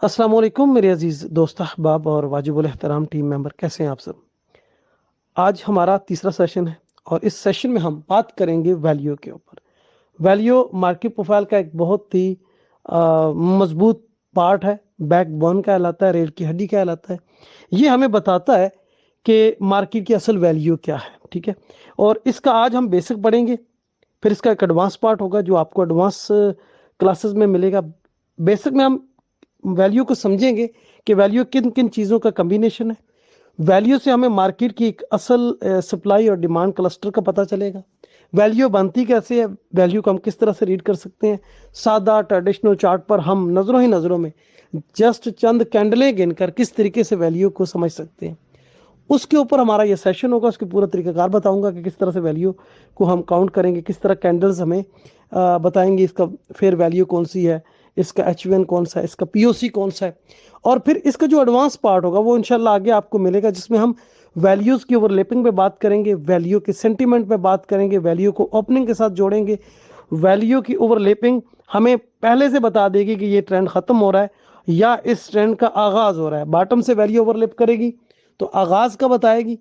अस्सलाम वालेकुम मेरे अजीज़ दोस्त अहबाब और वाजिबुल एहतराम टीम मेंबर, कैसे हैं आप सब। आज हमारा तीसरा सेशन है और इस सेशन में हम बात करेंगे वैल्यू के ऊपर। वैल्यू मार्केट प्रोफाइल का एक बहुत ही मजबूत पार्ट है, बैकबोन कहलाता है, रीढ़ की हड्डी कहलाता है। ये हमें बताता है कि मार्केट की असल वैल्यू क्या है। ठीक है, और इसका आज हम बेसिक पढ़ेंगे, फिर इसका एक एडवांस पार्ट होगा जो आपको एडवांस क्लासेस में मिलेगा। बेसिक में हम वैल्यू को समझेंगे कि वैल्यू किन किन चीज़ों का कम्बिनेशन है। वैल्यू से हमें मार्केट की एक असल सप्लाई और डिमांड क्लस्टर का पता चलेगा। वैल्यू बनती कैसे है, वैल्यू को हम किस तरह से रीड कर सकते हैं। सादा ट्रेडिशनल चार्ट पर हम नज़रों ही नज़रों में जस्ट चंद कैंडलें गिनकर किस तरीके से वैल्यू को समझ सकते हैं, उसके ऊपर हमारा ये सेशन होगा। उसके पूरा तरीकाकार बताऊंगा कि किस तरह से वैल्यू को हम काउंट करेंगे, किस तरह कैंडल्स हमें बताएंगे इसका फेयर वैल्यू कौन सी है, इसका एच कौन सा है, इसका पीओसी कौन सा है। और फिर इसका जो एडवांस पार्ट होगा वो इंशाल्लाह आगे आपको मिलेगा, जिसमें हम वैल्यूज़ की ओवरलैपिंग पे बात करेंगे, वैल्यू के सेंटीमेंट पे बात करेंगे, वैल्यू को ओपनिंग के साथ जोड़ेंगे। वैल्यू की ओवरलैपिंग हमें पहले से बता देगी कि ये ट्रेंड ख़त्म हो रहा है या इस ट्रेंड का आगाज़ हो रहा है। बॉटम से वैल्यू ओवरलैप करेगी तो आगाज़ का बताएगी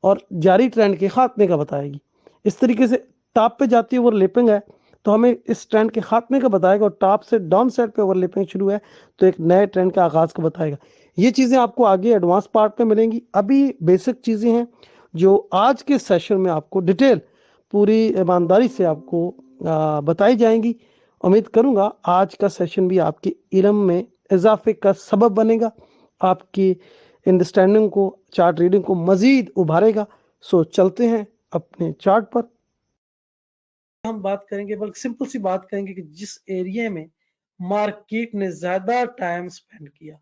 और जारी ट्रेंड के खात्मे का बताएगी। इस तरीके से टॉप पे जाती है ओवरलैपिंग है तो हमें इस ट्रेंड के खात्मे का बताएगा, और टॉप से डाउन साइड पे ओवरलैपिंग शुरू है तो एक नए ट्रेंड के आगाज़ का बताएगा। ये चीज़ें आपको आगे एडवांस पार्ट में मिलेंगी। अभी बेसिक चीज़ें हैं जो आज के सेशन में आपको डिटेल पूरी ईमानदारी से आपको बताई जाएंगी। उम्मीद करूंगा आज का सेशन भी आपके इल्म में इजाफे का सबब बनेगा, आपकी अंडरस्टैंडिंग को, चार्ट रीडिंग को मजीद उभारेगा। सो चलते हैं अपने चार्ट पर। हम बात करेंगे, बल्कि सिंपल सी बात करेंगे कि जिस एरिया में मार्केट ने ज्यादा टाइम स्पेंड किया,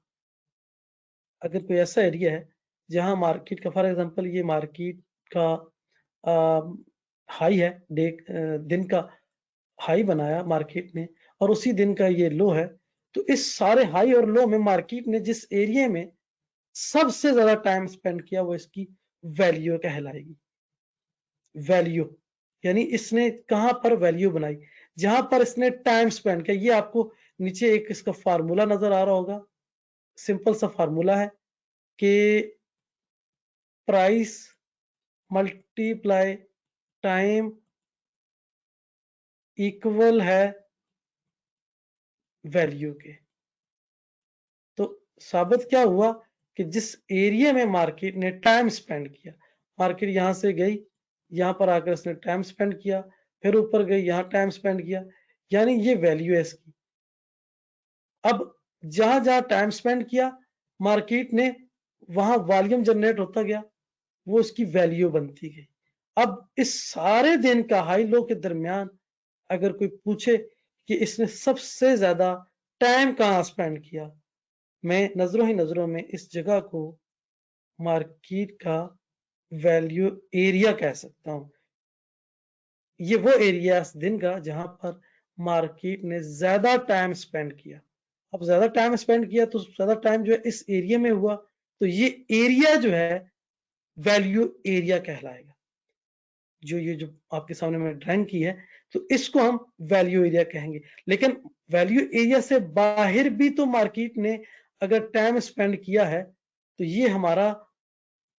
अगर कोई ऐसा एरिया है जहां मार्केट का, फॉर एग्जांपल ये मार्केट का हाई है, दिन का हाई बनाया मार्केट ने और उसी दिन का ये लो है, तो इस सारे हाई और लो में मार्केट ने जिस एरिया में सबसे ज्यादा टाइम स्पेंड किया वो इसकी वैल्यू कहलाएगी। वैल्यू यानी इसने कहां पर वैल्यू बनाई, जहां पर इसने टाइम स्पेंड किया। ये आपको नीचे एक इसका फार्मूला नजर आ रहा होगा, सिंपल सा फार्मूला है कि प्राइस मल्टीप्लाई टाइम इक्वल है वैल्यू के। तो साबित क्या हुआ कि जिस एरिया में मार्केट ने टाइम स्पेंड किया, मार्केट यहां से गई, यहां पर आकर इसने टाइम स्पेंड किया, फिर ऊपर गई, यहां टाइम स्पेंड किया, यानी ये वैल्यू है इसकी। अब जहां जहां टाइम स्पेंड किया मार्केट ने, वहां वॉल्यूम जनरेट होता गया, वो इसकी वैल्यू बनती गई। अब इस सारे दिन का हाई लो के दरमियान अगर कोई पूछे कि इसने सबसे ज्यादा टाइम कहां स्पेंड किया, मैं नजरों ही नजरों में इस जगह को मार्केट का वैल्यू एरिया कह सकता हूं। ये वो एरिया इस दिन का जहां पर मार्केट ने ज्यादा टाइम स्पेंड किया। अब ज्यादा टाइम स्पेंड किया तो ज्यादा टाइम जो है इस एरिया में हुआ, तो ये एरिया जो है वैल्यू एरिया कहलाएगा। ये जो आपके सामने मैंने ड्राइंग की है, तो इसको हम वैल्यू एरिया कहेंगे। लेकिन वैल्यू एरिया से बाहर भी तो मार्केट ने अगर टाइम स्पेंड किया है तो ये हमारा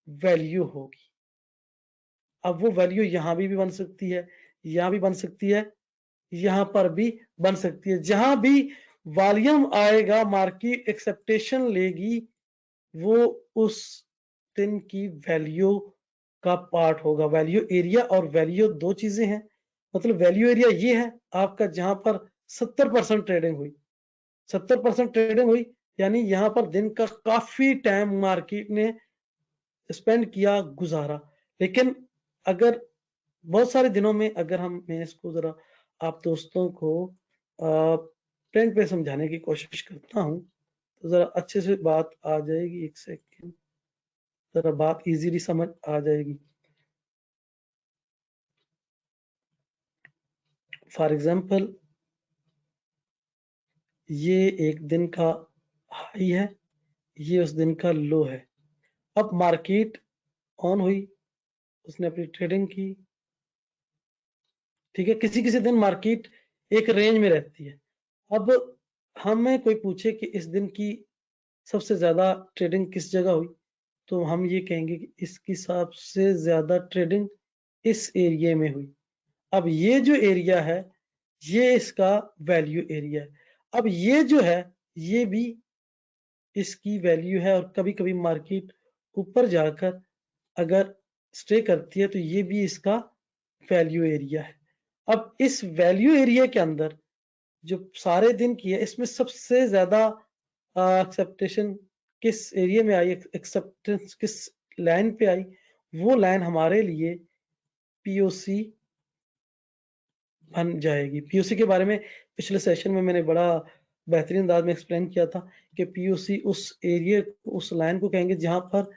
वैल्यू होगी। अब वो वैल्यू यहां भी बन सकती है, यहां भी बन सकती है, यहां पर भी बन सकती है। जहां भी वॉल्यूम आएगा मार्केट एक्सेप्टेशन लेगी, वो उस दिन की वैल्यू का पार्ट होगा। वैल्यू एरिया और वैल्यू दो चीजें हैं। मतलब वैल्यू एरिया ये है आपका जहां पर 70% ट्रेडिंग हुई, 70% ट्रेडिंग हुई, यानी यहां पर दिन का काफी टाइम मार्केट ने स्पेंड किया, गुजारा। लेकिन अगर बहुत सारे दिनों में, अगर मैं इसको जरा आप दोस्तों को प्रिंट पे समझाने की कोशिश करता हूं तो जरा अच्छे से बात आ जाएगी। एक सेकेंड, जरा बात इजीली समझ आ जाएगी। फॉर एग्जांपल ये एक दिन का हाई है, ये उस दिन का लो है। अब मार्केट ऑन हुई, उसने अपनी ट्रेडिंग की, ठीक है। किसी किसी दिन मार्केट एक रेंज में रहती है। अब हमें कोई पूछे कि इस दिन की सबसे ज्यादा ट्रेडिंग किस जगह हुई, तो हम ये कहेंगे कि इसकी सबसे ज्यादा ट्रेडिंग इस एरिया में हुई। अब ये जो एरिया है ये इसका वैल्यू एरिया है। अब ये जो है ये भी इसकी वैल्यू है, और कभी कभी मार्केट ऊपर जाकर अगर स्टे करती है तो ये भी इसका वैल्यू एरिया है। अब इस वैल्यू एरिया के अंदर जो सारे दिन की है इसमें सबसे ज्यादा एक्सेप्टेशन किस एरिया में आई, एक्सेप्टेंस किस लाइन पे आई, वो लाइन हमारे लिए पीओसी बन जाएगी। पीओसी के बारे में पिछले सेशन में मैंने बड़ा बेहतरीन अंदाज में एक्सप्लेन किया था कि पीओसी उस एरिया, उस लाइन को कहेंगे जहां पर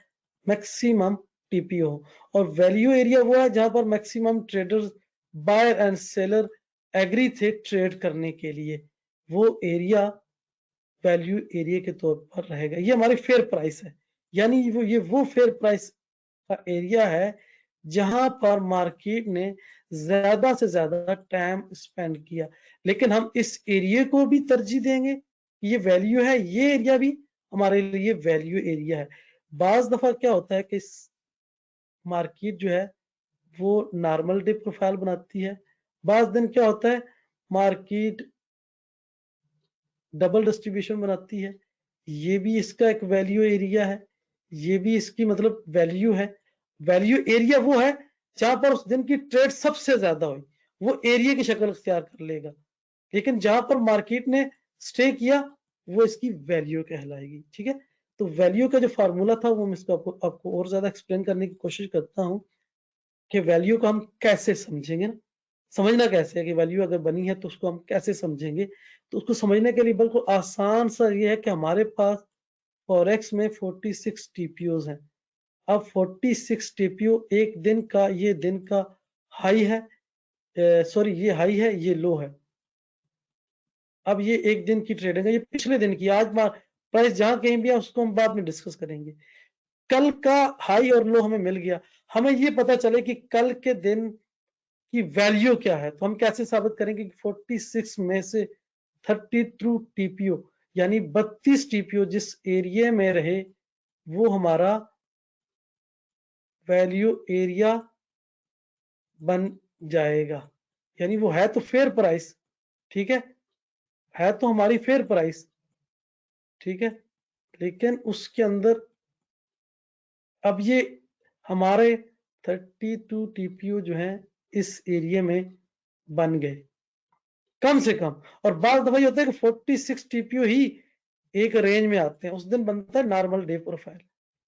मैक्सिमम टीपीओ हो, और वैल्यू एरिया वो है जहां पर maximum traders, buyer and seller agree थे ट्रेड करने के लिए, वो एरिया वैल्यू एरिया के तौर पर रहेगा। ये हमारी फेयर प्राइस है, यानी वो फेयर प्राइस का एरिया है जहां पर मार्केट ने ज्यादा से ज्यादा टाइम स्पेंड किया। लेकिन हम इस एरिया को भी तरजीह देंगे, ये वैल्यू है, ये एरिया भी हमारे लिए वैल्यू एरिया है। बाज दफा क्या होता है कि मार्केट जो है वो नॉर्मल डे प्रोफाइल बनाती है, बाज दिन क्या होता है मार्केट डबल डिस्ट्रीब्यूशन बनाती है। ये भी इसका एक वैल्यू एरिया है, ये भी इसकी मतलब वैल्यू है। वैल्यू एरिया वो है जहां पर उस दिन की ट्रेड सबसे ज्यादा हुई, वो एरिया की शक्ल इख्तियार कर लेगा। लेकिन जहां पर मार्केट ने स्टे किया वो इसकी वैल्यू कहलाएगी। ठीक है, तो वैल्यू का जो फार्मूला था वो मैं इसको आपको और ज्यादा एक्सप्लेन करने की कोशिश करता हूँ कि वैल्यू को हम कैसे समझेंगे ना, समझना कैसे है कि वैल्यू अगर बनी है तो उसको हम कैसे समझेंगे। तो उसको समझने के लिए बिल्कुल आसान सा ये है कि हमारे पास फॉरेक्स में 46 टीपीओज हैं। अब 46 टीपीओ एक दिन का, ये दिन का हाई है, सॉरी ये हाई है, ये लो है। अब ये एक दिन की ट्रेडिंग है, ये पिछले दिन की, आज प्राइस जहां कहीं भी है उसको हम बाद में डिस्कस करेंगे। कल का हाई और लो हमें मिल गया, हमें ये पता चले कि कल के दिन की वैल्यू क्या है, तो हम कैसे साबित करेंगे कि 46 में से 32 टीपीओ यानी 32 टीपीओ जिस एरिया में रहे वो हमारा वैल्यू एरिया बन जाएगा। यानी वो है तो फेयर प्राइस, ठीक है तो हमारी फेयर प्राइस, ठीक है, लेकिन उसके अंदर अब ये हमारे 32 टीपीओ जो है इस एरिया में बन गए कम से कम। और बात दफा ये होता है कि 46 टीपीओ ही एक रेंज में आते हैं, उस दिन बनता है नॉर्मल डे प्रोफाइल,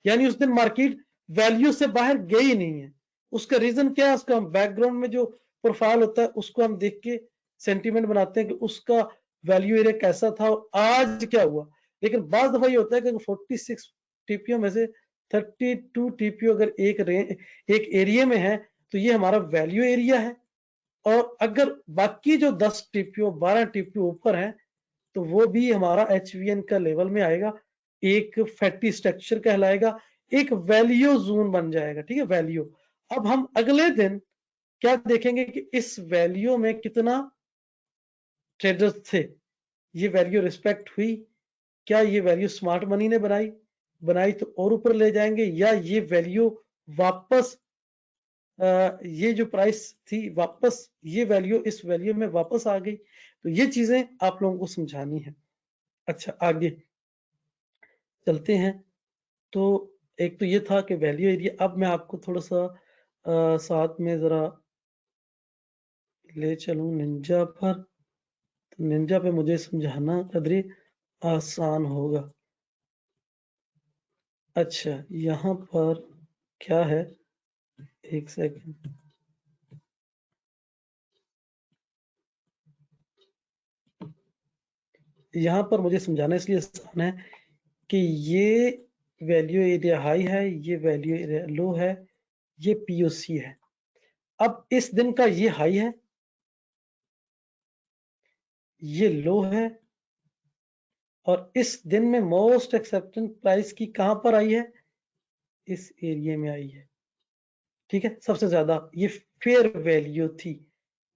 यानी उस दिन मार्केट वैल्यू से बाहर गई नहीं है। उसका रीजन क्या है, उसका बैकग्राउंड में जो प्रोफाइल होता है उसको हम देख के सेंटीमेंट बनाते हैं कि उसका वैल्यू एरिया कैसा था और आज क्या हुआ। लेकिन बात दफा ये होता है कि 46 टीपीओ में से 32 टीपीओ अगर एक एरिया में है तो ये हमारा वैल्यू एरिया है, और अगर बाकी जो 10 टीपीओ 12 टीपीओ ऊपर है तो वो भी हमारा HVN का लेवल में आएगा, एक फैटी स्ट्रक्चर कहलाएगा, एक वैल्यू जोन बन जाएगा। ठीक है, वैल्यू। अब हम अगले दिन क्या देखेंगे कि इस वैल्यू में कितना ट्रेडर्स थे, ये वैल्यू रिस्पेक्ट हुई, क्या ये वैल्यू स्मार्ट मनी ने बनाई तो और ऊपर ले जाएंगे, या ये वैल्यू वापस ये जो प्राइस थी वापस ये वैल्यू इस वैल्यू में वापस आ गई। तो ये चीजें आप लोगों को समझानी है। अच्छा, आगे चलते हैं। तो एक तो ये था कि वैल्यू एरिया। अब मैं आपको थोड़ा सा साथ में जरा ले चलूं निंजा पर, तो निंजा पे मुझे समझाना कदरे आसान होगा। अच्छा, यहाँ पर क्या है, एक सेकंड, यहाँ पर मुझे समझाना इसलिए आसान है कि ये वैल्यू एरिया हाई है, ये वैल्यू एरिया लो है, ये पीओसी है। अब इस दिन का ये हाई है, ये लो है, और इस दिन में मोस्ट एक्सेप्टेंस प्राइस की कहां पर आई है, इस एरिया में आई है। ठीक है, सबसे ज्यादा ये फेयर वैल्यू थी,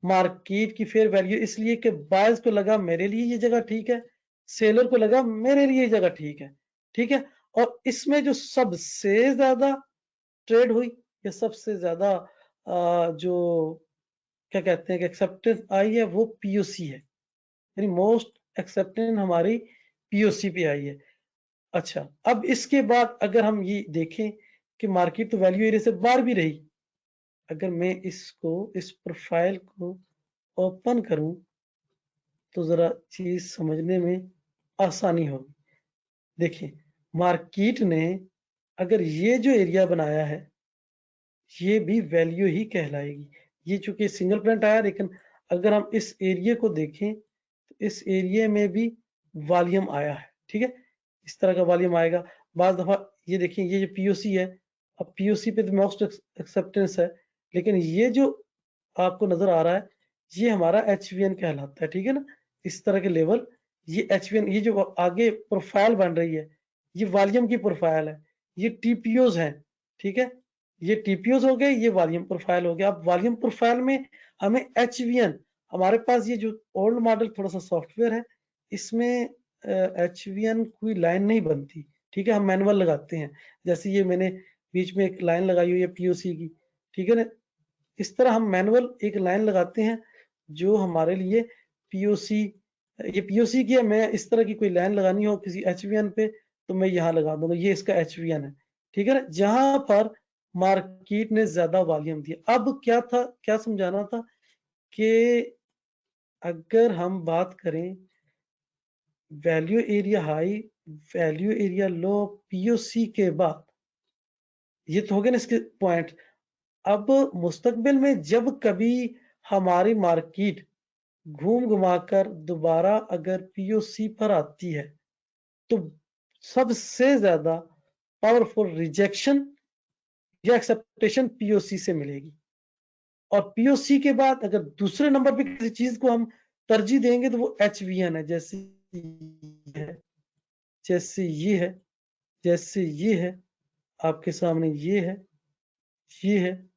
मार्केट की फेयर वैल्यू, इसलिए कि बायर्स को लगा मेरे लिए ये जगह ठीक है, सेलर को लगा मेरे लिए ये जगह ठीक है। ठीक है। और इसमें जो सबसे ज्यादा ट्रेड हुई या सबसे ज्यादा जो क्या कहते हैं कि एक्सेप्टेंस आई है वो पीओसी है, यानी मोस्ट एक्सेप्टेंस हमारी पीओसी पे आई है। अच्छा, अब इसके बाद अगर हम ये देखें कि मार्केट तो वैल्यू एरिया से बाहर भी रही, अगर मैं इसको इस प्रोफाइल को ओपन करूं तो जरा चीज समझने में आसानी होगी। देखिए, मार्केट ने अगर ये जो एरिया बनाया है ये भी वैल्यू ही कहलाएगी। ये चूंकि सिंगल प्रिंट आया, लेकिन अगर हम इस एरिया को देखें तो इस एरिया में भी वॉल्यूम आया है। ठीक है, इस तरह का वॉल्यूम आएगा। बाज दफा ये देखिए, ये जो पीओसी है, अब पीओसी पे तो मोस्ट एक्सेप्टेंस है, लेकिन ये जो आपको नजर आ रहा है ये हमारा एचवीएन कहलाता है। ठीक है ना, इस तरह के लेवल, ये एचवीएन, ये जो आगे प्रोफाइल बन रही है ये वॉल्यूम की प्रोफाइल है, ये टीपीओज है। ठीक है, ये टीपीओज हो गए, ये वॉल्यूम प्रोफाइल हो गया। अब वॉल्यूम प्रोफाइल में हमें एचवीएन, हमारे पास ये जो ओल्ड मॉडल थोड़ा सा सॉफ्टवेयर है इसमें एचवीएन कोई लाइन नहीं बनती। ठीक है, हम मैनुअल लगाते हैं, जैसे ये मैंने बीच में एक लाइन लगाई हुई है पीओसी की। ठीक है ना, इस तरह हम मैनुअल एक लाइन लगाते हैं जो हमारे लिए पीओसी, ये पीओसी की है। मैं इस तरह की कोई लाइन लगानी हो किसी एचवीएन पे तो मैं यहाँ लगा दूंगा, ये इसका एचवीएन है। ठीक है ना, जहां पर मार्केट ने ज्यादा वॉल्यूम दिया। अब क्या था, क्या समझाना था कि अगर हम बात करें value area high, value area low, POC के बाद, ये तो हो गए ना इसके पॉइंट। अब मुस्तकबिल में जब कभी हमारी मार्केट घूम घुमाकर दोबारा अगर पीओसी पर आती है तो सबसे ज्यादा पावरफुल रिजेक्शन या एक्सेप्टेशन पीओसी से मिलेगी। और पीओसी के बाद अगर दूसरे नंबर पे किसी चीज को हम तरजीह देंगे तो वो एचवीएन है। जैसे ये है, जैसे ये है, जैसे ये है, आपके सामने ये है, ये है,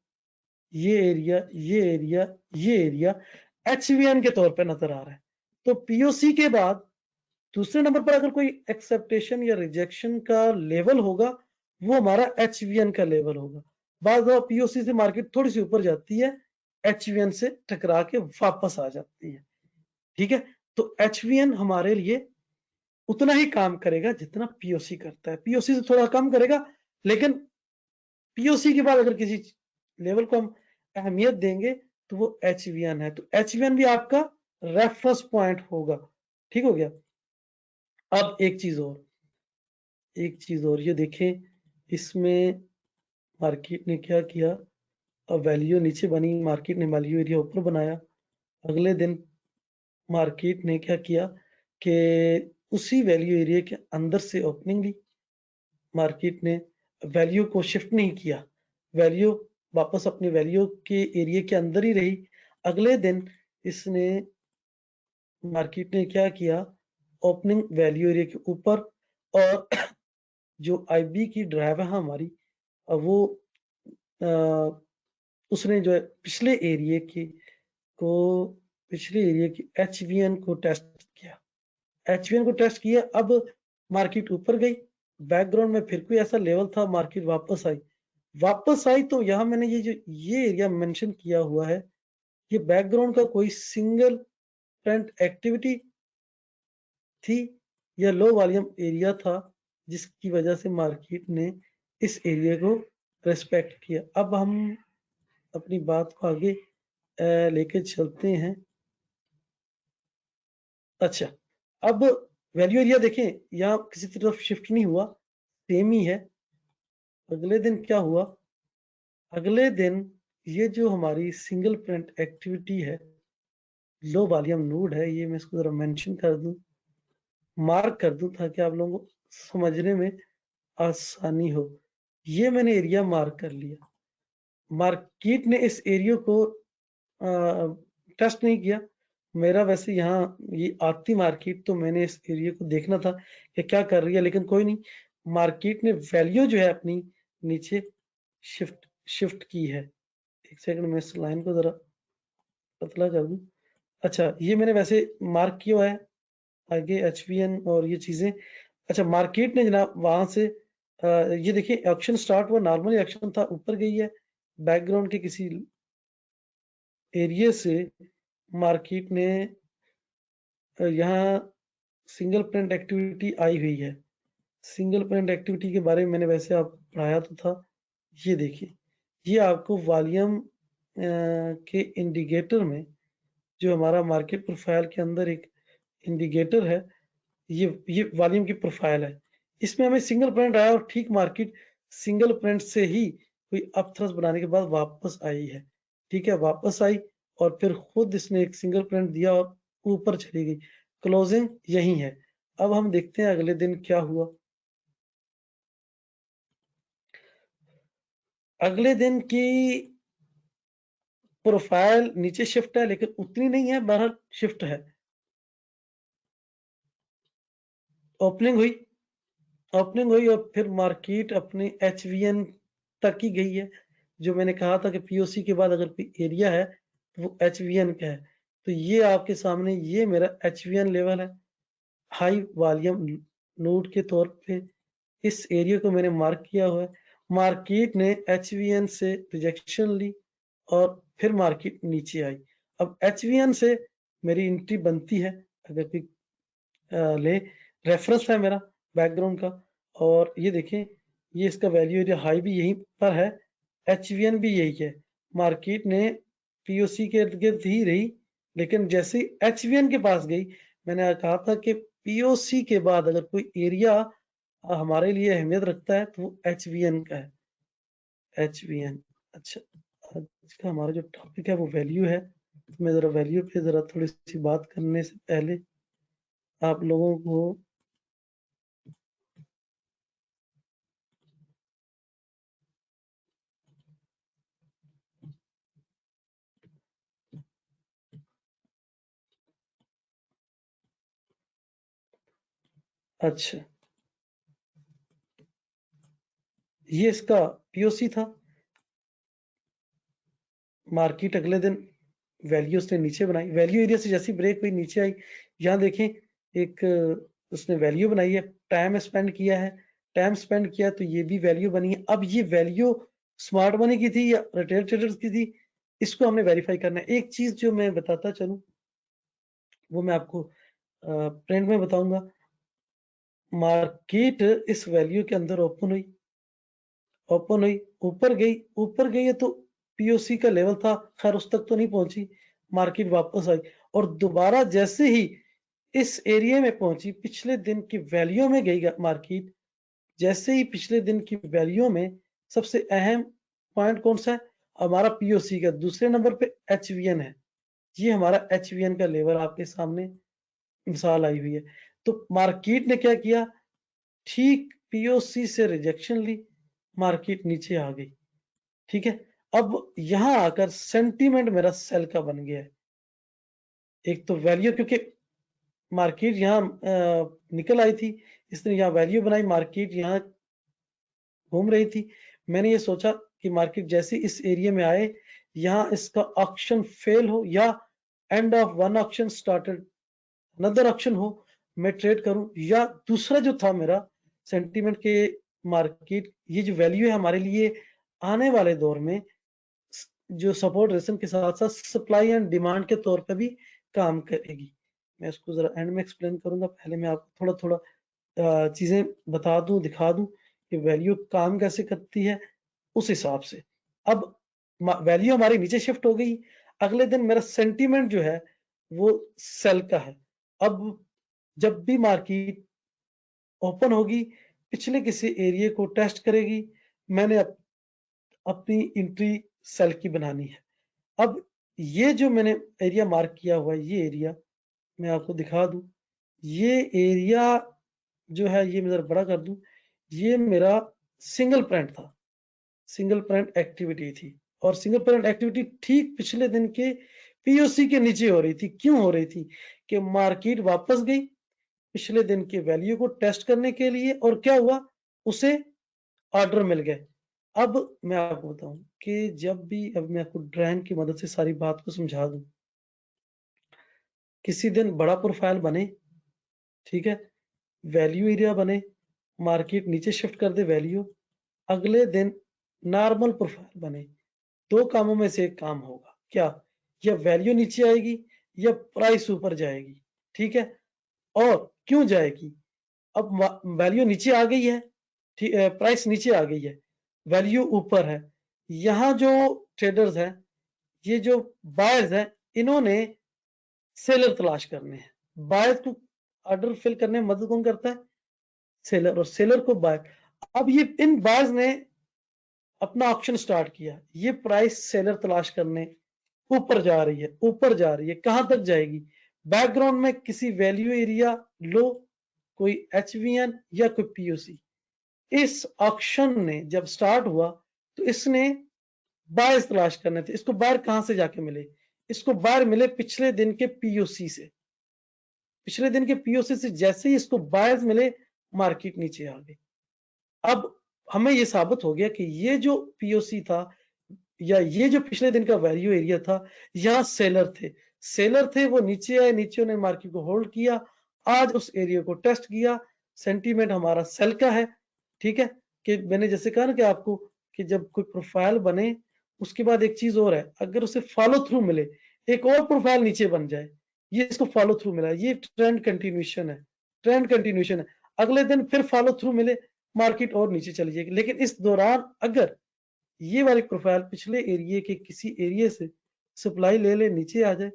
ये एरिया, ये एरिया, ये एरिया एचवीएन के तौर पे नजर आ रहा है। तो पीओसी के बाद दूसरे नंबर पर अगर कोई एक्सेप्टेशन या रिजेक्शन का लेवल होगा वो हमारा एचवीएन का लेवल होगा। बाद पीओसी से मार्केट थोड़ी सी ऊपर जाती है, एचवीएन से टकरा के वापस आ जाती है। ठीक है, तो एचवीएन हमारे लिए उतना ही काम करेगा जितना पीओसी करता है, पीओसी से थोड़ा कम करेगा, लेकिन पीओसी के बाद अगर किसी लेवल को हम अहमियत देंगे तो वो एचवीएन है। तो एचवीएन भी आपका रेफरेंस पॉइंट होगा। ठीक हो गया। अब एक चीज और, एक चीज और, ये देखें इसमें मार्केट ने क्या किया। अब वैल्यू नीचे बनी, मार्केट ने वैल्यू एरिया ऊपर बनाया। अगले दिन मार्केट ने क्या किया कि उसी वैल्यू एरिया के अंदर से ओपनिंग ली। मार्केट ने वैल्यू को शिफ्ट नहीं किया, वैल्यू वापस अपनी वैल्यू के एरिया के अंदर ही रही। अगले दिन इसने, मार्केट ने क्या किया, ओपनिंग वैल्यू एरिया के ऊपर, और जो आईबी की ड्राइव है हमारी, वो उसने जो है पिछले एरिया की को, पिछले एरिया की एचवीएन को टेस्ट किया, एचवीएन को टेस्ट किया। अब मार्केट ऊपर गई, बैकग्राउंड में फिर कोई ऐसा लेवल था, मार्केट वापस आई। वापस आई तो यहां मैंने ये जो ये एरिया मेंशन किया हुआ है, ये बैकग्राउंड का कोई सिंगल ट्रेंड एक्टिविटी थी या लो वॉल्यूम एरिया था जिसकी वजह से मार्केट ने इस एरिया को रेस्पेक्ट किया। अब हम अपनी बात को आगे लेके चलते हैं। अच्छा, अब वैल्यू एरिया देखें, यहाँ किसी तरफ शिफ्ट नहीं हुआ, सेम ही है। अगले दिन क्या हुआ, अगले दिन ये जो हमारी सिंगल प्रिंट एक्टिविटी है, लो वॉल्यूम नोड है, ये मैं इसको जरा मेंशन कर दूं, मार्क कर दूं ताकि आप लोगों को समझने में आसानी हो। ये मैंने एरिया मार्क कर लिया। मार्केट ने इस एरिया को टेस्ट नहीं किया। मेरा वैसे यहाँ ये आती मार्केट तो मैंने इस एरिया को देखना था कि क्या कर रही है, लेकिन कोई नहीं, मार्केट ने वैल्यू जो है अपनी नीचे शिफ्ट शिफ्ट की है। एक सेकंड में इस लाइन को जरा पतला कर दूं। अच्छा, ये मैंने वैसे मार्क किया है आगे एचवीएन और ये चीजें। अच्छा, मार्केट ने जनाब वहां से ये देखिए एक्शन स्टार्ट हुआ, नॉर्मली एक्शन था, ऊपर गई है, बैकग्राउंड के किसी एरिया से मार्केट ने यहाँ सिंगल प्रिंट एक्टिविटी आई हुई है। सिंगल प्रिंट एक्टिविटी के बारे में मैंने वैसे आप पढ़ाया तो था। ये देखिए, ये आपको वॉल्यूम के इंडिकेटर में, जो हमारा मार्केट प्रोफाइल के अंदर एक इंडिकेटर है, ये वॉल्यूम की प्रोफाइल है। इसमें हमें सिंगल प्रिंट आया और ठीक मार्केट सिंगल प्रिंट से ही कोई अप थ्रस्ट बनाने के बाद वापस आई है। ठीक है, वापस आई और फिर खुद इसने एक सिंगल प्रिंट दिया और ऊपर चली गई। क्लोजिंग यही है। अब हम देखते हैं अगले दिन क्या हुआ। अगले दिन की प्रोफाइल नीचे शिफ्ट है, लेकिन उतनी नहीं है, बहरहाल शिफ्ट है। ओपनिंग हुई, ओपनिंग हुई और फिर मार्केट अपने HVN तक ही गई है। जो मैंने कहा था कि पीओसी के बाद अगर कोई एरिया है तो वो HVN का है। तो ये आपके सामने ये मेरा HVN लेवल है, हाई वॉल्यूम नोड के तौर पे इस एरिया को मैंने मार्क किया हुआ है। मार्केट ने HVN से रिजेक्शन ली और फिर मार्केट नीचे आई। अब HVN से मेरी एंट्री बनती है, अगर कोई ले, रेफरेंस है मेरा बैकग्राउंड का। और ये देखें, ये इसका वैल्यू एरिया हाई भी यहीं पर है, HVN भी यही है। मार्केट ने पीओसी के इर्द गिर्द ही रही, लेकिन जैसे ही HVN के पास गई, मैंने कहा था कि पीओसी के बाद अगर कोई एरिया हमारे लिए अहमियत रखता है तो वो HVN का है। HVN। अच्छा, आज का हमारा जो टॉपिक है वो वैल्यू है। तो मैं जरा वैल्यू पे जरा थोड़ी सी बात करने से पहले आप लोगों को अच्छा, ये इसका पीओसी था। मार्केट अगले दिन वैल्यू उसने नीचे बनाई, वैल्यू एरिया से जैसी ब्रेक हुई नीचे आई। यहाँ देखें, एक उसने वैल्यू बनाई है, टाइम स्पेंड किया है, टाइम स्पेंड किया तो ये भी वैल्यू बनी है। अब ये वैल्यू स्मार्ट मनी की थी या रिटेल ट्रेडर्स की थी, इसको हमने वेरीफाई करना है। एक चीज जो मैं बताता चलूं, वो मैं आपको प्रिंट में बताऊंगा। मार्केट इस वैल्यू के अंदर ओपन हुई, ओपन हुई, ऊपर गई, ऊपर गई है तो पीओसी का लेवल था, खैर उस तक तो नहीं पहुंची। मार्केट वापस आई और दोबारा जैसे ही इस एरिया में पहुंची, पिछले दिन की वैल्यू में गई मार्केट। जैसे ही पिछले दिन की वैल्यू में, सबसे अहम पॉइंट कौन सा है, हमारा पीओसी का दूसरे नंबर पे HVN है। ये हमारा HVN का लेवल आपके सामने मिसाल आई हुई है। तो मार्केट ने क्या किया, ठीक पीओसी से रिजेक्शन ली, मार्केट नीचे आ गई। ठीक है, अब यहां आकर सेंटीमेंट मेरा सेल का बन गया है। एक तो वैल्यू, क्योंकि मार्केट यहाँ निकल आई थी, इसने यहाँ वैल्यू बनाई, मार्केट यहाँ घूम रही थी। मैंने ये सोचा कि मार्केट जैसे इस एरिया में आए, यहाँ इसका ऑक्शन फेल हो या end of one auction started another auction हो, मैं ट्रेड करूं। या दूसरा जो था मेरा सेंटीमेंट के, मार्केट ये जो वैल्यू है हमारे लिए आने वाले दौर में जो सपोर्ट रेसन के साथ साथ सप्लाई एंड डिमांड के तौर पर भी काम करेगी। मैं इसको जरा एंड में एक्सप्लेन करूंगा, पहले मैं आपको थोड़ा थोड़ा चीजें बता दूं, दिखा दूं कि वैल्यू काम कैसे करती है उस हिसाब से। अब वैल्यू हमारी नीचे शिफ्ट हो गई, अगले दिन मेरा सेंटीमेंट जो है वो सेल का है। अब जब भी मार्केट ओपन होगी, पिछले किसी एरिया को टेस्ट करेगी, मैंने अपनी एंट्री सेल की बनानी है। अब ये जो मैंने एरिया मार्क किया हुआ है, ये एरिया मैं आपको दिखा दूं। ये एरिया जो है, ये मैं जरा बड़ा कर दूं, ये मेरा सिंगल प्रिंट था, सिंगल प्रिंट एक्टिविटी थी। और सिंगल प्रिंट एक्टिविटी ठीक पिछले दिन के पीओसी के नीचे हो रही थी। क्यों हो रही थी, कि मार्केट वापस गई पिछले दिन के वैल्यू को टेस्ट करने के लिए, और क्या हुआ, उसे ऑर्डर मिल गए। अब मैं आपको बताऊं कि जब भी, अब मैं आपको ड्राइंग की मदद से सारी बात को समझा दूं। किसी दिन बड़ा प्रोफाइल बने, ठीक है, वैल्यू एरिया बने, मार्केट नीचे शिफ्ट कर दे वैल्यू, अगले दिन नॉर्मल प्रोफाइल बने, दो कामों में से एक काम होगा। क्या? या वैल्यू नीचे आएगी या प्राइस ऊपर जाएगी। ठीक है, और क्यों जाएगी? अब वैल्यू नीचे आ गई है, ठीक, प्राइस नीचे आ गई है, वैल्यू ऊपर है। यहाँ जो ट्रेडर्स हैं, ये जो बायर्स हैं, इन्होंने सेलर तलाश करने हैं। बायर्स को ऑर्डर फिल करने में मदद कौन करता है? सेलर, और सेलर को बायर। अब ये इन बायर्स ने अपना ऑप्शन स्टार्ट किया, ये प्राइस सेलर तलाश करने ऊपर जा रही है, ऊपर जा रही है, कहां तक जाएगी? बैकग्राउंड में किसी वैल्यू एरिया लो, कोई HVN या कोई POC। इस ऑक्शन ने जब स्टार्ट हुआ तो इसने बायर्स तलाश करने थे। इसको बायर कहां से जाके मिले? इसको बायर मिले पिछले दिन के POC से। पिछले दिन के POC से जैसे ही इसको बायर्स मिले, मार्केट नीचे आ गई। अब हमें यह साबित हो गया कि ये जो POC था या ये जो पिछले दिन का वैल्यू एरिया था, यहां सेलर थे। सेलर थे, वो नीचे आए, नीचे उन्होंने मार्केट को होल्ड किया, आज उस एरिया को टेस्ट किया। सेंटीमेंट हमारा सेल का है। ठीक है, कि मैंने जैसे कहा ना कि आपको कि जब कोई प्रोफाइल बने, उसके बाद एक चीज और है, अगर उसे फॉलो थ्रू मिले, एक और प्रोफाइल नीचे बन जाए, ये इसको फॉलो थ्रू मिला, ये ट्रेंड कंटिन्यूशन है, ट्रेंड कंटिन्यूशन है। अगले दिन फिर फॉलो थ्रू मिले, मार्केट और नीचे चली जाएगी। लेकिन इस दौरान अगर ये वाली प्रोफाइल पिछले एरिया के किसी एरिया से सप्लाई ले ले, नीचे आ जाए,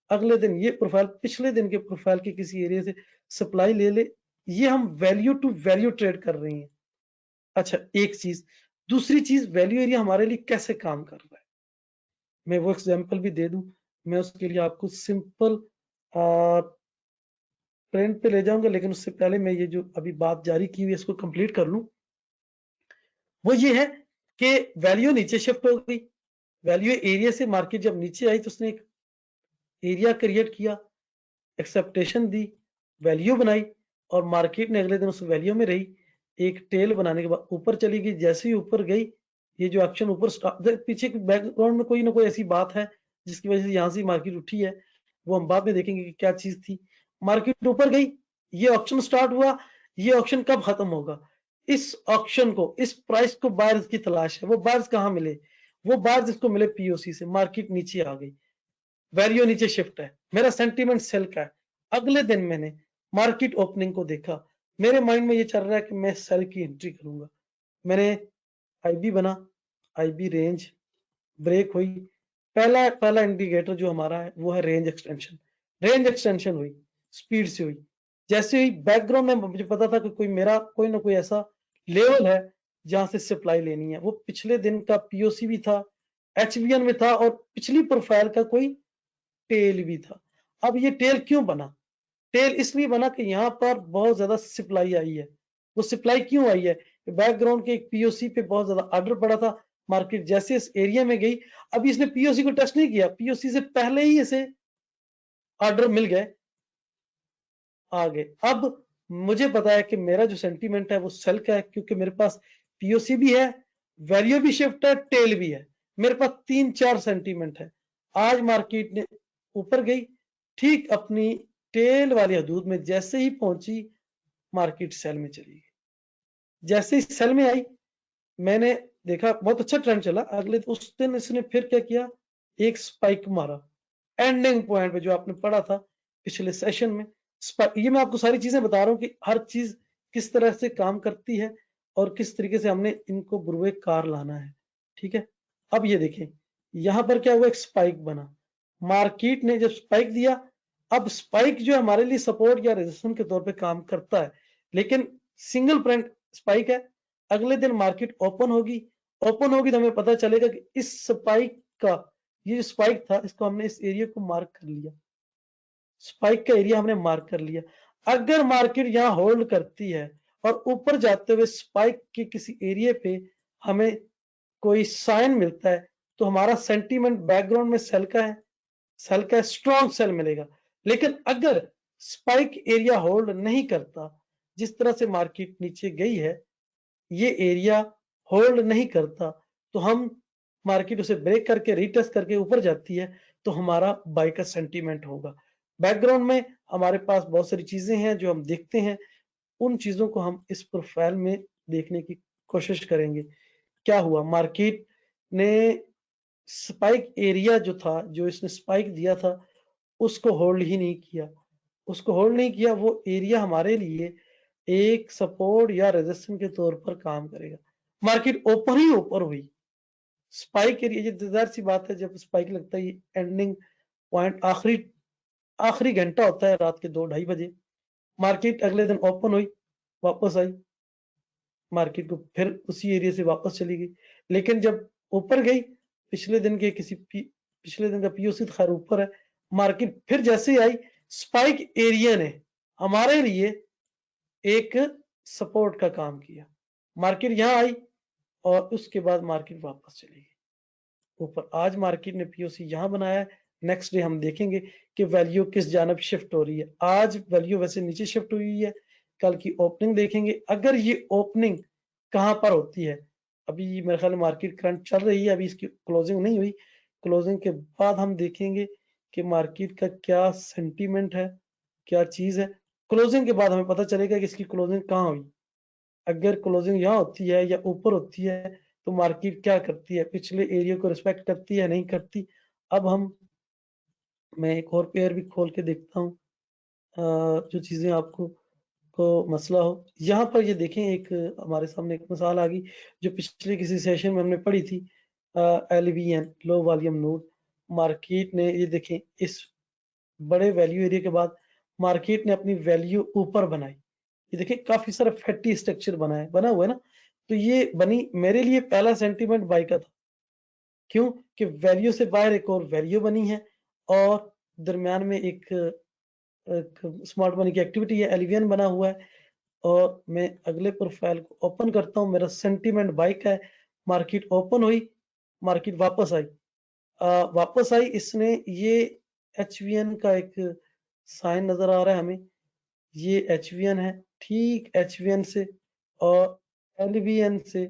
अगले दिन ये प्रोफाइल पिछले दिन के प्रोफाइल के किसी एरिया से सप्लाई ले ले, ये हम वैल्यू टू वैल्यू ट्रेड कर रही हैं। अच्छा, एक चीज, दूसरी चीज, वैल्यू एरिया हमारे लिए कैसे काम कर रहा है, मैं वो एग्जांपल भी दे दूं। मैं उसके लिए आपको सिंपल प्रिंट पे ले जाऊंगा, लेकिन उससे पहले मैं ये जो अभी बात जारी की हुई है इसको कंप्लीट कर लूं। वो ये है कि वैल्यू नीचे शिफ्ट हो गई, वैल्यू एरिया से मार्केट जब नीचे आई तो उसने एक एरिया क्रिएट किया, एक्सेप्टेशन दी, वैल्यू बनाई, और मार्केट ने अगले दिन उस वैल्यू में रही। एक टेल बनाने के बाद ऊपर चली गई। जैसे ही ऊपर गई, ये जो एक्शन ऊपर पीछे बैकग्राउंड में कोई ना कोई ऐसी बात है जिसकी वजह से यहां से मार्केट उठी है, वो हम बाद में देखेंगे कि क्या चीज थी। मार्केट ऊपर गई, ये ऑप्शन स्टार्ट हुआ। ये ऑप्शन कब खत्म होगा? इस ऑप्शन को, इस प्राइस को बायर्स की तलाश है। वो बायर्स कहां मिले? वो बायर्स जिसको मिले POC से। मार्केट नीचे आ गई, वैल्यू नीचे शिफ्ट है, मेरा सेंटीमेंट सेल का है। अगले दिन मैंने मार्केट ओपनिंग को देखा, मेरे माइंड में ये चल रहा है कि मैं सेल की एंट्री करूंगा। मैंने IB बना, IB रेंज ब्रेक हुई। पहला पहला इंडिकेटर जो हमारा है वो है रेंज एक्सटेंशन। रेंज एक्सटेंशन हुई, स्पीड से हुई। जैसे ही बैकग्राउंड में मुझे पता था कि कोई मेरा कोई ना कोई ऐसा लेवल है जहां से सप्लाई लेनी है। वो पिछले दिन का POC भी था, HVN में था, और पिछली प्रोफाइल का कोई टेल भी था। अब ये टेल क्यों बना? टेल इसलिए बना कि यहाँ पर बहुत ज्यादा सप्लाई आई है। वो सप्लाई क्यों आई है? बैकग्राउंड के एक POC पे बहुत ज्यादा ऑर्डर पड़ा था। मार्केट जैसे इस एरिया में गई, अभी इसने POC को टेस्ट नहीं किया, POC से पहले ही इसे ऑर्डर मिल गए, आ गए। अब मुझे पता है कि मेरा जो सेंटीमेंट है वो सेल का है, क्योंकि मेरे पास POC भी है, वैल्यू भी शिफ्ट है, टेल भी है। मेरे पास 3-4 सेंटीमेंट है। आज मार्केट ने ऊपर गई, ठीक अपनी टेल वाली हदूद में जैसे ही पहुंची, मार्केट सेल में चली गई। जैसे ही सेल में आई, मैंने देखा बहुत अच्छा ट्रेंड चला। अगले उस दिन इसने फिर क्या किया, एक स्पाइक मारा एंडिंग पॉइंट पे, जो आपने पढ़ा था पिछले सेशन में। ये मैं आपको सारी चीजें बता रहा हूँ कि हर चीज किस तरह से काम करती है और किस तरीके से हमने इनको बुरे कार लाना है। ठीक है, अब ये देखें, यहां पर क्या हुआ, एक स्पाइक बना। मार्केट ने जब स्पाइक दिया, अब स्पाइक जो हमारे लिए सपोर्ट या रेजिस्टेंस के तौर पे काम करता है, लेकिन सिंगल पॉइंट स्पाइक है। अगले दिन मार्केट ओपन होगी, ओपन होगी तो हमें पता चलेगा कि इस स्पाइक का, ये जो स्पाइक था, इसको हमने इस एरिया को मार्क कर लिया, स्पाइक का एरिया हमने मार्क कर लिया। अगर मार्केट यहां होल्ड करती है और ऊपर जाते हुए स्पाइक के किसी एरिया पे हमें कोई साइन मिलता है, तो हमारा सेंटीमेंट बैकग्राउंड में सेल का है, सेल का स्ट्रॉन्ग सेल मिलेगा। लेकिन अगर स्पाइक एरिया होल्ड नहीं करता, जिस तरह से मार्केट नीचे गई है, ये एरिया होल्ड नहीं करता, तो हम मार्केट उसे ब्रेक करके रीटेस्ट करके ऊपर जाती है, तो हमारा बाय का सेंटीमेंट होगा। बैकग्राउंड में हमारे पास बहुत सारी चीजें हैं जो हम देखते हैं। उन चीजों को हम इस प्रोफाइल में देखने की कोशिश करेंगे। क्या हुआ, मार्केट ने स्पाइक एरिया जो था, जो इसने स्पाइक दिया था, उसको होल्ड ही नहीं किया। उसको होल्ड नहीं किया, वो एरिया हमारे लिए एक सपोर्ट या रेजिस्टेंस के तौर पर काम करेगा। मार्केट ऊपर ही ऊपर हुई, स्पाइक एरिया, ये दीदार सी बात है, जब स्पाइक लगता है, एंडिंग पॉइंट आखिरी घंटा होता है रात के 2-2:30 बजे। मार्केट अगले दिन ओपन हुई, वापस आई, मार्केट को फिर उसी एरिया से वापस चली गई। लेकिन जब ऊपर गई, पिछले दिन का पीओसी तो खैर ऊपर है, मार्केट फिर जैसे ही आई, स्पाइक एरिया ने हमारे लिए एक सपोर्ट का काम किया। मार्केट यहां आई और उसके बाद मार्केट वापस चली गई ऊपर। आज मार्केट ने पीओसी यहां बनाया है, नेक्स्ट डे हम देखेंगे कि वैल्यू किस जानब शिफ्ट हो रही है। आज वैल्यू वैसे नीचे शिफ्ट हुई है, कल की ओपनिंग देखेंगे, अगर ये ओपनिंग कहां पर होती है। अभी मेरे ख्याल में मार्केट करंट चल रही है, अभी इसकी क्लोजिंग नहीं हुई। क्लोजिंग के बाद हम देखेंगे कि मार्केट का क्या सेंटीमेंट है, क्या चीज है। क्लोजिंग के बाद हमें पता चलेगा कि इसकी क्लोजिंग कहाँ हुई। अगर क्लोजिंग यहाँ होती है या ऊपर होती है तो मार्केट क्या करती है, पिछले एरिया को रिस्पेक्ट करती है, नहीं करती। अब मैं एक और पेयर भी खोल के देखता हूँ, जो चीजें आपको को मसला हो। यहाँ पर ये देखें, एक हमारे सामने एक मिसाल आ गई जो पिछले किसी सेशन में हमने पढ़ी थी, LVN, low volume node. Market ने, ये देखें, इस बड़े वैल्यू एरिया के बाद मार्केट ने अपनी वैल्यू ऊपर बनाई। ये देखिए काफी सारा फैटी स्ट्रक्चर बना हुआ है ना। तो ये बनी, मेरे लिए पहला सेंटीमेंट बाय का था। क्यों कि वैल्यू से बाहर एक और वैल्यू बनी है और दरमियान में एक स्मार्ट मनी की एक्टिविटी है, LVN बना हुआ है। और मैं अगले प्रोफाइल को ओपन करता हूं, मेरा सेंटीमेंट बाय का है। मार्केट ओपन हुई, मार्केट वापस आई, इसने ये HVN का एक साइन नजर आ रहा है हमें, ये HVN है, ठीक HVN से और LVN से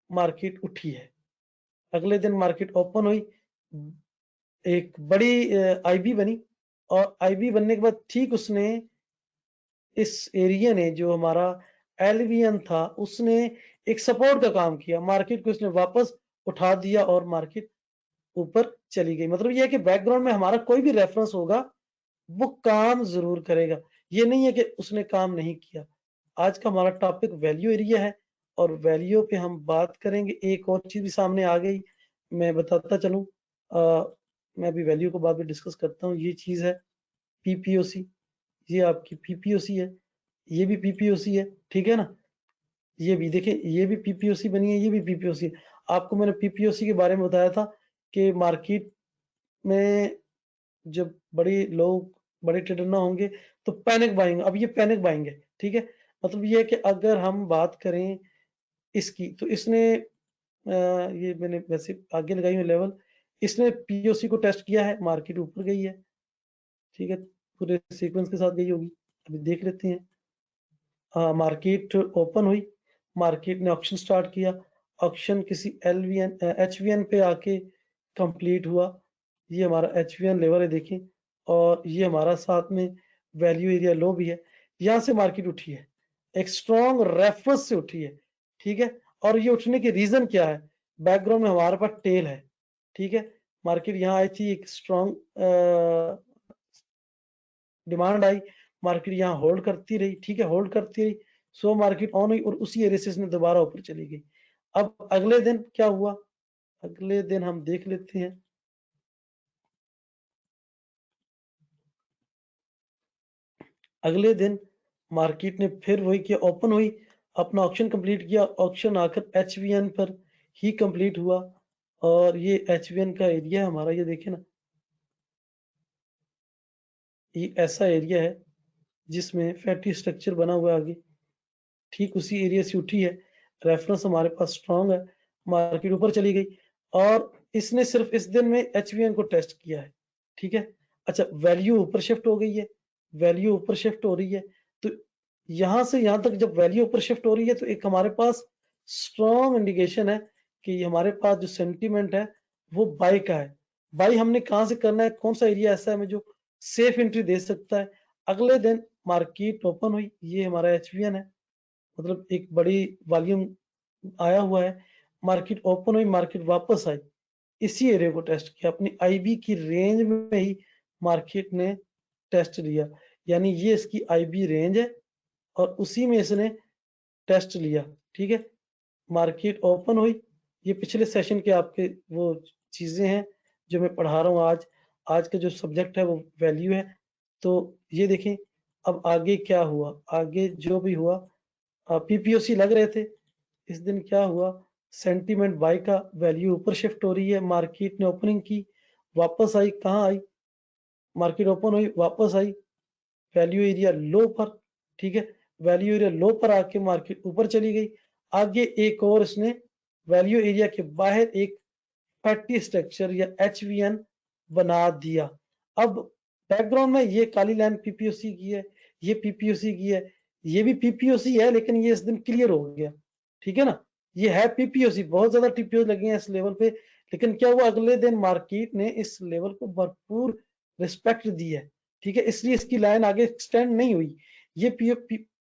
मार्केट उठी है। अगले दिन मार्केट ओपन हुई, एक बड़ी IB बनी, और IB बनने के बाद ठीक उसने, इस एरिया ने जो हमारा LVN था, उसने एक सपोर्ट का काम किया, मार्केट को इसने वापस उठा दिया और मार्केट ऊपर चली गई। मतलब यह है कि बैकग्राउंड में हमारा कोई भी रेफरेंस होगा वो काम जरूर करेगा, ये नहीं है कि उसने काम नहीं किया। आज का हमारा टॉपिक वैल्यू एरिया है और वैल्यू पे हम बात करेंगे। एक और चीज भी सामने आ गई, मैं बताता चलूं, मैं अभी वैल्यू को बाद में डिस्कस करता हूँ। ये चीज है PPOC, ये आपकी PPOC है, ये भी PPOC है, ठीक है ना। ये भी देखें, ये भी PPOC बनी है, ये भी PPOC है। आपको मैंने PPOC के बारे में बताया था कि मार्केट में जब बड़े ट्रेडर ना होंगे तो पैनिक बाइंग, अब ये पैनिक बाइंग है, ठीक है। मतलब ये है कि अगर हम बात करें इसकी, तो इसने ये मैंने वैसे आगे लगाई हुई लेवल, इसने POC को टेस्ट किया है, मार्केट ऊपर गई है, ठीक है, पूरे सीक्वेंस के साथ गई होगी। अभी देख लेते हैं। मार्केट ओपन हुई, मार्केट ने ऑक्शन स्टार्ट किया, ऑक्शन किसी HVN पे आके कंप्लीट हुआ। ये हमारा HVN लेवल है, देखें, और ये हमारा साथ में वैल्यू एरिया लो भी है। यहां से मार्केट उठी है, एक स्ट्रॉन्ग रेफरेंस से उठी है, ठीक है। और ये उठने के रीजन क्या है, बैकग्राउंड में हमारे पास टेल है, ठीक है। मार्केट यहाँ आई थी, एक स्ट्रॉन्ग डिमांड आई, मार्केट यहाँ होल्ड करती रही, ठीक है, होल्ड करती रही। सो मार्केट ऑन हुई और उसी एरिया से इसने दोबारा ऊपर चली गई। अब अगले दिन क्या हुआ, अगले दिन हम देख लेते हैं। अगले दिन मार्केट ने फिर वही किया, ओपन हुई, अपना ऑक्शन कंप्लीट किया, ऑक्शन आकर HVN पर ही कंप्लीट हुआ। और ये HVN का एरिया है हमारा, ये देखे ना, ये ऐसा एरिया है जिसमें फैटी स्ट्रक्चर बना हुआ है आगे, ठीक उसी एरिया से उठी है, रेफरेंस हमारे पास स्ट्रांग है, मार्केट ऊपर चली गई। और इसने सिर्फ इस दिन में HVN को टेस्ट किया है, ठीक है। अच्छा, वैल्यू ऊपर शिफ्ट हो गई है, वैल्यू ऊपर शिफ्ट हो रही है। तो यहां से यहां तक जब वैल्यू ऊपर शिफ्ट हो रही है तो एक हमारे पास स्ट्रॉन्ग इंडिकेशन है कि हमारे पास जो सेंटीमेंट है वो बाय का है। बाय हमने कहां से करना है, कौन सा एरिया ऐसा है जो सेफ एंट्री दे सकता है। अगले दिन मार्केट ओपन हुई, ये हमारा HVN है, मतलब एक बड़ी वॉल्यूम आया हुआ है, मार्केट ओपन हुई, मार्केट वापस आई, इसी एरिया को टेस्ट किया, अपनी आईबी की रेंज में ही मार्केट ने टेस्ट लिया, यानी ये इसकी आईबी रेंज है और उसी में इसने टेस्ट लिया। ठीक है, मार्केट ओपन हुई, ये पिछले सेशन के आपके वो चीजें हैं जो मैं पढ़ा रहा हूँ आज। आज का जो सब्जेक्ट है वो वैल्यू है। तो ये देखें अब आगे क्या हुआ, आगे जो भी हुआ, पीपीओसी लग रहे थे, इस दिन क्या हुआ, सेंटीमेंट बाय का, वैल्यू ऊपर शिफ्ट हो रही है, मार्केट ने ओपनिंग की, वापस आई, कहाँ आई, मार्केट ओपन हुई वापस आई, वैल्यू एरिया लो पर। ठीक है, वैल्यू एरिया लो पर आके मार्केट ऊपर चली गई। आगे एक और इसने वैल्यू एरिया के बाहर एक फैटी स्ट्रक्चर या एचवीएन बना दिया। अब बैकग्राउंड में ये काली लाइन पीपीओसी की है, ये पीपीओसी की है, ये भी पीपीओसी है, लेकिन ये इस दिन क्लियर हो गया। ठीक है ना, ये है पीपीओसी, बहुत ज्यादा टीपीओ लगे हैं इस लेवल पे, लेकिन क्या हुआ, अगले दिन मार्केट ने इस लेवल को भरपूर रिस्पेक्ट दी है। ठीक है, इसलिए इसकी लाइन आगे एक्सटेंड नहीं हुई। ये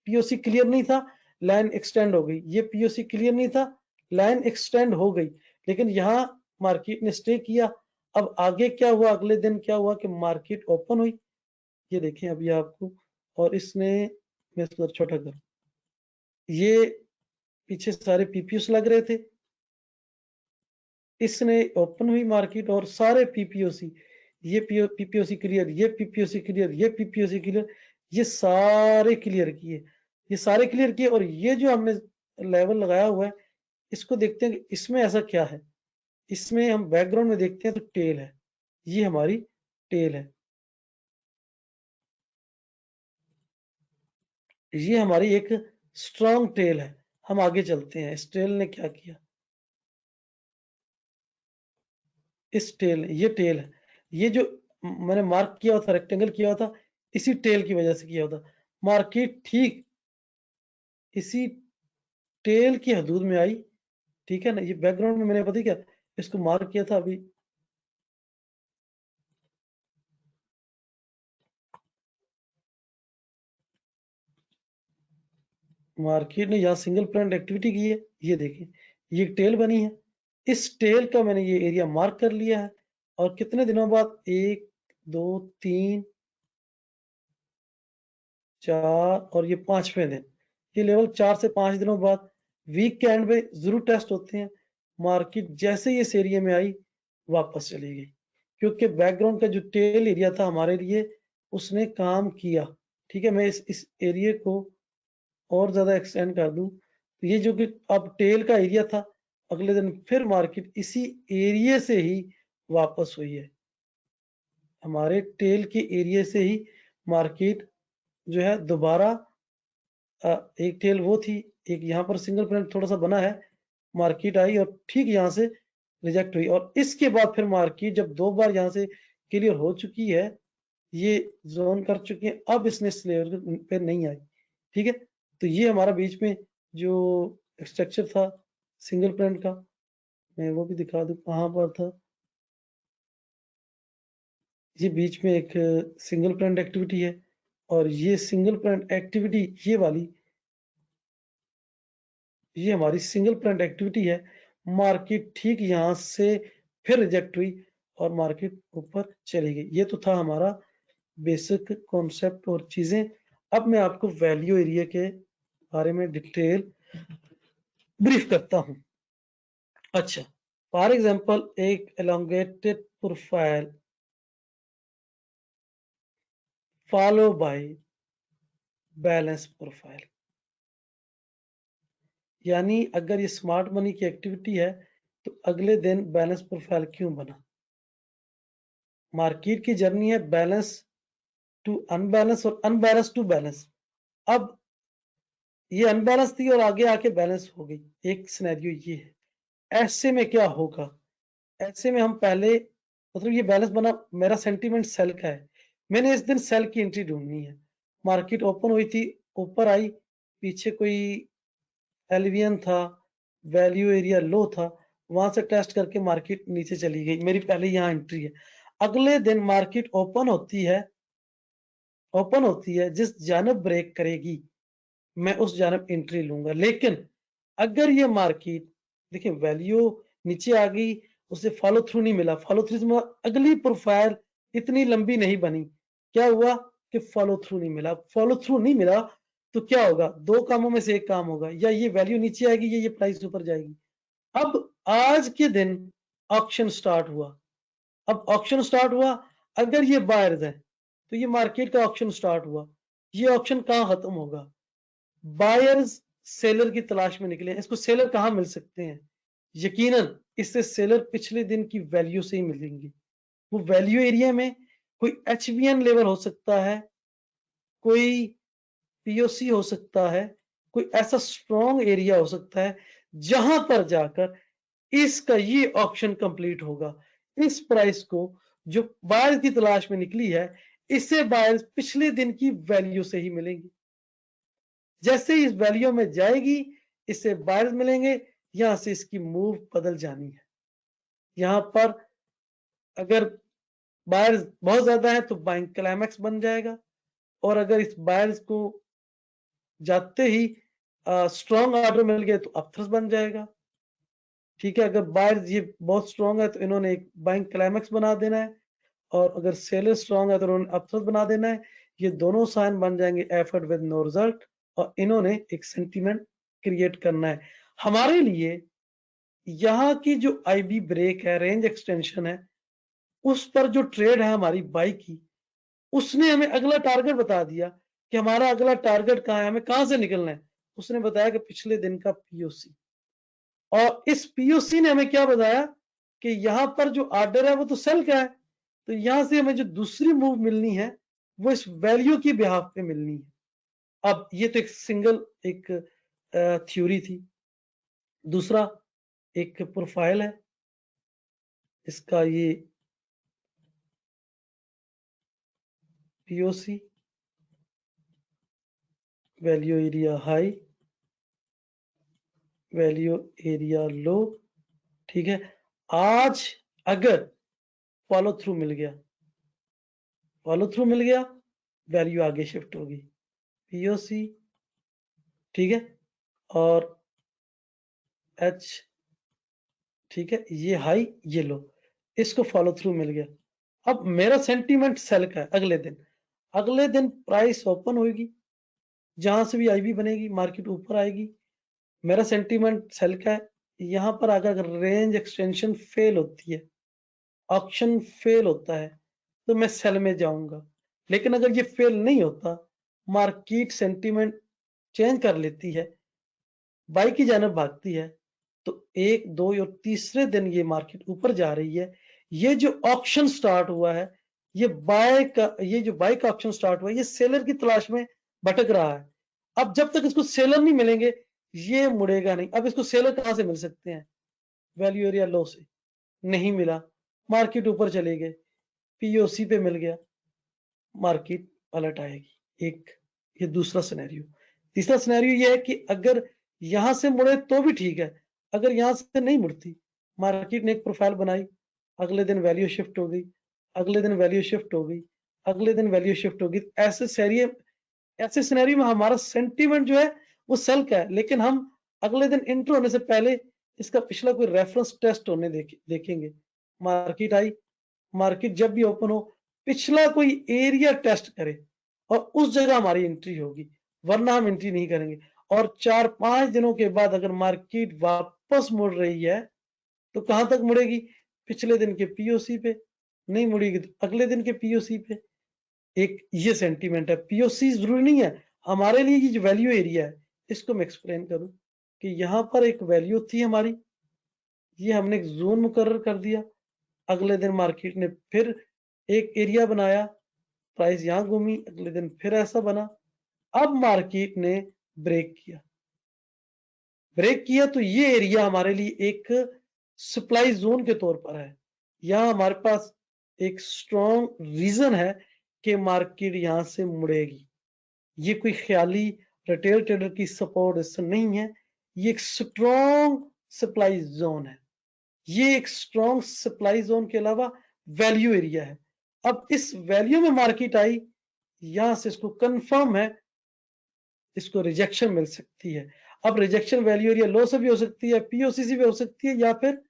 पीओसी क्लियर नहीं था, लाइन एक्सटेंड हो गई, ये पीओसी क्लियर नहीं था, लाइन एक्सटेंड हो गई, लेकिन यहाँ मार्केट ने स्टे किया। अब आगे क्या हुआ, अगले दिन क्या हुआ कि मार्केट ओपन हुई, ये देखें अभी आपको, और इसने, मैं इसको छोटा करूं, ये पीछे सारे पीपीओस लग रहे थे, इसने ओपन हुई मार्केट और सारे पीपीओसी, ये पीपीओसी क्लियर, ये पीपीओसी क्लियर, ये पीपीओसी क्लियर, ये सारे क्लियर किए, ये सारे क्लियर किए, और ये जो हमने लेवल लगाया हुआ है, इसको देखते हैं कि इसमें ऐसा क्या है। इसमें हम बैकग्राउंड में देखते हैं तो टेल है, ये हमारी टेल है, ये हमारी एक स्ट्रॉन्ग टेल है। हम आगे चलते हैं, इस टेल ने क्या किया, इस टेल, ये टेल है, ये जो मैंने मार्क किया हुआ था, रेक्टेंगल किया हुआ था, इसी टेल की वजह से किया हुआ था। मार्केट ठीक इसी टेल की हदूद में आई। ठीक है ना, ये बैकग्राउंड में मैंने पता क्या इसको मार्क किया था अभी, मार्केट ने यहाँ सिंगल पॉइंट एक्टिविटी की है, ये देखें, ये टेल बनी है, इस टेल का मैंने ये एरिया मार्क कर लिया है, और कितने दिनों बाद, 1 2 3 4 और ये 5वें दिन, ये लेवल 4 से 5 दिनों बाद वीक के एंड में जरूर टेस्ट होते हैं। मार्केट जैसे ही इस एरिया में आई वापस चली गई, क्योंकि बैकग्राउंड का जो टेल एरिया था हमारे लिए, उसने काम किया। ठीक है, मैं इस एरिया को और ज्यादा एक्सटेंड कर दूं तो ये जो कि अब टेल का एरिया था, अगले दिन फिर मार्केट इसी एरिया से ही वापस हुई है, हमारे टेल के एरिया से ही मार्केट जो है दोबारा, एक टेल वो थी, एक यहाँ पर सिंगल पॉइंट थोड़ा सा बना है, मार्केट आई और ठीक यहाँ से रिजेक्ट हुई, और इसके बाद फिर मार्केट जब 2 बार यहाँ से क्लियर हो चुकी है, ये जोन कर चुके हैं, अब इसने इस लेवल पे नहीं आई। ठीक है, तो ये हमारा बीच में जो स्ट्रक्चर था सिंगल पॉइंट का, मैं वो भी दिखा दूं कहाँ पर था, ये बीच में एक सिंगल पॉइंट एक्टिविटी है, और ये सिंगल पॉइंट एक्टिविटी ये वाली, ये हमारी सिंगल पॉइंट एक्टिविटी है। मार्केट ठीक यहाँ से फिर रिजेक्ट हुई और मार्केट ऊपर चली गई। ये तो था हमारा बेसिक कॉन्सेप्ट और चीजें। अब मैं आपको वैल्यू एरिया के बारे में डिटेल ब्रीफ करता हूं। अच्छा, फॉर एग्जांपल एक elongated profile follow by balance profile, यानी अगर ये स्मार्ट मनी की एक्टिविटी है तो अगले दिन बैलेंस प्रोफाइल क्यों बना। मार्केट की जर्नी है बैलेंस टू अनबैलेंस और अनबैलेंस टू बैलेंस। अब ये अनबैलेंस थी और आगे आके बैलेंस हो गई, एक सिनेरियो ये है। ऐसे में क्या होगा, ऐसे में हम पहले, मतलब ये बैलेंस बना, मेरा सेंटीमेंट सेल का है, मैंने इस दिन सेल की एंट्री ढूंढनी है। मार्केट ओपन हुई थी, ऊपर आई, पीछे कोई एलवीएन था, वैल्यू एरिया लो था, वहां से टेस्ट करके मार्केट नीचे चली गई, मेरी पहले यहाँ एंट्री है। अगले दिन मार्केट ओपन होती है, ओपन होती है, जिस जानब ब्रेक करेगी मैं उस जानब एंट्री लूंगा। लेकिन अगर ये मार्केट देखिए वैल्यू नीचे आ गई, उसे फॉलो थ्रू नहीं मिला, फॉलो थ्रू में अगली प्रोफाइल इतनी लंबी नहीं बनी, क्या हुआ कि फॉलो थ्रू नहीं मिला। फॉलो थ्रू नहीं मिला तो क्या होगा, दो कामों में से एक काम होगा, या ये वैल्यू नीचे आएगी या ये प्राइस ऊपर जाएगी। अब आज के दिन ऑक्शन स्टार्ट हुआ, अब ऑक्शन स्टार्ट हुआ, अगर ये बायर्स है तो ये मार्केट का ऑक्शन स्टार्ट हुआ, ये ऑक्शन कहां खत्म होगा, बायर्स सेलर की तलाश में निकले। इसको सेलर कहां मिल सकते हैं, यकीनन इससे सेलर पिछले दिन की वैल्यू से ही मिलेंगे। वो वैल्यू एरिया में कोई HVN लेवल हो सकता है, कोई POC हो सकता है, कोई ऐसा स्ट्रॉन्ग एरिया हो सकता है जहां पर जाकर इसका ये ऑप्शन कंप्लीट होगा। इस प्राइस को जो बायर्स की तलाश में निकली है, इससे बायर्स पिछले दिन की वैल्यू से ही मिलेंगी। जैसे इस वैल्यू में जाएगी, इससे बायर्स मिलेंगे, यहां से इसकी मूव बदल जानी है। यहां पर अगर बायर्स बहुत ज्यादा है तो बाइंग क्लाइमैक्स बन जाएगा, और अगर इस बायर्स को जाते ही स्ट्रॉन्ग ऑर्डर मिल गए तो अपथ्रस बन जाएगा। ठीक है, अगर बायर्स ये बहुत स्ट्रॉन्ग है तो इन्होंने एक बाइंग क्लाइमैक्स बना देना है, और अगर सेलर स्ट्रॉन्ग है तो इन्होंने अपथ्रस बना देना है। ये दोनों साइन बन जाएंगे एफर्ट विद नो रिजल्ट, और इन्होंने एक सेंटीमेंट क्रिएट करना है। हमारे लिए यहाँ की जो IB ब्रेक है, रेंज एक्सटेंशन है, उस पर जो ट्रेड है हमारी बाई की, उसने हमें अगला टारगेट बता दिया कि हमारा अगला टारगेट कहाँ है, हमें कहां से निकलना है। उसने बताया कि पिछले दिन का POC, और इस POC ने हमें क्या बताया कि यहाँ पर जो ऑर्डर है वो तो सेल का है, तो यहां से हमें जो दूसरी मूव मिलनी है वो इस वैल्यू की बिहाफ पे मिलनी है। अब ये तो एक सिंगल एक थ्योरी थी। दूसरा एक प्रोफाइल है, इसका ये POC value area high, value area low. ठीक है, आज अगर फॉलो थ्रू मिल गया, फॉलो थ्रू मिल गया, वैल्यू आगे शिफ्ट होगी, POC। ठीक है, और H, ठीक है, ये हाई ये लो, इसको फॉलो थ्रू मिल गया। अब मेरा सेंटीमेंट सेल का है। अगले दिन प्राइस ओपन होगी, जहां से भी IB बनेगी मार्केट ऊपर आएगी, मेरा सेंटीमेंट सेल का है। यहां पर अगर रेंज एक्सटेंशन फेल होती है, ऑप्शन फेल होता है, तो मैं सेल में जाऊंगा। लेकिन अगर ये फेल नहीं होता, मार्केट सेंटीमेंट चेंज कर लेती है, बाई की जानब भागती है, तो एक दो और तीसरे दिन ये मार्केट ऊपर जा रही है। ये जो ऑक्शन स्टार्ट हुआ है, ये जो बाय का ऑक्शन स्टार्ट हुआ है, ये सेलर की तलाश में भटक रहा है। अब जब तक इसको सेलर नहीं मिलेंगे, ये मुड़ेगा नहीं। अब इसको सेलर कहां से मिल सकते हैं, वैल्यू एरिया लो से। नहीं मिला, मार्केट ऊपर चले गए, POC पे मिल गया, मार्केट पलट आएगी। एक ये दूसरा सिनेरियो। तीसरा सिनेरियो ये है कि अगर यहां से मुड़े तो भी ठीक है, अगर यहां से नहीं मुड़ती, मार्केट ने एक प्रोफाइल बनाई, अगले दिन वैल्यू शिफ्ट हो गई, अगले दिन वैल्यू शिफ्ट हो गई, अगले दिन वैल्यू शिफ्ट हो गई, ऐसे सिनेरियो में हमारा सेंटीमेंट जो है वो सेल का है। लेकिन हम अगले दिन इंटर होने से पहले इसका पिछला कोई रेफरेंस टेस्ट होने देखेंगे। मार्केट आई, मार्केट जब भी ओपन हो, पिछला कोई एरिया टेस्ट करे और उस जगह हमारी एंट्री होगी, वरना हम एंट्री नहीं करेंगे। और 4-5 दिनों के बाद अगर मार्केट वापस मुड़ रही है, तो कहां तक मुड़ेगी, पिछले दिन के POC पे। नहीं मुड़ेगी तो अगले दिन के POC पे। एक ये सेंटीमेंट है। POC जरूरी नहीं है, हमारे लिए ये जो वैल्यू एरिया है, इसको मैं एक्सप्लेन करूं कि यहां पर एक वैल्यू थी हमारी, ये हमने एक जोन मुकर्रर कर दिया, अगले दिन मार्केट ने फिर एक एरिया बनाया, प्राइस यहां घूमी, अगले दिन फिर ऐसा बना। अब मार्केट ने ब्रेक किया, तो ये एरिया हमारे लिए एक सप्लाई जोन के तौर पर है। यहां हमारे पास एक स्ट्रॉन्ग रीजन है कि मार्केट यहां से मुड़ेगी। ये कोई ख्याली रिटेल ट्रेडर की सपोर्ट नहीं है, ये एक स्ट्रॉन्ग सप्लाई जोन है। ये एक स्ट्रॉन्ग सप्लाई जोन के अलावा वैल्यू एरिया है। अब इस वैल्यू में मार्केट आई, यहां से इसको कंफर्म है इसको रिजेक्शन मिल सकती है। अब रिजेक्शन वैल्यू एरिया लो से भी हो सकती है, पीओसी से भी हो सकती है, या फिर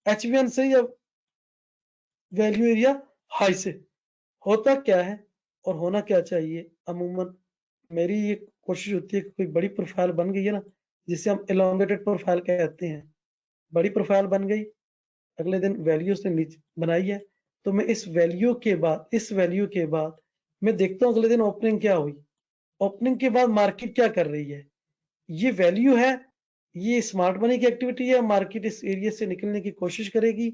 एचवीएन से या वैल्यू एरिया हाई से। होता क्या है और होना क्या चाहिए, अमूमन मेरी ये कोशिश होती है कि कोई बड़ी प्रोफाइल बन गई है ना, जिसे हम एलोंगेटेड प्रोफाइल कहते हैं, बड़ी प्रोफाइल बन गई, अगले दिन वैल्यू से नीचे बनाई है, तो मैं इस वैल्यू के बाद मैं देखता हूँ अगले दिन ओपनिंग क्या हुई, ओपनिंग के बाद मार्केट क्या कर रही है। ये वैल्यू है, ये स्मार्ट मनी की एक्टिविटी है, मार्केट इस एरिया से निकलने की कोशिश करेगी,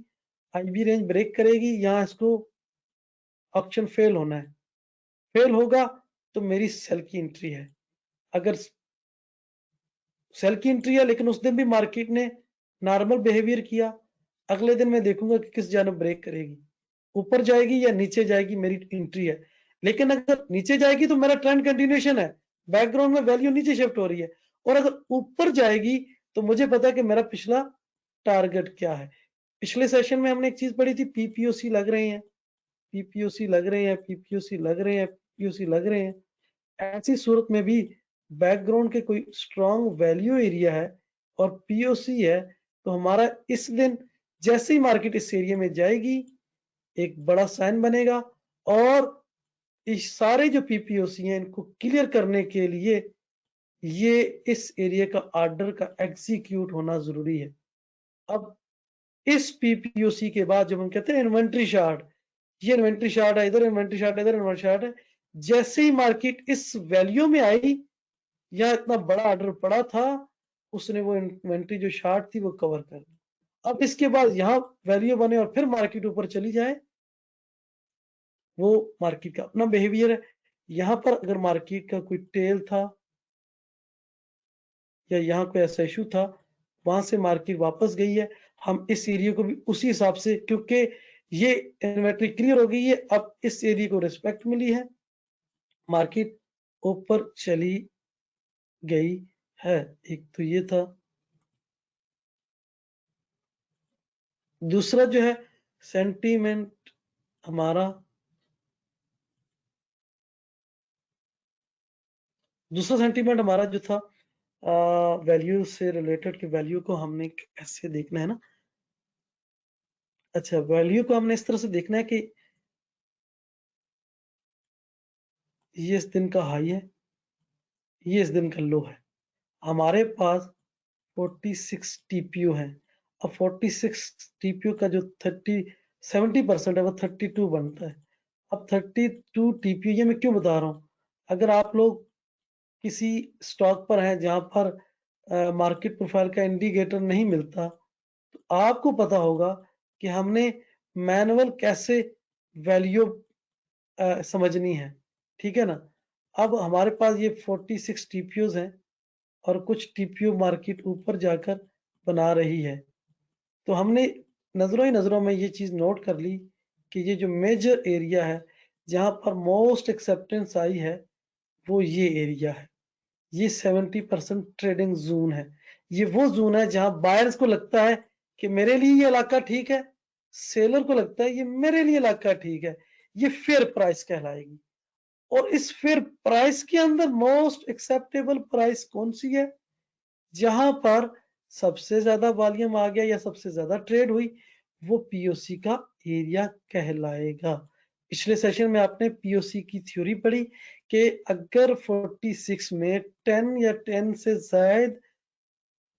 आईबी रेंज ब्रेक करेगी, यहाँ इसको ऑप्शन फेल होना है, फेल होगा तो मेरी सेल की एंट्री है। अगर सेल की एंट्री है लेकिन उस दिन भी मार्केट ने नॉर्मल बिहेवियर किया, अगले दिन मैं देखूंगा कि किस जानब ब्रेक करेगी, ऊपर जाएगी या नीचे जाएगी, मेरी एंट्री है। लेकिन अगर नीचे जाएगी तो मेरा ट्रेंड कंटिन्यूएशन है, बैकग्राउंड में वैल्यू नीचे शिफ्ट हो रही है, और अगर ऊपर जाएगी तो मुझे पता है कि मेरा पिछला टारगेट क्या है। पिछले सेशन में हमने एक चीज पढ़ी थी, पीपीओसी लग रहे हैं, पीपीओसी लग रहे हैं, पीपीओसी लग रहे हैं, पीपीओसी लग रहे हैं। ऐसी सूरत में भी बैकग्राउंड के कोई स्ट्रॉन्ग वैल्यू एरिया है और पीओसी है, तो हमारा इस दिन जैसे ही मार्केट इस एरिया में जाएगी एक बड़ा साइन बनेगा, और इस सारे जो पीपीओसी हैं इनको क्लियर करने के लिए ये इस एरिया का ऑर्डर का एग्जीक्यूट होना जरूरी है। अब इस पीपीओसी के बाद जब हम कहते हैं इन्वेंट्री शार्ट, ये इन्वेंट्री शार्ट है, इधर इन्वेंट्री शार्ट है, इधर इन्वेंट्री शार्ट है, जैसे ही मार्केट इस वैल्यू में आई, या इतना बड़ा ऑर्डर पड़ा था, उसने वो इन्वेंट्री जो शार्ट थी वो कवर कर दी। अब इसके बाद यहाँ वैल्यू बने और फिर मार्केट ऊपर चली जाए, वो मार्केट का अपना बिहेवियर है। यहाँ पर अगर मार्केट का कोई टेल था या यहाँ कोई ऐसा इशू था, वहां से मार्केट वापस गई है, हम इस एरिया को भी उसी हिसाब से, क्योंकि ये इन्वेंट्री क्लियर हो गई है, अब इस एरिया को रिस्पेक्ट मिली है, मार्केट ऊपर चली गई है। एक तो ये था। दूसरा जो है सेंटीमेंट हमारा, दूसरा सेंटीमेंट हमारा जो था वैल्यू से रिलेटेड, कि वैल्यू को हमने ऐसे देखना है ना। अच्छा, वैल्यू को हमने इस तरह से देखना है कि ये इस दिन का हाई है, ये इस दिन का लो है, हमारे पास 46 टीपीयू है। अब 46 टीपीयू का जो 70% है वो 32 बनता है। अब 32 टीपीयू, ये मैं क्यों बता रहा हूँ, अगर आप लोग किसी स्टॉक पर हैं जहां पर मार्केट प्रोफाइल का इंडिकेटर नहीं मिलता, तो आपको पता होगा कि हमने मैनुअल कैसे वैल्यू समझनी है, ठीक है ना। अब हमारे पास ये 46 टीपीयूज हैं और कुछ टीपीयू मार्केट ऊपर जाकर बना रही है, तो हमने नजरों ही नजरों में ये चीज नोट कर ली कि ये जो मेजर एरिया है जहां पर मोस्ट एक्सेप्टेंस आई है वो ये एरिया है, ये 70% ट्रेडिंग जोन है। ये वो जोन है जहां बायर्स को लगता है कि मेरे लिए ये इलाका ठीक है, सेलर को लगता है ये मेरे लिए इलाका ठीक है, ये फेयर प्राइस कहलाएगी। और इस फेयर प्राइस के अंदर मोस्ट एक्सेप्टेबल प्राइस कौन सी है, जहां पर सबसे ज्यादा वॉल्यूम आ गया या सबसे ज्यादा ट्रेड हुई, वो पीओसी का एरिया कहलाएगा। पिछले सेशन में आपने पीओसी की थ्योरी पढ़ी कि अगर 46 में 10 या 10 से ज्यादा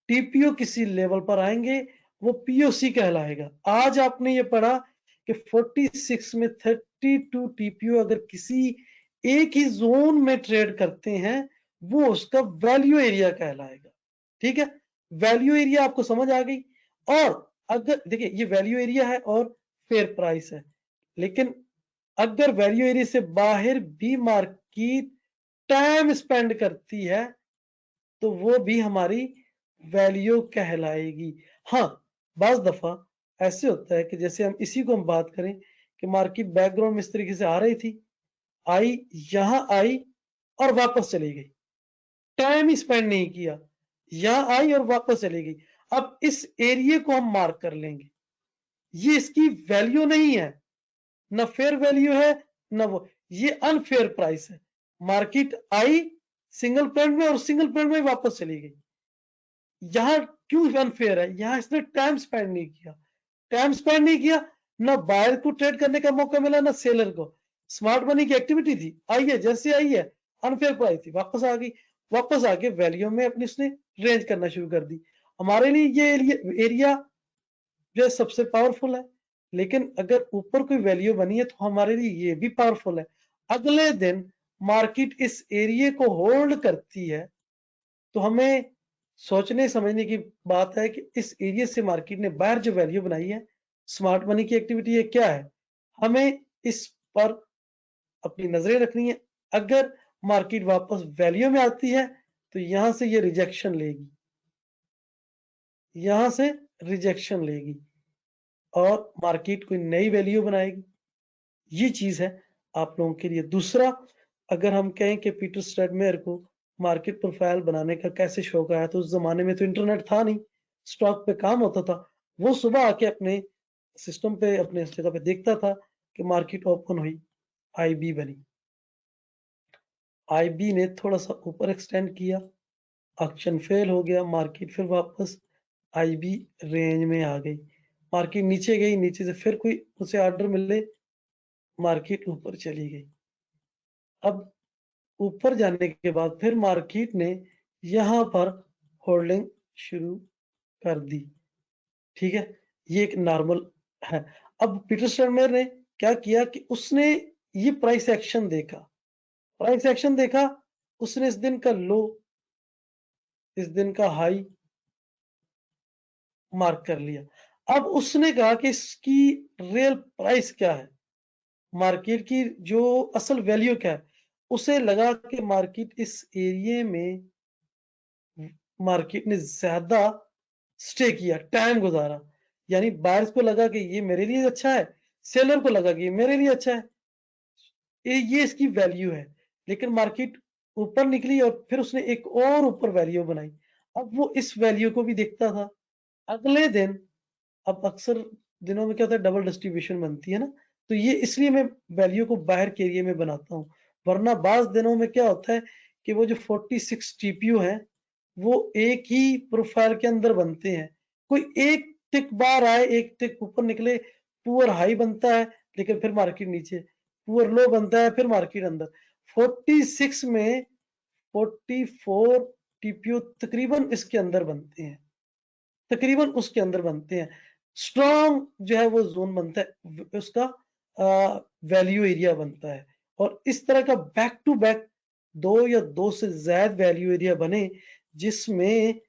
टीपीओ किसी लेवल पर आएंगे वो पीओसी कहलाएगा। आज आपने ये पढ़ा कि 46 में 32 टीपीओ अगर किसी एक ही जोन में ट्रेड करते हैं वो उसका वैल्यू एरिया कहलाएगा। ठीक है, वैल्यू एरिया आपको समझ आ गई। और अगर देखिए ये वैल्यू एरिया है और फेयर प्राइस है, लेकिन अगर वैल्यू एरिया से बाहर भी मार्केट टाइम स्पेंड करती है तो वो भी हमारी वैल्यू कहलाएगी। हाँ, बाज दफा ऐसे होता है कि जैसे हम इसी को हम बात करें कि मार्केट बैकग्राउंड में इस तरीके से आ रही थी, आई, यहां आई और वापस चली गई, टाइम ही स्पेंड नहीं किया, यहां आई और वापस चली गई। अब इस एरिया को हम मार्क कर लेंगे, ये इसकी वैल्यू नहीं है, ना फेयर वैल्यू है ना वो, ये अनफेयर प्राइस है। मार्केट आई, सिंगल पॉइंट में और सिंगल पॉइंट में वापस चली गई। यहाँ क्यों अनफेयर है? यहाँ इसने टाइम स्पेंड नहीं किया, टाइम स्पेंड नहीं किया, ना बायर को ट्रेड करने का मौका मिला ना सेलर को। स्मार्ट मनी की एक्टिविटी थी, आई है जैसे आई है, अनफेयर प्राइस थी, वापस आ गई, वापस आके वैल्यू में अपनी उसने रेंज करना शुरू कर दी। हमारे लिए ये एरिया जो है सबसे पावरफुल है, लेकिन अगर ऊपर कोई वैल्यू बनी है तो हमारे लिए ये भी पावरफुल है। अगले दिन मार्केट इस एरिया को होल्ड करती है, तो हमें सोचने समझने की बात है कि इस एरिया से मार्केट ने बाहर जो वैल्यू बनाई है, स्मार्ट मनी की एक्टिविटी ये क्या है, हमें इस पर अपनी नजरें रखनी है। अगर मार्केट वापस वैल्यू में आती है तो यहां से ये रिजेक्शन लेगी, यहां से रिजेक्शन लेगी और मार्केट कोई नई वैल्यू बनाएगी। ये चीज है आप लोगों के लिए। दूसरा, अगर हम कहें कि पीटर स्ट्रैडमेयर को मार्केट प्रोफाइल बनाने का कैसे शौक आया, तो उस जमाने में तो इंटरनेट था नहीं, स्टॉक पे काम होता था। वो सुबह आके अपने सिस्टम पे, अपने जगह पे देखता था कि मार्केट ओपन हुई, आईबी बनी, आईबी ने थोड़ा सा ऊपर एक्सटेंड किया, ऑक्शन फेल हो गया, मार्केट फिर वापस आईबी रेंज में आ गई, मार्केट नीचे गई, नीचे से फिर कोई उसे ऑर्डर मिले, मार्केट ऊपर चली गई। अब ऊपर जाने के बाद फिर मार्केट ने यहां पर होल्डिंग शुरू कर दी, ठीक है, ये एक नॉर्मल है। अब पीटर स्टर्मर ने क्या किया कि उसने ये प्राइस एक्शन देखा, प्राइस एक्शन देखा, उसने इस दिन का लो, इस दिन का हाई मार्क कर लिया। अब उसने कहा कि इसकी रियल प्राइस क्या है, मार्केट की जो असल वैल्यू क्या है। उसे लगा कि मार्केट इस एरिया में, मार्केट ने ज्यादा स्टे किया, टाइम गुजारा, यानी बायर्स को लगा कि ये मेरे लिए अच्छा है, सेलर को लगा कि ये मेरे लिए अच्छा है, ये इसकी वैल्यू है। लेकिन मार्केट ऊपर निकली और फिर उसने एक और ऊपर वैल्यू बनाई। अब वो इस वैल्यू को भी देखता था। अगले दिन, अब अक्सर दिनों में क्या होता है, डबल डिस्ट्रीब्यूशन बनती है ना, तो ये इसलिए मैं वैल्यू को बाहर के एरिया में बनाता हूँ। वरना बाज दिनों में क्या होता है कि वो जो 46 टीपीयू है वो एक ही प्रोफाइल के अंदर बनते हैं। कोई एक टिक बार आए, एक टिक ऊपर निकले, पुअर हाई बनता है, लेकिन फिर मार्केट नीचे, पुअर लो बनता है, फिर मार्केट अंदर। 46 में 44 टीपीयू तकरीबन इसके अंदर बनते हैं, तकरीबन उसके अंदर बनते हैं। स्ट्रॉन्ग जो है वो जोन बनता है, उसका वैल्यू एरिया बनता है। और इस तरह का बैक टू बैक दो या दो से ज्यादा वैल्यू एरिया बने जिसमें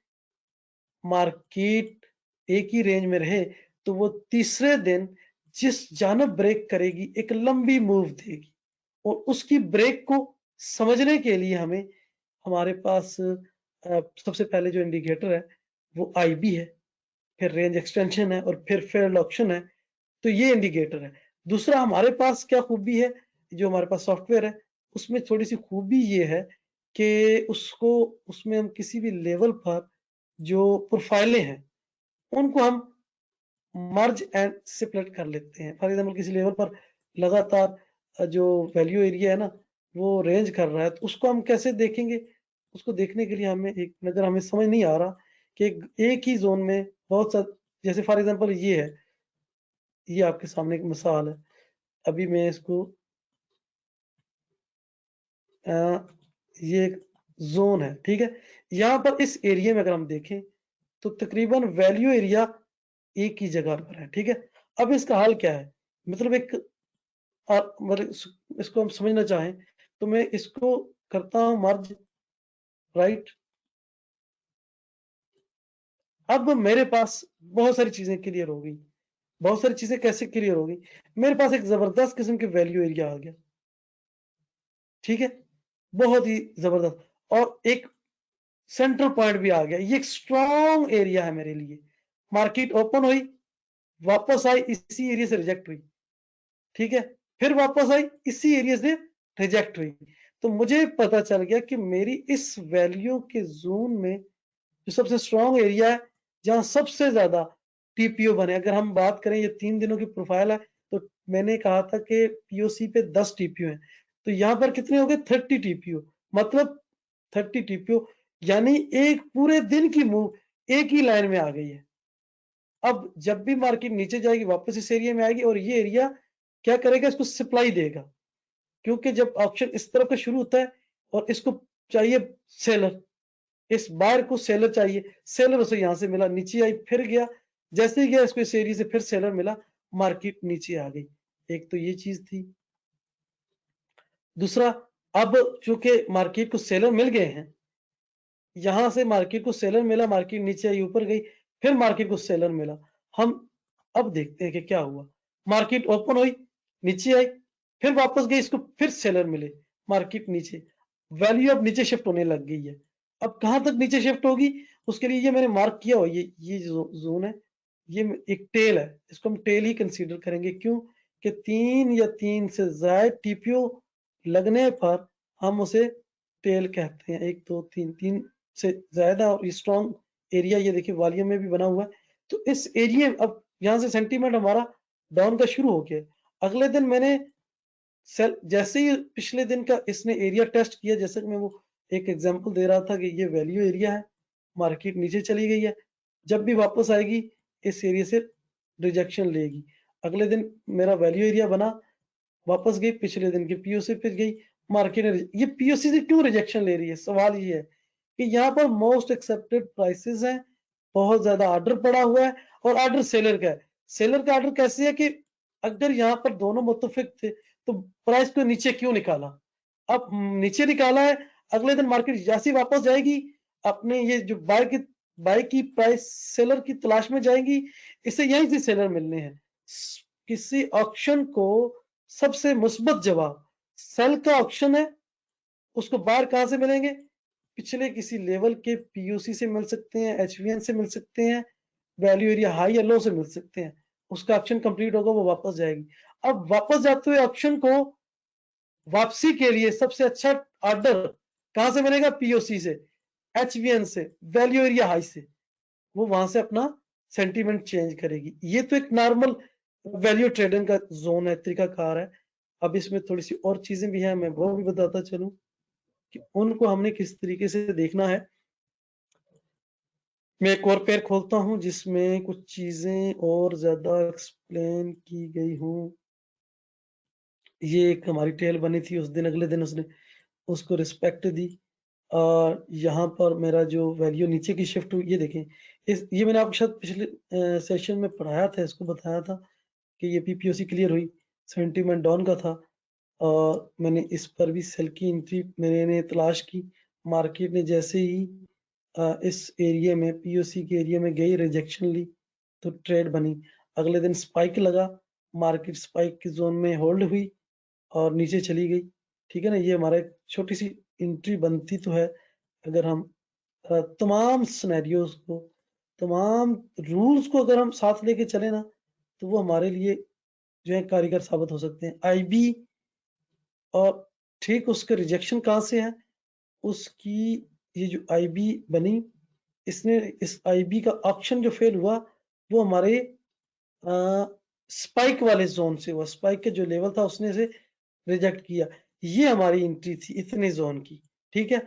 मार्केट एक ही रेंज में रहे, तो वो तीसरे दिन जिस जानब ब्रेक करेगी एक लंबी मूव देगी। और उसकी ब्रेक को समझने के लिए हमें, हमारे पास सबसे पहले जो इंडिकेटर है वो आईबी है, फिर रेंज एक्सटेंशन है और फिर फेयरड ऑप्शन है। तो ये इंडिकेटर है। दूसरा, हमारे पास क्या खूबी है, जो हमारे पास सॉफ्टवेयर है उसमें थोड़ी सी खूबी ये है कि उसको, उसमें हम किसी भी लेवल पर जो प्रोफाइलें हैं उनको हम मर्ज एंड सेपरेट कर लेते हैं। फॉर एग्जाम्पल किसी लेवल पर लगातार जो वैल्यू एरिया है ना वो रेंज कर रहा है, तो उसको हम कैसे देखेंगे? उसको देखने के लिए हमें एक नजर, हमें समझ नहीं आ रहा कि एक ही जोन में बहुत सा, जैसे फॉर एग्जाम्पल ये है, ये आपके सामने एक मिसाल है। अभी मैं इसको ये एक जोन है, ठीक है, यहाँ पर इस एरिया में अगर हम देखें तो तकरीबन वैल्यू एरिया एक ही जगह पर है, ठीक है। अब इसका हल क्या है? मतलब एक, मतलब इसको हम समझना चाहें तो मैं इसको करता हूं मर्ज, राइट। अब मेरे पास बहुत सारी चीजें क्लियर हो गई। बहुत सारी चीजें कैसे क्लियर हो गई? मेरे पास एक जबरदस्त किस्म के वैल्यू एरिया आ गया, ठीक है, बहुत ही जबरदस्त। और एक सेंट्रल पॉइंट भी आ गया, ये एक स्ट्रॉन्ग एरिया है मेरे लिए। मार्केट ओपन हुई, वापस आई, इसी एरिया से रिजेक्ट हुई, ठीक है, फिर वापस आई, इसी एरिया से रिजेक्ट हुई। तो मुझे पता चल गया कि मेरी इस वैल्यू के जोन में जो सबसे स्ट्रॉन्ग एरिया है, जहां सबसे ज्यादा टीपीओ बने। अगर हम बात करें, ये 3 दिनों की प्रोफाइल है, तो मैंने कहा था कि पीओसी पे 10 टीपीओ है, तो यहां पर कितने हो गए? 30 टीपीओ। मतलब 30 टीपीओ, यानी एक पूरे दिन की मूव एक ही लाइन में आ गई है। अब जब भी मार्केट नीचे जाएगी वापस इस एरिया में आएगी और ये एरिया क्या करेगा, इसको सप्लाई देगा, क्योंकि जब ऑप्शन इस तरफ का शुरू होता है और इसको चाहिए सेलर, इस बायर को सेलर चाहिए, सेलर उसे यहां से मिला, नीचे आई, फिर गया, जैसे ही गया इसको इस एरिया से फिर सेलर मिला, मार्केट नीचे आ गई। एक तो ये चीज थी। दूसरा, अब चूंकि मार्केट को सेलर मिल गए हैं, यहां से मार्केट को सेलर मिला, मार्केट नीचे आई, ऊपर गई, फिर मार्केट को सेलर मिला। हम अब देखते हैं कि क्या हुआ। मार्केट ओपन हुई, नीचे आई, फिर वापस गई, इसको फिर सेलर मिले, मार्केट नीचे, वैल्यू अब नीचे शिफ्ट होने लग गई है। अब कहां तक नीचे शिफ्ट होगी, उसके लिए ये मैंने मार्क किया हो, ये जोन है, ये एक टेल है, इसको हम टेल ही कंसीडर करेंगे। क्यों कि 3 या 3 से ज्यादा टीपीओ लगने पर हम उसे टेल कहते हैं। 1 2 3, 3 से ज्यादा और स्ट्रॉन्ग एरिया, ये देखिए वॉल्यूम में भी बना हुआ है। तो इस एरिया, अब यहां से सेंटीमेंट हमारा डाउन का शुरू हो गया। अगले दिन मैंने सेल, जैसे ही पिछले दिन का इसने एरिया टेस्ट किया, जैसे कि मैं वो एक एग्जांपल दे रहा था कि ये वैल्यू एरिया है, मार्केट नीचे चली गई है, जब भी वापस आएगी इस एरिया से रिजेक्शन लेगी। अगले दिन मेरा वैल्यू एरिया बना, वापस गई, पिछले दिन के पीओसी पे गई, मार्केट ने ये पीओसी से क्यों रिजेक्शन ले रही है, सवाल ये है कि यहाँ पर मोस्ट एक्सेप्टेड प्राइसेस हैं, बहुत ज्यादा ऑर्डर पड़ा हुआ है, और ऑर्डर सेलर का है। सेलर का ऑर्डर कैसे है कि अगर यहाँ पर दोनों मुत्तफिक थे तो प्राइस को नीचे क्यों निकाला, अब नीचे निकाला है, अगले दिन मार्केट जैसी वापस जाएगी, अपने ये जो बाय की प्राइस सेलर की तलाश में जाएंगी, इसे यहीं से सेलर मिलने हैं। किसी ऑक्शन को सबसे मुस्बत जवाब सेल का ऑक्शन है, उसको बाहर कहां से मिलेंगे, पिछले किसी लेवल के पीयूसी से मिल सकते हैं, एचवीएन से मिल सकते हैं, वैल्यू एरिया हाई या लो से मिल सकते हैं। उसका ऑप्शन कंप्लीट होगा, वो वापस जाएगी। अब वापस जाते हुए ऑप्शन को वापसी के लिए सबसे अच्छा ऑर्डर कहां से मिलेगा, पीओसी से, एचवीएन से, वैल्यू एरिया हाई से, वो वहां से अपना सेंटीमेंट चेंज करेगी। ये तो एक नॉर्मल वैल्यू ट्रेडिंग का जोन है, तरीकाकार है। अब इसमें थोड़ी सी और चीजें भी हैं, मैं वो भी बताता चलूं कि उनको हमने किस तरीके से देखना है। मैं एक और पेयर खोलता हूं जिसमें कुछ चीजें और ज्यादा एक्सप्लेन की गई हूं। ये एक हमारी टेल बनी थी उस दिन, अगले दिन उसने उसको रिस्पेक्ट दी, और यहाँ पर मेरा जो वैल्यू नीचे की शिफ्ट हुई, ये देखें, ये मैंने आपको शायद पिछले सेशन में पढ़ाया था, इसको बताया था कि ये पीपीओसी क्लियर हुई, सेंटीमेंट डाउन का था, और मैंने इस पर भी सेल की एंट्री मैंने तलाश की। मार्केट ने जैसे ही इस एरिया में पीओसी के एरिया में गई, रिजेक्शन ली, तो ट्रेड बनी। अगले दिन स्पाइक लगा, मार्केट स्पाइक की जोन में होल्ड हुई और नीचे चली गई। ठीक है ना, ये हमारा एक छोटी सी एंट्री बनती तो है। अगर हम तमाम सिनेरियोज को, तमाम रूल्स को अगर हम साथ लेके चले ना, तो वो हमारे लिए जो है कारीगर साबित हो सकते हैं। आईबी, और ठीक उसके रिजेक्शन कहाँ से है, उसकी ये जो आईबी बनी, इसने इस आईबी का ऑप्शन जो फेल हुआ, वो हमारे स्पाइक वाले जोन से हुआ, स्पाइक के जो लेवल था उसने से रिजेक्ट किया। ये हमारी एंट्री थी इतने जोन की, ठीक है,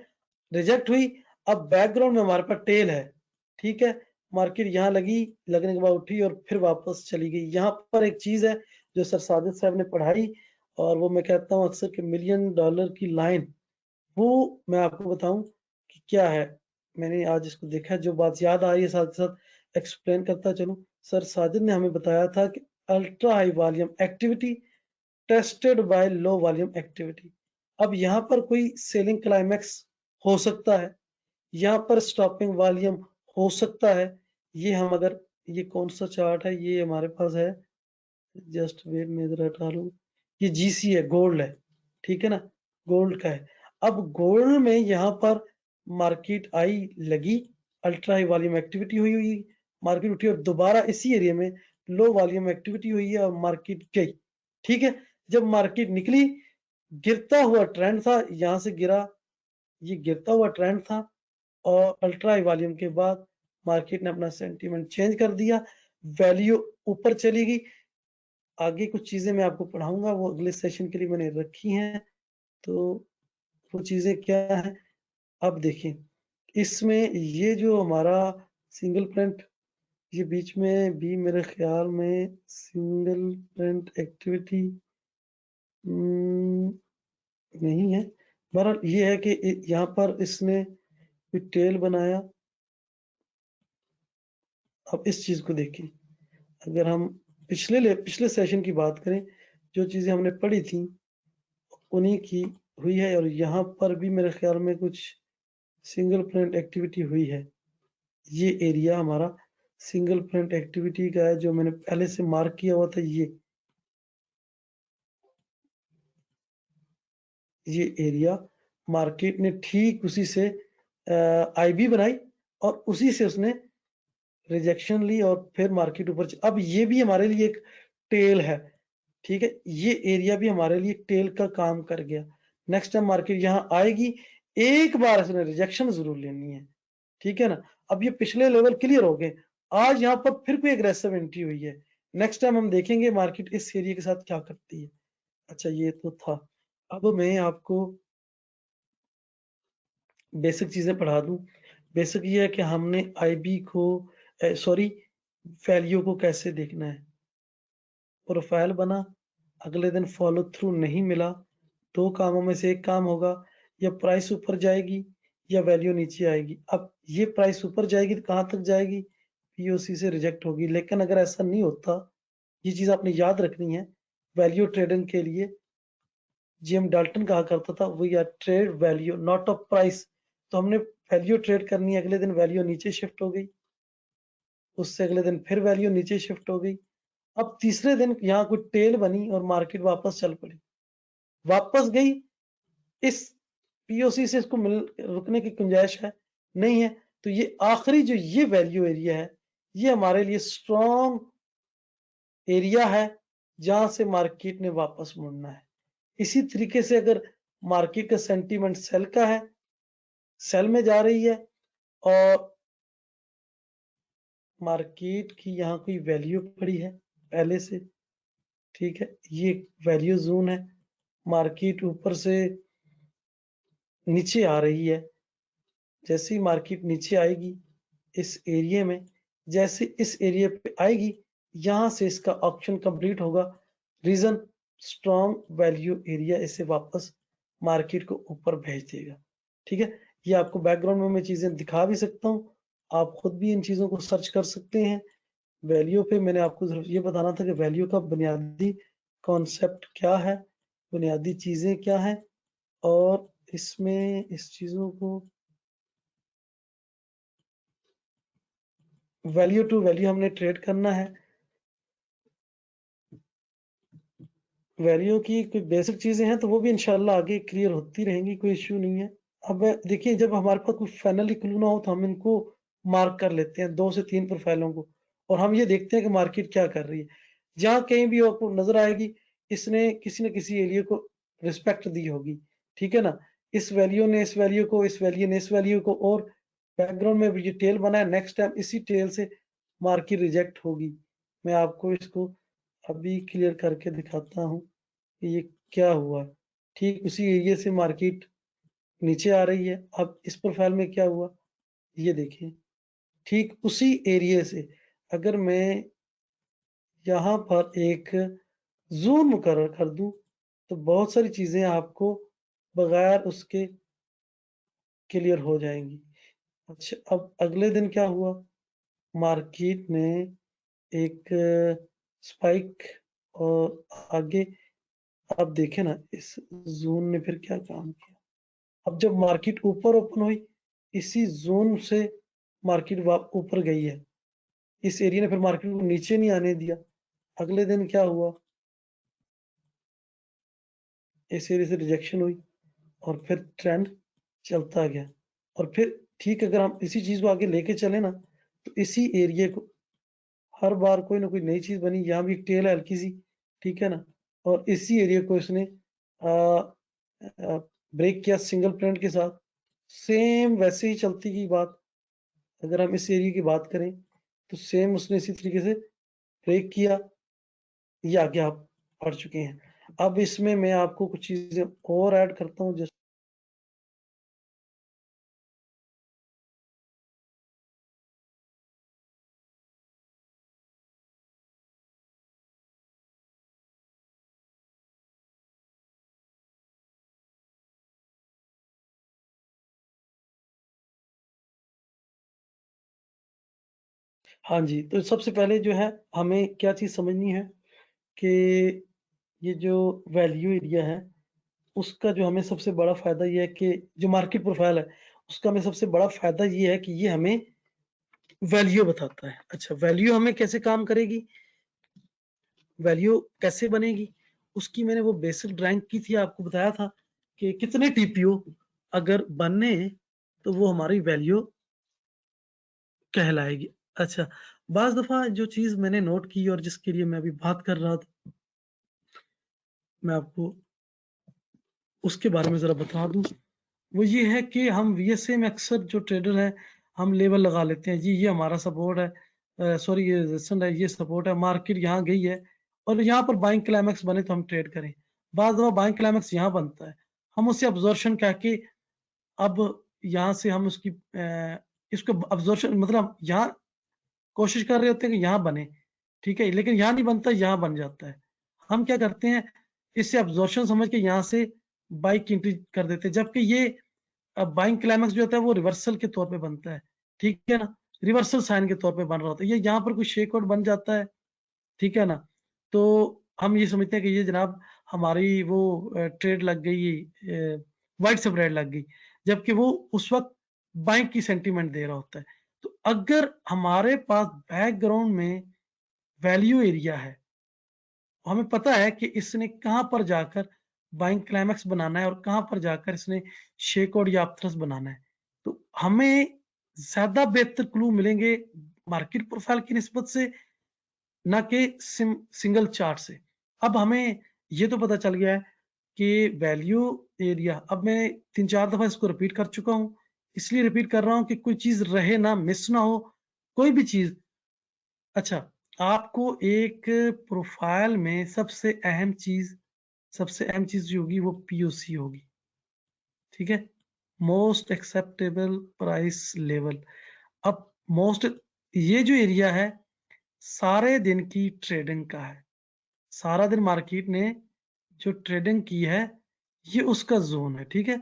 रिजेक्ट हुई। अब बैकग्राउंड में हमारे पास टेल है, ठीक है, मार्केट यहाँ लगी, लगने के बाद उठी और फिर वापस चली गई। यहाँ पर एक चीज है जो सर साजिद साहब ने पढ़ाई, और वो मैं कहता हूँ अक्सर कि $1,000,000 की लाइन, वो मैं आपको बताऊं कि क्या है। मैंने आज इसको देखा, जो बात याद आ रही है साथ साथ एक्सप्लेन करता चलूं। सर साजिद ने हमें बताया था कि ultra high volume activity tested by low volume activity. अब यहाँ पर कोई सेलिंग क्लाइमैक्स हो सकता है, यहाँ पर स्टॉपिंग वॉल्यूम हो सकता है। ये हम अगर, ये कौन सा चार्ट है, ये हमारे पास है, जस्ट वेट मैं इधर हटा लूं, ये जीसी है, गोल्ड है, ठीक है ना, गोल्ड का है। अब गोल्ड में यहाँ पर मार्केट आई, लगी, अल्ट्रा हाई वॉल्यूम एक्टिविटी हुई हुई, मार्केट उठी और दोबारा इसी एरिया में लो वॉल्यूम एक्टिविटी हुई है और मार्केट गई। ठीक है, जब मार्केट निकली, गिरता हुआ ट्रेंड था, यहां से गिरा, ये गिरता हुआ ट्रेंड था, और अल्ट्रा हाई वॉल्यूम के बाद मार्केट ने अपना सेंटीमेंट चेंज कर दिया, वैल्यू ऊपर चली गई। आगे कुछ चीजें मैं आपको पढ़ाऊंगा, वो अगले सेशन के लिए मैंने रखी हैं। तो वो चीजें क्या है, अब देखिए इसमें ये जो हमारा सिंगल प्रिंट, ये बीच में भी मेरे ख्याल में सिंगल प्रिंट एक्टिविटी नहीं है। बहरहाल ये है कि यहाँ पर इसने कोई टेल बनाया। अब इस चीज को देखिए, अगर हम पिछले सेशन की बात करें, जो चीजें हमने पढ़ी थी उन्हीं की हुई है, और यहाँ पर भी मेरे ख्याल में कुछ सिंगल प्रिंट एक्टिविटी हुई है। ये एरिया हमारा सिंगल प्रिंट एक्टिविटी का है, जो मैंने पहले से मार्क किया हुआ था। ये एरिया मार्केट ने ठीक उसी से आईबी बनाई और उसी से उसने रिजेक्शन ली और फिर मार्केट ऊपर। अब ये भी हमारे लिए एक टेल है, ठीक है, ये एरिया भी हमारे लिए टेल का काम कर गया। नेक्स्ट टाइम मार्केट यहाँ आएगी, एक बार इसने रिजेक्शन जरूर लेनी है, ठीक है ना। अब ये पिछले लेवल क्लियर हो गए, आज यहाँ पर फिर कोई एग्रेसिव एंट्री हुई है। नेक्स्ट टाइम हम देखेंगे मार्केट इस एरिया के साथ क्या करती है। अच्छा, ये तो था। अब मैं आपको बेसिक चीजें पढ़ा दूं। बेसिक ये है कि हमने आईबी को सॉरी वैल्यू को कैसे देखना है। प्रोफाइल बना, अगले दिन फॉलो थ्रू नहीं मिला, दो कामों में से एक काम होगा, या प्राइस ऊपर जाएगी या वैल्यू नीचे आएगी। अब ये प्राइस ऊपर जाएगी तो कहां तक जाएगी, पीओसी से रिजेक्ट होगी। लेकिन अगर ऐसा नहीं होता, ये चीज आपने याद रखनी है, वैल्यू ट्रेडिंग के लिए जेम डाल्टन कहा करता था, we are trade value not a price. तो हमने वैल्यू ट्रेड करनी है, अगले दिन वैल्यू नीचे शिफ्ट हो गई, उससे अगले दिन फिर वैल्यू नीचे शिफ्ट हो गई। अब तीसरे दिन यहाँ कुछ टेल बनी और मार्केट वापस चल पड़ी, वापस गई। इस पीओसी से इसको रुकने की गुंजाइश है नहीं है। तो ये आखिरी जो ये वैल्यू एरिया है, ये हमारे लिए स्ट्रॉन्ग एरिया है, जहां से मार्केट ने वापस मुड़ना है। इसी तरीके से अगर मार्केट का सेंटीमेंट सेल का है, सेल में जा रही है, और मार्केट की यहाँ कोई वैल्यू पड़ी है पहले से, ठीक है, ये वैल्यू जोन है, मार्केट ऊपर से नीचे आ रही है। जैसे ही मार्केट नीचे आएगी इस एरिया में, जैसे इस एरिया पे आएगी, यहां से इसका ऑप्शन कंप्लीट होगा। रीजन, स्ट्रॉन्ग वैल्यू एरिया इसे वापस मार्केट को ऊपर भेज देगा, ठीक है। ये आपको बैकग्राउंड में मैं चीजें दिखा भी सकता हूँ, आप खुद भी इन चीजों को सर्च कर सकते हैं। वैल्यू पे मैंने आपको सिर्फ ये बताना था कि वैल्यू का बुनियादी कॉन्सेप्ट क्या है, बुनियादी चीजें क्या है, और इसमें इस चीजों को वैल्यू टू वैल्यू हमने ट्रेड करना है। वैल्यू की कोई बेसिक चीजें हैं तो वो भी इंशाल्लाह आगे क्लियर होती रहेंगी, कोई इश्यू नहीं है। अब देखिए, जब हमारे पास कोई फाइनली क्लू ना हो तो हम इनको मार्क कर लेते हैं, 2 से 3 प्रोफाइलों को, और हम ये देखते हैं कि मार्केट क्या कर रही है। जहां कहीं भी आपको नजर आएगी इसने किसी न किसी एरिया को रिस्पेक्ट दी होगी, ठीक है ना। इस वैल्यू ने इस वैल्यू को, इस वैल्यू ने इस वैल्यू को, और बैकग्राउंड में भी ये टेल बना है। नेक्स्ट टाइम इसी टेल से मार्केट रिजेक्ट होगी। मैं आपको इसको अभी क्लियर करके दिखाता हूँ कि ये क्या हुआ। ठीक उसी एरिया से मार्केट नीचे आ रही है। अब इस प्रोफाइल में क्या हुआ, ये देखिए, ठीक उसी एरिया से अगर मैं यहाँ पर एक जूम मुकर्रर कर दूं तो बहुत सारी चीजें आपको बगैर उसके क्लियर हो जाएंगी। अच्छा, अब अगले दिन क्या हुआ, मार्केट ने एक स्पाइक और आगे, अब देखें ना इस जोन ने फिर क्या काम किया। अब जब मार्केट ऊपर ओपन हुई, इसी जोन से मार्केट ऊपर गई है, इस एरिया ने फिर मार्केट को नीचे नहीं आने दिया। अगले दिन क्या हुआ, इस एरिया से रिजेक्शन हुई और फिर ट्रेंड चलता गया। और फिर ठीक अगर हम इसी चीज को आगे लेके चले ना, तो इसी एरिया को हर बार कोई ना कोई नई चीज बनी, यहाँ भी एक टेल है हल्की सी, ठीक है ना, और इसी एरिया को इसने ब्रेक किया सिंगल प्रिंट के साथ। सेम वैसे ही चलती की बात, अगर हम इस एरिया की बात करें तो सेम उसने इसी तरीके से ब्रेक किया, ये आगे आप पढ़ चुके हैं। अब इसमें मैं आपको कुछ चीजें और ऐड करता हूँ, जैसे हाँ जी, तो सबसे पहले जो है हमें क्या चीज़ समझनी है कि ये जो वैल्यू एरिया है, उसका जो हमें सबसे बड़ा फ़ायदा ये है कि जो मार्केट प्रोफ़ाइल है, उसका हमें सबसे बड़ा फ़ायदा ये है कि ये हमें वैल्यू बताता है। अच्छा, वैल्यू हमें कैसे काम करेगी? वैल्यू कैसे बनेगी? उसकी मैंने वो बेसिक ड्राइंग की थी, आपको बताया था कि कितने टीपीओ अगर बने, तो वो हमारी वैल्यू कहलाएगी। अच्छा, बाज़ दफ़ा जो चीज़ मैंने नोट की और जिसके लिए मैं अभी बात कर रहा था, मैं आपको उसके बारे में ज़रा बता दूँ। वो ये है कि हम वीएसए में अक्सर जो ट्रेडर हैं, हम लेवल लगा लेते हैं, जी ये हमारा सपोर्ट है, सॉरी ये रेजिस्टेंस है, ये सपोर्ट है, मार्केट यहाँ गई है और यहाँ पर बाइंग क्लाइमैक्स बने तो हम ट्रेड करें। बाज़ दफ़ा बाइंग क्लाइमैक्स यहाँ बनता है, हम उसे अब्ज़ॉर्प्शन कह के अब यहाँ से हम उसकी इसको अब्ज़ॉर्प्शन मतलब यहाँ कोशिश कर रहे होते हैं कि यहाँ बने, ठीक है? लेकिन यहाँ नहीं बनता, यहाँ बन जाता है। हम क्या करते हैं, इसे अब्ज़ॉर्प्शन समझ के यहाँ से बाई की एंट्री कर देते हैं, जबकि ये बाइंग क्लाइमैक्स जो होता है वो रिवर्सल के तौर पे बनता है, ठीक है ना? रिवर्सल साइन के तौर पे बन रहा होता है। ये यहाँ पर कोई शेक आउट बन जाता है, ठीक है ना? तो हम ये समझते हैं कि ये जनाब हमारी वो ट्रेड लग गई, वाइड स्प्रेड लग गई, जबकि वो उस वक़्त बाइंग की सेंटीमेंट दे रहा होता है। तो अगर हमारे पास बैकग्राउंड में वैल्यू एरिया है, हमें पता है कि इसने कहाँ पर जाकर बाइंग क्लाइमैक्स बनाना है और कहाँ पर जाकर इसने शेक आउट या अपथ्रस्ट बनाना है। तो हमें ज़्यादा बेहतर क्लू मिलेंगे मार्केट प्रोफाइल की निस्बत से, ना कि सिंगल चार्ट से। अब हमें ये तो पता चल गया है कि वैल्यू एरिया, अब मैं 3-4 दफ़ा इसको रिपीट कर चुका हूँ। इसलिए रिपीट कर रहा हूँ कि कोई चीज़ रहे ना, मिस ना हो, कोई भी चीज़। अच्छा, आपको एक प्रोफाइल में सबसे अहम चीज़ जो होगी वो पीओसी होगी, ठीक है? Most acceptable price level. अब मोस्ट ये जो एरिया है, सारे दिन की ट्रेडिंग का है। सारा दिन मार्केट ने जो ट्रेडिंग की है, ये उसका ज़ोन है, ठीक है?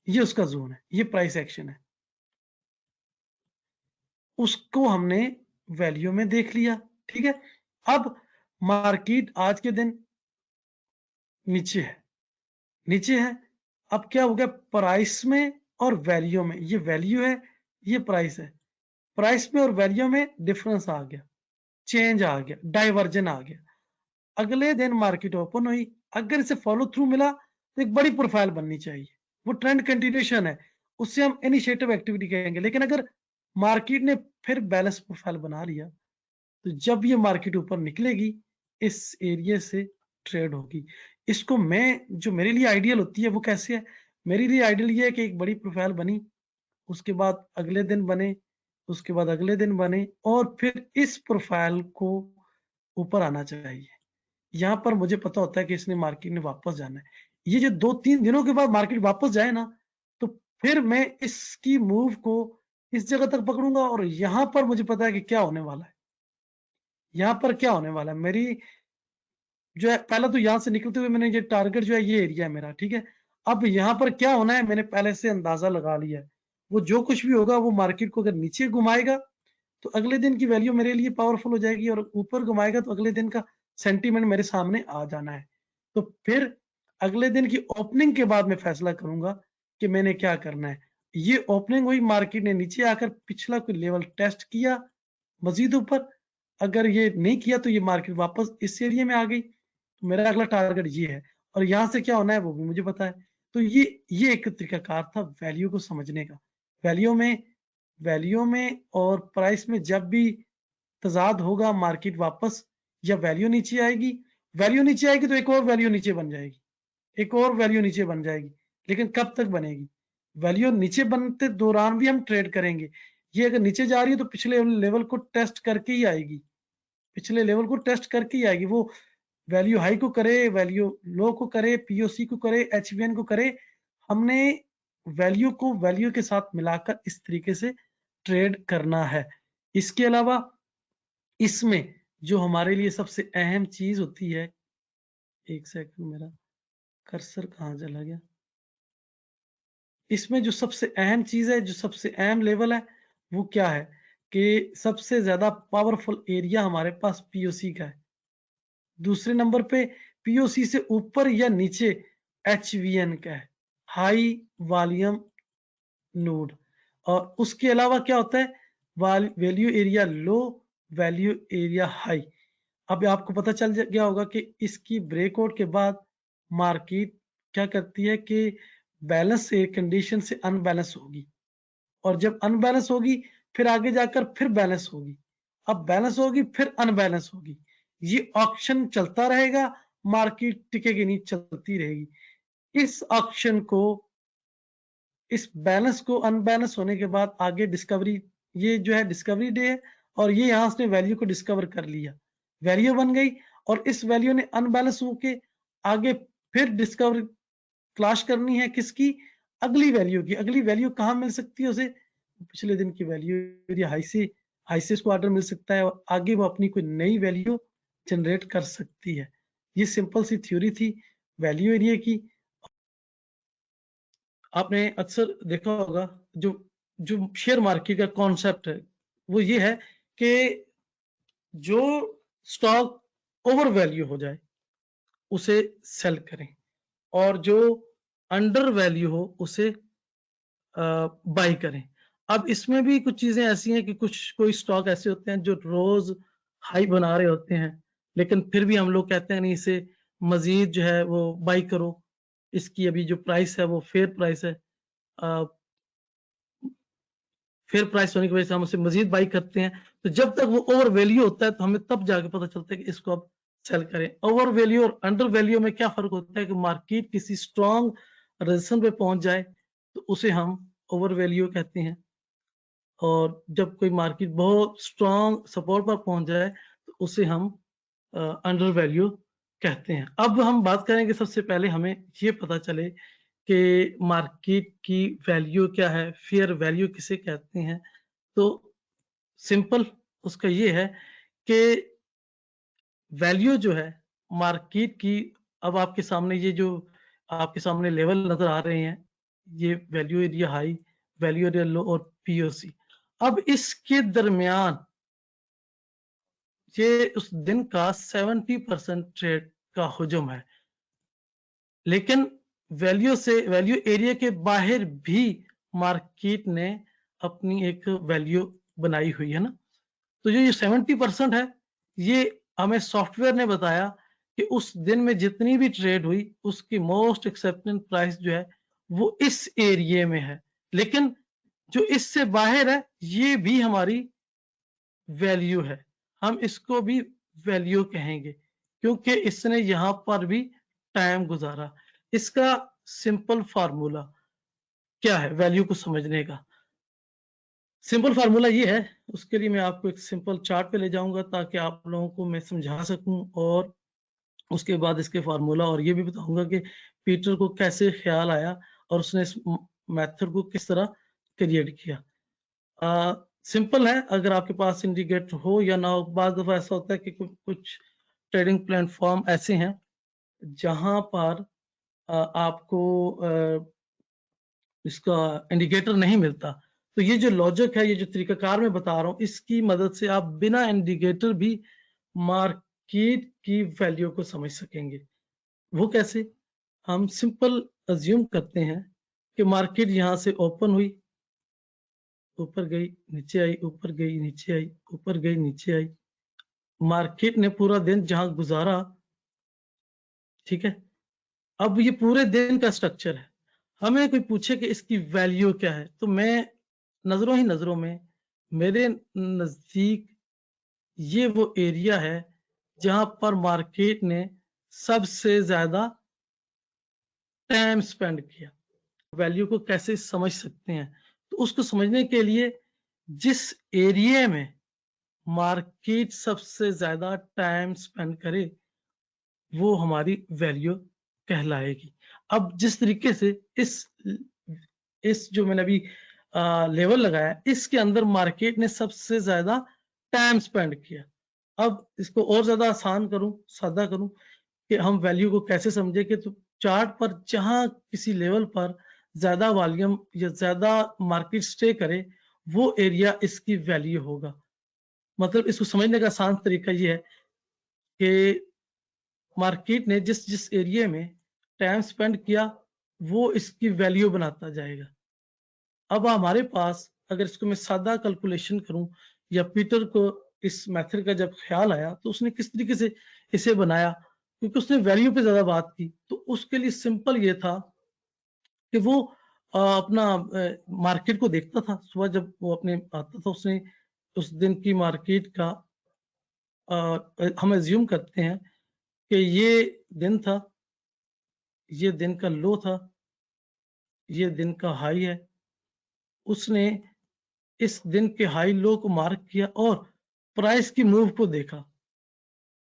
ये उसका ज़ोन है, ये प्राइस एक्शन है। उसको हमने वैल्यू में देख लिया, ठीक है? अब मार्केट आज के दिन नीचे है, नीचे है। अब क्या हो गया, प्राइस में और वैल्यू में, ये वैल्यू है, ये प्राइस है। प्राइस में और वैल्यू में डिफरेंस आ गया, चेंज आ गया, डाइवर्जन आ गया। अगले दिन मार्केट ओपन हुई, अगर इसे फॉलो थ्रू मिला तो एक बड़ी प्रोफाइल बननी चाहिए, वो ट्रेंड कंटिन्यूएशन है, उससे हम इनिशिएटिव एक्टिविटी कहेंगे। लेकिन अगर मार्केट ने फिर बैलेंस प्रोफाइल बना लिया, तो जब ये मार्केट ऊपर निकलेगी, इस एरिया से ट्रेड होगी। इसको मैं, जो मेरे लिए आइडियल होती है वो कैसे है, मेरे लिए आइडियल ये है कि एक बड़ी प्रोफाइल बनी, उसके बाद अगले दिन बने, उसके बाद अगले दिन बने और फिर इस प्रोफाइल को ऊपर आना चाहिए। यहाँ पर मुझे पता होता है कि इसने मार्केट ने वापस जाना है। ये जो 2-3 दिनों के बाद मार्केट वापस जाए ना, तो फिर मैं इसकी मूव को इस जगह तक पकड़ूँगा और यहाँ पर मुझे पता है कि क्या होने वाला है। यहाँ पर क्या होने वाला है, मेरी जो है, पहले तो यहाँ से निकलते हुए मैंने ये टारगेट जो है, ये एरिया है मेरा, ठीक है? अब यहाँ पर क्या होना है, मैंने पहले से अंदाज़ा लगा लिया है। वो जो कुछ भी होगा, वो मार्केट को अगर नीचे घुमाएगा, तो अगले दिन की वैल्यू मेरे लिए पावरफुल हो जाएगी और ऊपर घुमाएगा तो अगले दिन का सेंटीमेंट मेरे सामने आ जाना है। तो फिर अगले दिन की ओपनिंग के बाद मैं फैसला करूँगा कि मैंने क्या करना है। ये ओपनिंग हुई, मार्केट ने नीचे आकर पिछला कोई लेवल टेस्ट किया, मज़ीद ऊपर, अगर ये नहीं किया तो ये मार्केट वापस इस एरिया में आ गई। तो मेरा अगला टारगेट ये है और यहाँ से क्या होना है वो भी मुझे पता है। तो ये एक तरीकाकार था वैल्यू को समझने का। वैल्यू में वैल्यू में और प्राइस में जब भी तज़ाद होगा, मार्केट वापस या वैल्यू नीचे आएगी तो एक और वैल्यू नीचे बन जाएगी, एक और वैल्यू नीचे बन जाएगी। लेकिन कब तक बनेगी? वैल्यू नीचे बनते दौरान भी हम ट्रेड करेंगे। ये अगर नीचे जा रही है तो पिछले लेवल को टेस्ट करके ही आएगी, पिछले लेवल को टेस्ट करके ही आएगी। वो वैल्यू हाई को करे, वैल्यू लो को करे, पीओसी को करे, एचवीएन को करे, हमने वैल्यू को वैल्यू के साथ मिलाकर इस तरीके से ट्रेड करना है। इसके अलावा इसमें जो हमारे लिए सबसे अहम चीज होती है, एक सेकंड, मेरा कर्सर कहाँ चला गया, इसमें जो सबसे अहम चीज है, जो सबसे अहम लेवल है, वो क्या है कि सबसे ज्यादा पावरफुल एरिया हमारे पास पीओसी का है। दूसरे नंबर पे पीओसी से ऊपर या नीचे एचवीएन का है, हाई वॉल्यूम नोड। और उसके अलावा क्या होता है, वैल्यू एरिया लो, वैल्यू एरिया हाई। अब आपको पता चल गया होगा कि इसकी ब्रेकआउट के बाद मार्केट क्या करती है कि बैलेंस से कंडीशन से अनबैलेंस होगी, और जब अनबैलेंस होगी फिर आगे जाकर फिर बैलेंस होगी, अब बैलेंस होगी फिर अनबैलेंस होगी। ये ऑक्शन चलता रहेगा, मार्केट टिकेगी नहीं, चलती रहेगी। इस ऑक्शन को, इस बैलेंस को अनबैलेंस होने के बाद आगे डिस्कवरी, ये जो है डिस्कवरी डे है, और ये यहां से वैल्यू को डिस्कवर कर लिया, वैल्यू बन गई, और इस वैल्यू ने अनबैलेंस होके आगे फिर डिस्कवर क्लाश करनी है किसकी, अगली वैल्यू की। अगली वैल्यू कहां मिल सकती है उसे, पिछले दिन की वैल्यू या हाई से इसको ऑर्डर मिल सकता है, और आगे वो अपनी कोई नई वैल्यू जनरेट कर सकती है। ये सिंपल सी थ्योरी थी वैल्यू एरिया की। आपने अक्सर देखा होगा, जो जो शेयर मार्केट का कॉन्सेप्ट है वो ये है कि जो स्टॉक ओवर वैल्यू हो जाए उसे सेल करें, और जो अंडर वैल्यू हो उसे बाई करें। अब इसमें भी कुछ चीजें ऐसी हैं कि कोई स्टॉक ऐसे होते हैं जो रोज हाई बना रहे होते हैं, लेकिन फिर भी हम लोग कहते हैं नहीं, इसे मजीद जो है वो बाई करो, इसकी अभी जो प्राइस है वो फेयर प्राइस है। फेयर प्राइस होने की वजह से हम उसे मजीद बाई करते हैं। तो जब तक वो ओवर वैल्यू होता है तो हमें तब जाके पता चलता है कि इसको अब सेल करें। ओवर वैल्यू और अंडर वैल्यू में क्या फर्क होता है कि मार्केट किसी स्ट्रॉन्ग रेजिस्टेंस पे पहुंच जाए तो उसे हम ओवर वैल्यू कहते हैं, और जब कोई मार्केट बहुत स्ट्रॉन्ग सपोर्ट पर पहुंच जाए तो उसे हम अंडर वैल्यू कहते हैं। अब हम बात करेंगे, सबसे पहले हमें ये पता चले कि मार्केट की वैल्यू क्या है, फेयर वैल्यू किसे कहते हैं। तो सिंपल उसका ये है कि वैल्यू जो है मार्केट की, अब आपके सामने ये जो आपके सामने लेवल नजर आ रहे हैं, ये value area high, value area low और पीओसी। अब इसके दरमियान ये उस दिन का 70% ट्रेड का हुजूम है, लेकिन वैल्यू एरिया के बाहर भी मार्केट ने अपनी एक वैल्यू बनाई हुई है ना। तो जो ये 70% है, ये हमें सॉफ्टवेयर ने बताया कि उस दिन में जितनी भी ट्रेड हुई उसकी मोस्ट एक्सेप्टेड प्राइस जो है वो इस एरिया में है, लेकिन जो इससे बाहर है ये भी हमारी वैल्यू है, हम इसको भी वैल्यू कहेंगे क्योंकि इसने यहां पर भी टाइम गुजारा। इसका सिंपल फार्मूला क्या है वैल्यू को समझने का? सिंपल फार्मूला ये है, उसके लिए मैं आपको एक सिंपल चार्ट पे ले जाऊंगा ताकि आप लोगों को मैं समझा सकूं, और उसके बाद इसके फार्मूला और ये भी बताऊंगा कि पीटर को कैसे ख्याल आया और उसने इस मेथड को किस तरह क्रिएट किया। सिंपल है, अगर आपके पास इंडिकेटर हो या ना हो। बार दफा ऐसा होता है कि कुछ ट्रेडिंग प्लेटफॉर्म ऐसे हैं जहां पर आपको इसका इंडिकेटर नहीं मिलता। तो ये जो लॉजिक है, ये जो तरीकाकार मैं बता रहा हूँ, इसकी मदद से आप बिना इंडिकेटर भी मार्केट की वैल्यू को समझ सकेंगे। वो कैसे? हम सिंपल अज्यूम करते हैं कि मार्केट यहां से ओपन हुई, ऊपर गई नीचे आई, ऊपर गई नीचे आई, ऊपर गई नीचे आई। मार्केट ने पूरा दिन जहां गुजारा, ठीक है। अब ये पूरे दिन का स्ट्रक्चर है, हमें कोई पूछे कि इसकी वैल्यू क्या है, तो मैं नजरों ही नजरों में, मेरे नजदीक ये वो एरिया है जहां पर मार्केट ने सबसे ज्यादा टाइम स्पेंड किया। वैल्यू को कैसे समझ सकते हैं? तो उसको समझने के लिए जिस एरिया में मार्केट सबसे ज्यादा टाइम स्पेंड करे वो हमारी वैल्यू कहलाएगी। अब जिस तरीके से इस जो मैंने अभी लेवल लगाया, इसके अंदर मार्केट ने सबसे ज्यादा टाइम स्पेंड किया। अब इसको और ज्यादा आसान करूं, सादा करूं कि हम वैल्यू को कैसे समझे, कि तो चार्ट पर जहां किसी लेवल पर ज्यादा वॉल्यूम या ज्यादा मार्केट स्टे करे वो एरिया इसकी वैल्यू होगा। मतलब इसको समझने का आसान तरीका ये है कि मार्केट ने जिस जिस एरिया में टाइम स्पेंड किया वो इसकी वैल्यू बनाता जाएगा। अब हमारे पास अगर इसको मैं सादा कैलकुलेशन करूं, या पीटर को इस मेथड का जब ख्याल आया तो उसने किस तरीके से इसे बनाया, क्योंकि उसने वैल्यू पे ज्यादा बात की, तो उसके लिए सिंपल ये था कि वो अपना मार्केट को देखता था। सुबह जब वो अपने आता था, उसने उस दिन की मार्केट का हम एज्यूम करते हैं कि ये दिन था, ये दिन का लो था, ये दिन का हाई है। उसने इस दिन के हाई लो को मार्क किया और प्राइस की मूव को देखा।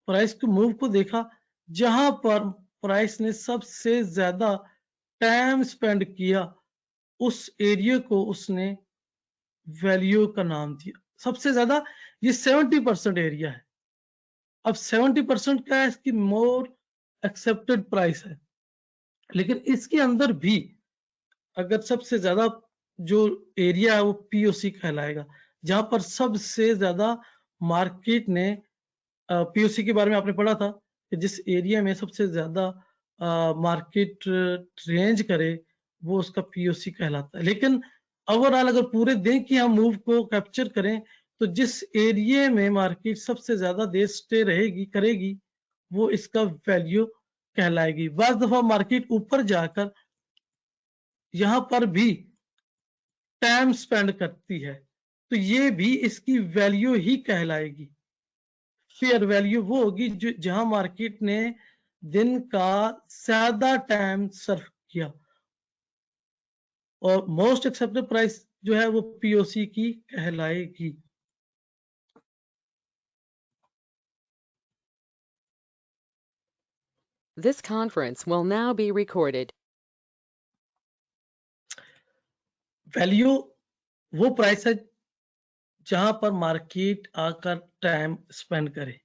प्राइस के मूव को देखा जहां पर प्राइस ने सबसे ज्यादा टाइम स्पेंड किया, उस एरिया को उसने वैल्यू का नाम दिया। सबसे ज्यादा ये 70% एरिया है। अब 70% क्या है, इसकी मोर एक्सेप्टेड प्राइस है। लेकिन इसके अंदर भी अगर सबसे ज्यादा जो एरिया है वो पीओसी कहलाएगा, जहां पर सबसे ज्यादा मार्केट ने पीओसी के बारे में आपने पढ़ा था कि जिस एरिया में सबसे ज्यादा मार्केट रेंज करे वो उसका पीओसी कहलाता है। लेकिन ओवरऑल अगर पूरे दिन की हम मूव को कैप्चर करें तो जिस एरिया में मार्केट सबसे ज्यादा देर स्टे रहेगी करेगी वो इसका वैल्यू कहलाएगी। बस दफा मार्केट ऊपर जाकर यहां पर भी टाइम स्पेंड करती है तो ये भी इसकी वैल्यू ही कहलाएगी। फेयर वैल्यू वो होगी जो जहां मार्केट ने दिन का ज्यादा टाइम सर्व किया, और मोस्ट एक्सेप्टेड प्राइस जो है वो पीओसी की कहलाएगी। This conference will now be recorded. Value वो प्राइस है जहां पर मार्केट आकर टाइम स्पेंड करे।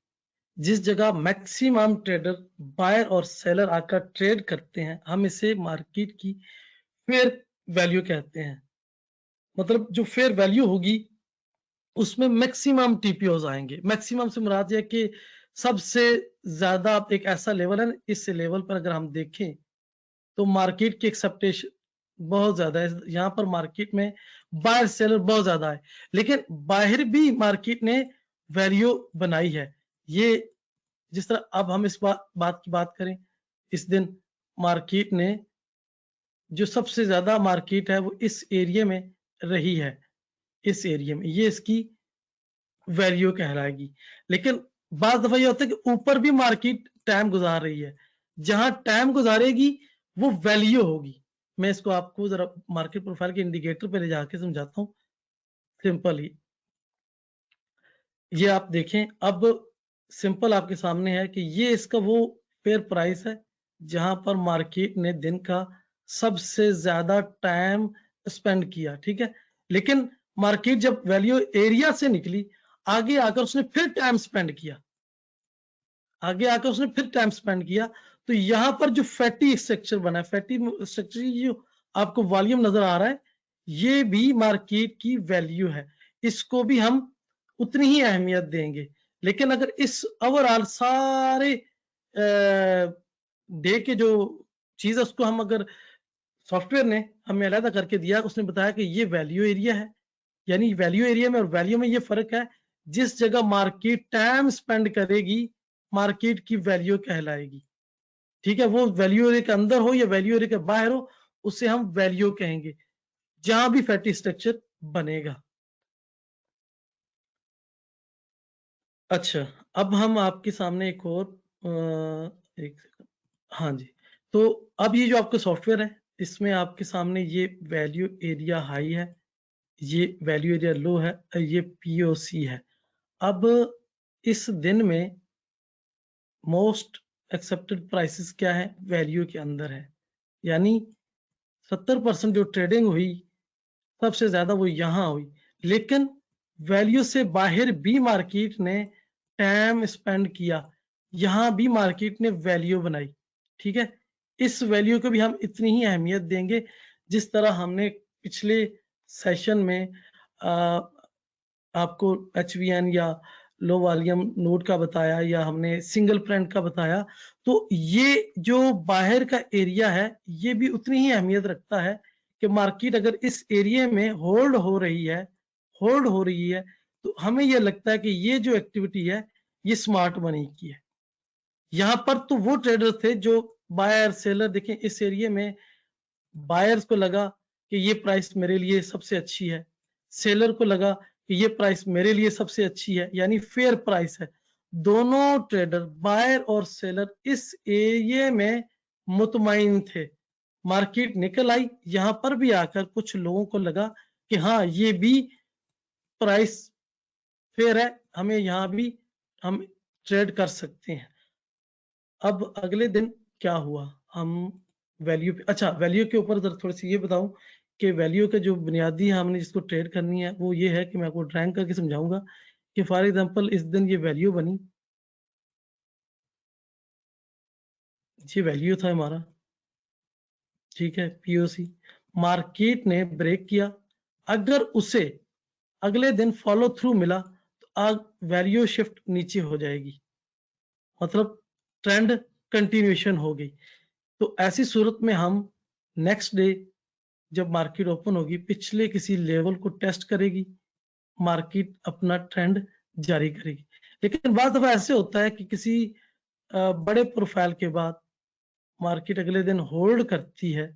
जिस जगह मैक्सिमम ट्रेडर बायर और सेलर आकर ट्रेड करते हैं, हम इसे मार्केट की फेयर वैल्यू कहते हैं। मतलब जो फेयर वैल्यू होगी उसमें मैक्सिमम टीपीओज आएंगे। मैक्सिमम से मुराद है कि सबसे ज्यादा एक ऐसा लेवल है, इस लेवल पर अगर हम देखें तो मार्केट की एक्सेप्टेशन बहुत ज्यादा है। यहाँ पर मार्केट में बायर सेलर बहुत ज्यादा है, लेकिन बाहर भी मार्केट ने वैल्यू बनाई है। ये जिस तरह अब हम इस बात की बात करें, इस दिन मार्केट ने जो सबसे ज्यादा मार्केट है वो इस एरिया में रही है। इस एरिया में ये इसकी वैल्यू कहलाएगी। लेकिन बात दफा ये होता है कि ऊपर भी मार्केट टाइम गुजार रही है, जहां टाइम गुजारेगी वो वैल्यू होगी। मैं इसको आपको जरा मार्केट प्रोफाइल के इंडिकेटर पे ले जाके समझाता हूँ सिंपल ही। ये आप देखें, अब सिंपल आपके सामने है कि ये इसका वो फेयर प्राइस है जहां पर मार्केट ने दिन का सबसे ज्यादा टाइम स्पेंड किया, ठीक है। लेकिन मार्केट जब वैल्यू एरिया से निकली, आगे आकर उसने फिर टाइम स्पेंड किया, आगे आकर उसने फिर टाइम स्पेंड किया, तो यहां पर जो फैटी स्ट्रक्चर बना है, फैटी स्ट्रक्चर जो आपको वॉल्यूम नजर आ रहा है, ये भी मार्केट की वैल्यू है। इसको भी हम उतनी ही अहमियत देंगे। लेकिन अगर इस ओवरऑल सारे डे के जो चीज है उसको हम अगर सॉफ्टवेयर ने हमें अलग करके दिया, उसने बताया कि ये वैल्यू एरिया है, यानी वैल्यू एरिया में और वैल्यू में ये फर्क है। जिस जगह मार्केट टाइम स्पेंड करेगी मार्केट की वैल्यू कहलाएगी, ठीक है। वो वैल्यू एरिया के अंदर हो या वैल्यू एरिया के बाहर हो, उसे हम वैल्यू कहेंगे, जहां भी फैटी स्ट्रक्चर बनेगा। अच्छा, अब हम आपके सामने एक और एक सेकंड, हाँ जी। तो अब ये जो आपका सॉफ्टवेयर है, इसमें आपके सामने ये वैल्यू एरिया हाई है, ये वैल्यू एरिया लो है, ये पीओसी है। अब इस दिन में मोस्ट एक्सेप्टेड प्राइसेस क्या है, वैल्यू के अंदर है। यानी 70% जो ट्रेडिंग हुई सबसे ज्यादा वो यहां हुई। लेकिन वैल्यू से बाहर भी मार्केट ने टाइम स्पेंड किया, यहां भी मार्केट ने वैल्यू बनाई, ठीक है। इस वैल्यू को भी हम इतनी ही अहमियत देंगे जिस तरह हमने पिछले सेशन में आपको HVN या लो वॉल्यूम नोट का बताया या हमने सिंगल प्रिंट का बताया, तो ये जो बाहर का एरिया है ये भी उतनी ही अहमियत रखता है कि मार्केट अगर इस एरिया में होल्ड हो रही है तो हमें ये लगता है कि ये जो एक्टिविटी है ये स्मार्ट मनी की है। यहाँ पर तो वो ट्रेडर थे जो बायर सेलर, देखें इस एरिया में बायर्स को लगा कि ये प्राइस मेरे लिए सबसे अच्छी है, सेलर को लगा कि ये प्राइस मेरे लिए सबसे अच्छी है, यानी फेयर प्राइस है। दोनों ट्रेडर बायर और सेलर इस एरिया में मुतमईन थे। मार्केट निकल आई, यहां पर भी आकर कुछ लोगों को लगा कि हाँ ये भी प्राइस फेयर है, हमें यहाँ भी हम ट्रेड कर सकते हैं। अब अगले दिन क्या हुआ, हम वैल्यू पे, अच्छा वैल्यू के ऊपर थोड़ी सी ये बताऊं कि वैल्यू के जो बुनियादी है हमने जिसको ट्रेड करनी है वो ये है कि मैं आपको ड्राइंग करके समझाऊंगा कि फॉर एग्जांपल इस दिन ये वैल्यू बनी, ये वैल्यू था हमारा, ठीक है, पीओसी। मार्केट ने ब्रेक किया, अगर उसे अगले दिन फॉलो थ्रू मिला तो अब वैल्यू शिफ्ट नीचे हो जाएगी, मतलब ट्रेंड कंटिन्यूएशन हो गई। तो ऐसी सूरत में हम नेक्स्ट डे जब मार्केट ओपन होगी पिछले किसी लेवल को टेस्ट करेगी, मार्केट अपना ट्रेंड जारी करेगी। लेकिन बात दफा ऐसे होता है कि किसी बड़े प्रोफाइल के बाद मार्केट अगले दिन होल्ड करती है,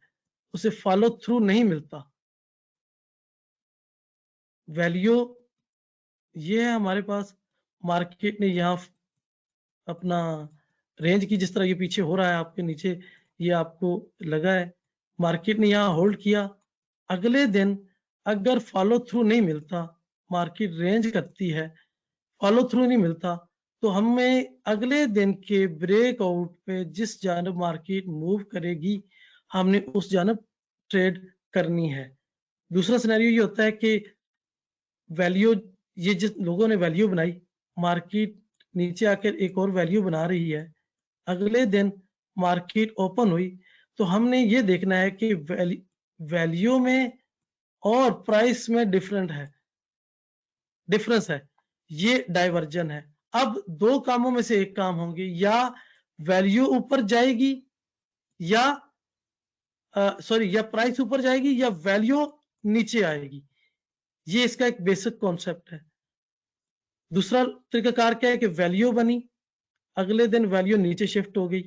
उसे फॉलो थ्रू नहीं मिलता। वैल्यू ये है हमारे पास, मार्केट ने यहाँ अपना रेंज की, जिस तरह ये पीछे हो रहा है आपके नीचे, ये आपको लगा है, मार्केट ने यहाँ होल्ड किया, अगले दिन अगर फॉलो थ्रू नहीं मिलता, मार्केट रेंज करती है, फॉलो थ्रू नहीं मिलता, तो हमें अगले दिन के ब्रेकआउट पे जिस जानब मार्केट मूव करेगी हमने उस जानब ट्रेड करनी है। दूसरा सिनेरियो ये होता है कि वैल्यू, ये जिस लोगों ने वैल्यू बनाई, मार्केट नीचे आकर एक और वैल्यू बना रही है, अगले दिन मार्केट ओपन हुई, तो हमने ये देखना है कि वैल्यू में और प्राइस में डिफरेंस है, ये डाइवर्जन है। अब दो कामों में से एक काम होंगे, या वैल्यू ऊपर जाएगी या या प्राइस ऊपर जाएगी या वैल्यू नीचे आएगी। ये इसका एक बेसिक कॉन्सेप्ट है। दूसरा तरीकाकार क्या है कि वैल्यू बनी, अगले दिन वैल्यू नीचे शिफ्ट हो गई,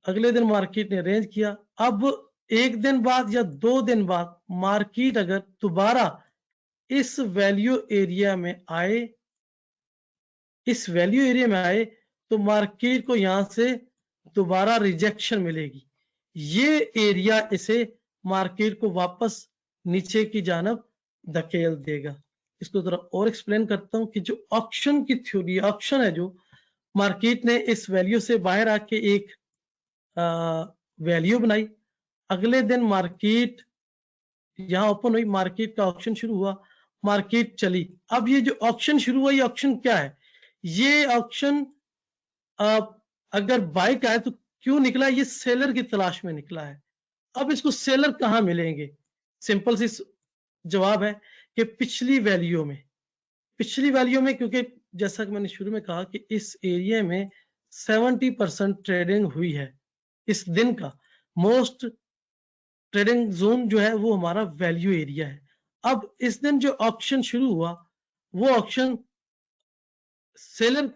अगले दिन मार्केट ने रेंज किया, अब एक दिन बाद या 2 दिन बाद मार्केट अगर दोबारा इस वैल्यू एरिया में आए, तो मार्केट को यहां से दोबारा रिजेक्शन मिलेगी, ये एरिया इसे मार्केट को वापस नीचे की जानब धकेल देगा। इसको जरा और एक्सप्लेन करता हूं कि जो ऑक्शन की थ्योरी, ऑक्शन है जो मार्केट ने इस वैल्यू से बाहर आके एक वैल्यू बनाई, अगले दिन मार्केट यहां ओपन हुई, मार्केट का ऑक्शन शुरू हुआ, मार्केट चली। अब ये जो ऑक्शन शुरू हुआ, ये ऑक्शन क्या है, ये ऑक्शन अगर बाय का है तो क्यों निकला, ये सेलर की तलाश में निकला है। अब इसको सेलर कहां मिलेंगे, सिंपल सी जवाब है कि पिछली वैल्यू में, क्योंकि जैसा कि मैंने शुरू में कहा कि इस एरिया में 70% ट्रेडिंग हुई है इस दिन का। मोस्ट ट्रेडिंग जोन जो है वो हमारा वैल्यू एरिया है। अब इस दिन जो ऑक्शन शुरू हुआ वो ऑक्शन सेलर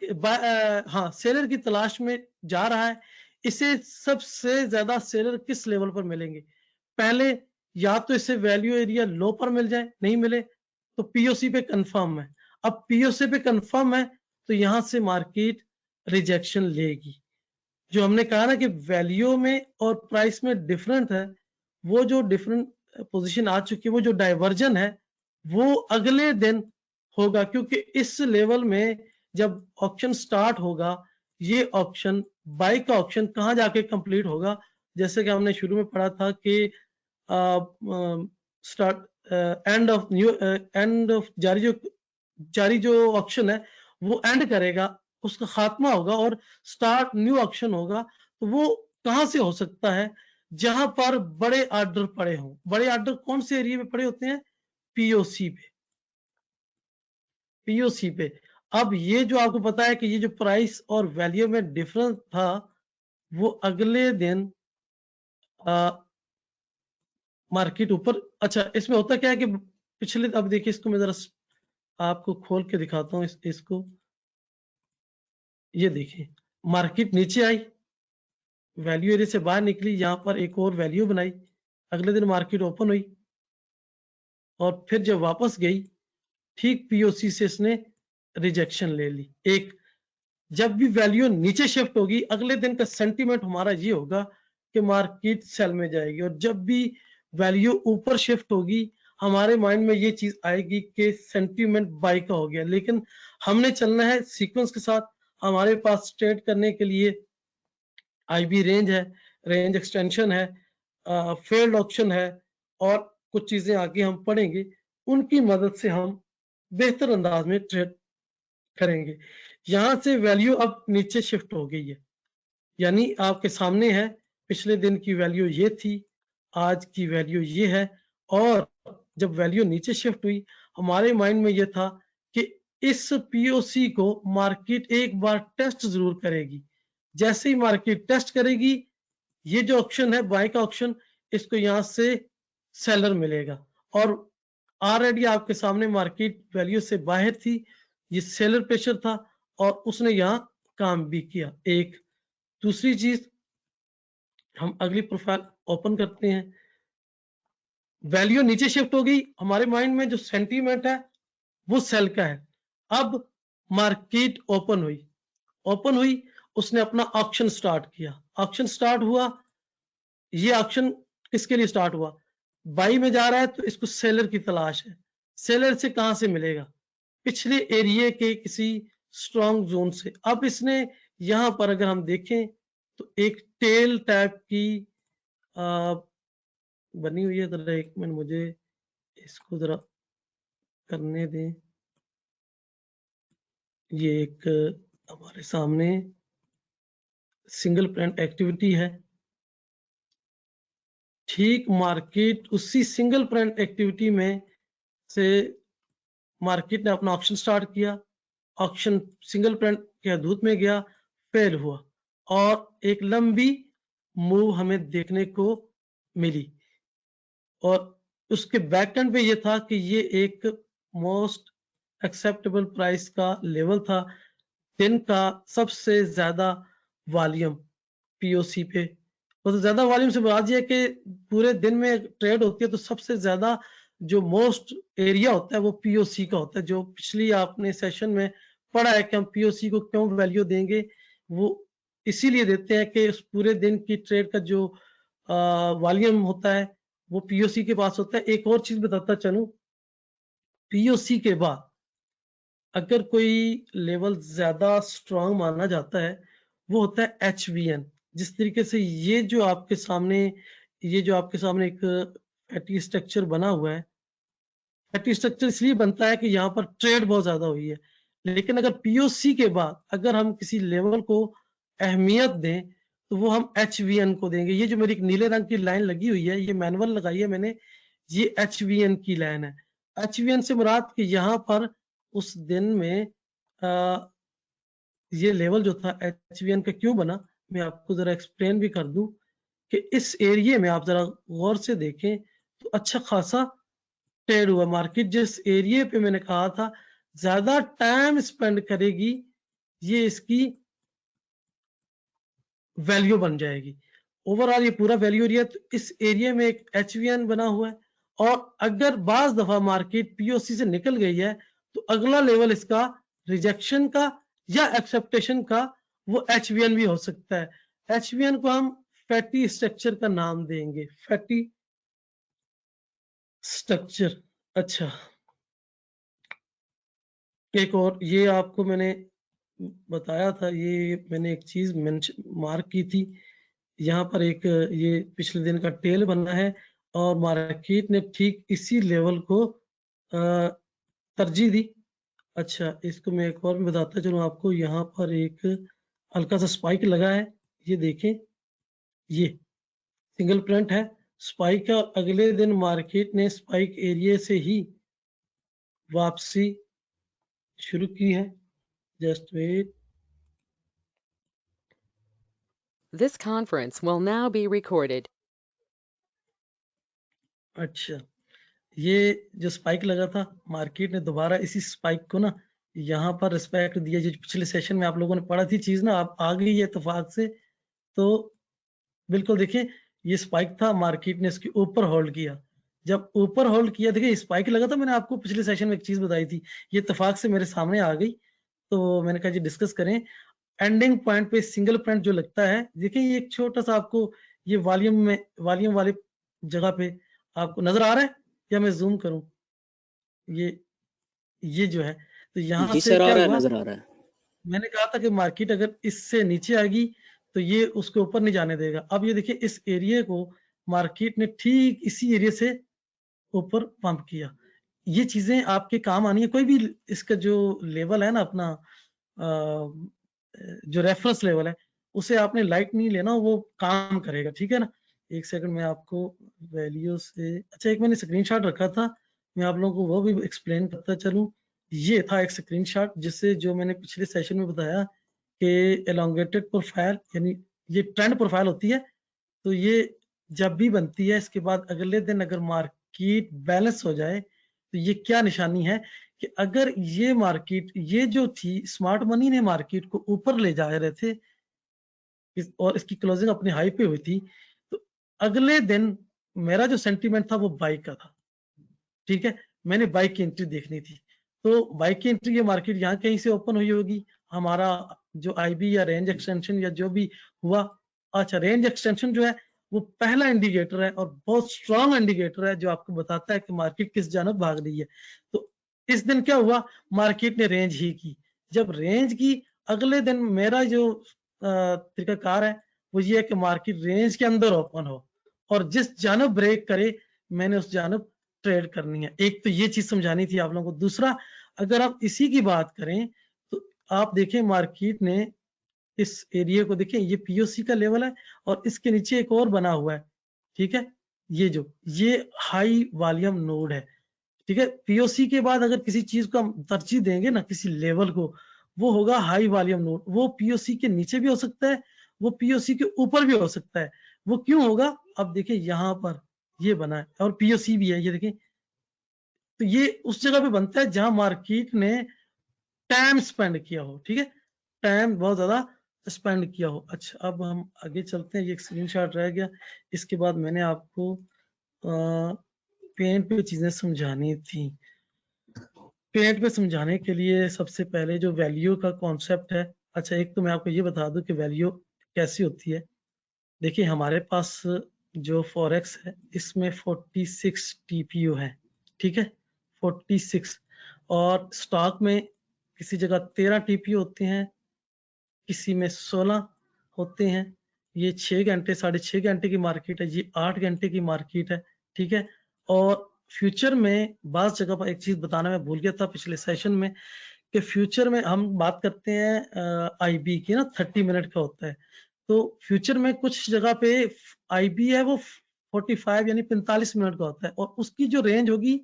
की तलाश में जा रहा है। इसे सबसे ज्यादा सेलर किस लेवल पर मिलेंगे, पहले या तो इसे वैल्यू एरिया लो पर मिल जाए, नहीं मिले तो पीओसी पे कंफर्म है। अब पीओसी पे कंफर्म है तो यहां से मार्केट रिजेक्शन लेगी। जो हमने कहा ना कि वैल्यू में और प्राइस में डिफरेंट है, वो जो डिफरेंट पोजीशन आ चुकी है, वो जो डाइवर्जन है वो अगले दिन होगा, क्योंकि इस लेवल में जब ऑक्शन स्टार्ट होगा, ये ऑक्शन बाय का ऑक्शन कहां जाके कंप्लीट होगा, जैसे कि हमने शुरू में पढ़ा था कि एंड ऑफ जारी जो ऑक्शन है वो एंड करेगा, उसका खात्मा होगा और स्टार्ट न्यू ऑक्शन होगा। तो वो कहां से हो सकता है, जहां पर बड़े ऑर्डर पड़े हों। बड़े ऑर्डर कौन से एरिया में पड़े होते हैं, पीओसी पे। अब ये जो आपको पता है कि ये जो प्राइस और वैल्यू में डिफरेंस था वो अगले दिन मार्केट ऊपर, अच्छा इसमें होता क्या है कि पिछले, अब देखिए इसको मैं जरा आपको खोल के दिखाता हूँ इसको, ये देखिए मार्केट नीचे आई, वैल्यू एरिया से बाहर निकली, यहाँ पर एक और वैल्यू बनाई, अगले दिन मार्केट ओपन हुई और फिर जब वापस गई ठीक पीओसी से इसने रिजेक्शन ले ली। एक, जब भी वैल्यू नीचे शिफ्ट होगी अगले दिन का सेंटीमेंट हमारा ये होगा कि मार्केट सेल में जाएगी, और जब भी वैल्यू ऊपर शिफ्ट होगी हमारे माइंड में ये चीज आएगी कि सेंटीमेंट बाय का हो गया। लेकिन हमने चलना है सीक्वेंस के साथ। हमारे पास ट्रेड करने के लिए आईबी रेंज है, रेंज एक्सटेंशन है, फेल्ड ऑप्शन है, और कुछ चीजें आगे हम पढ़ेंगे, उनकी मदद से हम बेहतर अंदाज में ट्रेड करेंगे। यहां से वैल्यू अब नीचे शिफ्ट हो गई है, यानी आपके सामने है पिछले दिन की वैल्यू ये थी, आज की वैल्यू ये है, और जब वैल्यू नीचे शिफ्ट हुई हमारे माइंड में ये था कि इस पीओसी को मार्केट एक बार टेस्ट जरूर करेगी। जैसे ही मार्केट टेस्ट करेगी, ये जो ऑप्शन है बाय का ऑप्शन, इसको यहां से सेलर मिलेगा, और ऑलरेडी आपके सामने मार्केट वैल्यू से बाहर थी, ये सेलर प्रेशर था और उसने यहां काम भी किया। एक दूसरी चीज, हम अगली प्रोफाइल ओपन करते हैं, वैल्यू नीचे शिफ्ट हो गई, हमारे माइंड में जो सेंटीमेंट है वो सेल का है। अब मार्केट ओपन हुई, उसने अपना ऑक्शन स्टार्ट किया, ऑक्शन स्टार्ट हुआ, ये ऑक्शन किसके लिए स्टार्ट हुआ, बाई में जा रहा है तो इसको सेलर की तलाश है। सेलर से कहां से मिलेगा, पिछले एरिया के किसी स्ट्रॉन्ग जोन से। अब इसने यहां पर अगर हम देखें तो एक टेल टाइप की बनी हुई है, जरा एक मिनट मुझे इसको जरा करने दें। ये एक हमारे सामने सिंगल प्रिंट एक्टिविटी है, ठीक मार्केट उसी सिंगल प्रिंट एक्टिविटी में से मार्केट ने अपना ऑप्शन स्टार्ट किया, ऑप्शन सिंगल प्रिंट के हदूद में गया, फेल हुआ, और एक लंबी मूव हमें देखने को मिली, और उसके बैक एंड पे ये था कि ये एक मोस्ट एक्सेप्टेबल प्राइस का लेवल था, दिन का सबसे ज्यादा वॉल्यूम पीओसी पे। तो ज्यादा वॉल्यूम से मुराद ये कि पूरे दिन में ट्रेड होती है तो सबसे ज्यादा जो मोस्ट एरिया होता है वो पीओसी का होता है। जो पिछली आपने सेशन में पढ़ा है कि हम पीओसी को क्यों वैल्यू देंगे, वो इसीलिए देते हैं कि उस पूरे दिन की ट्रेड का जो वॉल्यूम होता है वो पीओसी के पास होता है। एक और चीज बताता चलूं, पीओसी के बाद अगर कोई लेवल ज्यादा स्ट्रांग माना जाता है वो होता है एचवीएन। जिस तरीके से ये जो आपके सामने एक फैटी स्ट्रक्चर बना हुआ है, फैटी स्ट्रक्चर इसलिए बनता है कि यहाँ पर ट्रेड बहुत ज्यादा हुई है। लेकिन अगर पीओसी के बाद अगर हम किसी लेवल को अहमियत दें तो वो हम एचवीएन को देंगे। ये जो मेरी एक नीले रंग की लाइन लगी हुई है, ये मैनुअल लगाई है मैंने, ये एचवीएन की लाइन है। एचवीएन से मुराद कि यहाँ पर उस दिन में ये लेवल जो था एचवीएन का क्यों बना, मैं आपको जरा एक्सप्लेन भी कर दूं कि इस एरिया में आप जरा गौर से देखें तो अच्छा खासा ट्रेड हुआ। मार्केट जिस एरिया पे मैंने कहा था ज्यादा टाइम स्पेंड करेगी, ये इसकी वैल्यू बन जाएगी। ओवरऑल ये पूरा वैल्यू एरिया, तो इस एरिया में एक एचवीएन बना हुआ है, और अगर बाज दफा मार्केट पीओसी से निकल गई है तो अगला लेवल इसका रिजेक्शन का या एक्सेप्टेशन का वो एचवीएन भी हो सकता है। एचवीएन को हम फैटी स्ट्रक्चर का नाम देंगे, फैटी स्ट्रक्चर। अच्छा, एक और ये आपको मैंने बताया था, ये मैंने एक चीज मार्क की थी, यहाँ पर एक ये पिछले दिन का टेल बना है और मार्केट ने ठीक इसी लेवल को तरजीह दी। अच्छा, इसको मैं एक और भी बताता चलूं आपको, यहाँ पर एक हल्का सा स्पाइक लगा है, ये देखें, ये सिंगल प्रिंट है, स्पाइक का अगले दिन मार्केट ने स्पाइक एरिया से ही वापसी शुरू की है। Just wait. This conference will now be recorded. अच्छा, ये जो स्पाइक लगा था, मार्केट ने दोबारा इसी स्पाइक को ना यहाँ पर रिस्पेक्ट दिया। जो पिछले सेशन में आप लोगों ने पढ़ा थी चीज ना, आप आ गई है इत्तेफाक से। तो बिल्कुल देखिए, ये स्पाइक था, मार्केट ने इसके ऊपर होल्ड किया। जब ऊपर होल्ड किया, देखिए स्पाइक लगा था, मैंने आपको पिछले सेशन में एक चीज बताई थी, ये इत्तेफाक से मेरे सामने आ गई। तो मैंने कहा जी डिस्कस करें। एंडिंग पॉइंट पे सिंगल पॉइंट जो लगता है, देखिए ये एक छोटा सा आपको ये वॉल्यूम वाले जगह पे आपको नजर आ रहा है, या मैं जूम करूं? ये जो है, तो यहाँ जी से सर, आ क्या रहा है, हुआ, नजर आ रहा है। मैंने कहा था कि मार्केट अगर इससे नीचे आएगी तो ये उसके ऊपर नहीं जाने देगा। अब ये देखिए, इस एरिया को मार्केट ने ठीक इसी एरिया से ऊपर पंप किया। ये चीजें आपके काम आनी है। कोई भी इसका जो लेवल है ना अपना, जो रेफरेंस लेवल है, उसे आपने लाइट नहीं लेना, वो काम करेगा, ठीक है ना। एक सेकंड में आपको वैल्यू से, अच्छा एक मैंने स्क्रीनशॉट रखा था, मैं आप लोगों को वो भी एक्सप्लेन करता चलूं। ये था एक स्क्रीनशॉट, जिससे जो मैंने पिछले सेशन में बताया कि एलोंगेटेड प्रोफाइल, यानी ये ट्रेंड प्रोफाइल होती है। तो ये जब भी बनती है, इसके बाद अगले दिन अगर मार्केट बैलेंस हो जाए, तो ये क्या निशानी है कि अगर ये मार्केट, ये जो थी स्मार्ट मनी ने मार्केट को ऊपर ले जा रहे थे और इसकी क्लोजिंग अपनी हाई पे हुई थी, तो अगले दिन मेरा जो सेंटीमेंट था वो बाई का था, ठीक है। मैंने बाई की एंट्री देखनी थी। तो बाई की एंट्री, ये मार्केट यहाँ कहीं से ओपन हुई होगी, हमारा जो आईबी या रेंज एक्सटेंशन या जो भी हुआ। अच्छा, रेंज एक्सटेंशन जो है वो पहला इंडिकेटर है और बहुत स्ट्रॉन्ग इंडिकेटर है, जो आपको बताता है कि मार्केट किस जानब भाग रही है। तो इस दिन क्या हुआ, मार्केट ने रेंज ही की। जब रेंज की, अगले दिन मेरा जो तरीकाकार है वो ये है कि मार्केट रेंज के अंदर ओपन हो और जिस जानब ब्रेक करे, मैंने उस जानब ट्रेड करनी है। एक तो ये चीज समझानी थी आप लोगों को। दूसरा, अगर आप इसी की बात करें तो आप देखें मार्केट ने इस एरिया को, देखें ये पीओसी का लेवल है और इसके नीचे एक और बना हुआ है, ठीक है। ये हाई वॉल्यूम नोड है, ठीक है। पीओसी के बाद अगर किसी चीज को हम तरजीह देंगे ना, किसी लेवल को, वो होगा हाई वॉल्यूम नोड। वो पीओसी के नीचे भी हो सकता है, वो पीओसी के ऊपर भी हो सकता है। वो क्यों होगा, अब देखिए यहाँ पर ये बना है और पीओसी भी है, ये देखिए। तो ये उस जगह पे बनता है जहां मार्केट ने टाइम स्पेंड किया हो, ठीक है, टाइम बहुत ज्यादा स्पेंड किया हो। अच्छा, अब हम आगे चलते हैं। ये एक स्क्रीनशॉट रह गया, इसके बाद मैंने आपको पेन पे चीजें समझानी थी। पेन पे समझाने के लिए सबसे पहले जो वैल्यू का कॉन्सेप्ट है, अच्छा एक तो मैं आपको ये बता दूं कि वैल्यू कैसी होती है। देखिए हमारे पास जो फॉरेक्स है, इसमें 46 टीपीयू है, ठीक है, 46। और स्टॉक में किसी जगह 13 टीपीयू होते हैं, किसी में 16 होते हैं। ये 6 घंटे, 6.5 घंटे की मार्केट है, ये 8 घंटे की मार्केट है, ठीक है। और फ्यूचर में बात जगह पर एक चीज बताना मैं भूल गया था पिछले सेशन में, कि फ्यूचर में हम बात करते हैं आईबी की ना, 30 मिनट का होता है। तो फ्यूचर में कुछ जगह पे आईबी है वो 45 यानी 45 मिनट का होता है, और उसकी जो रेंज होगी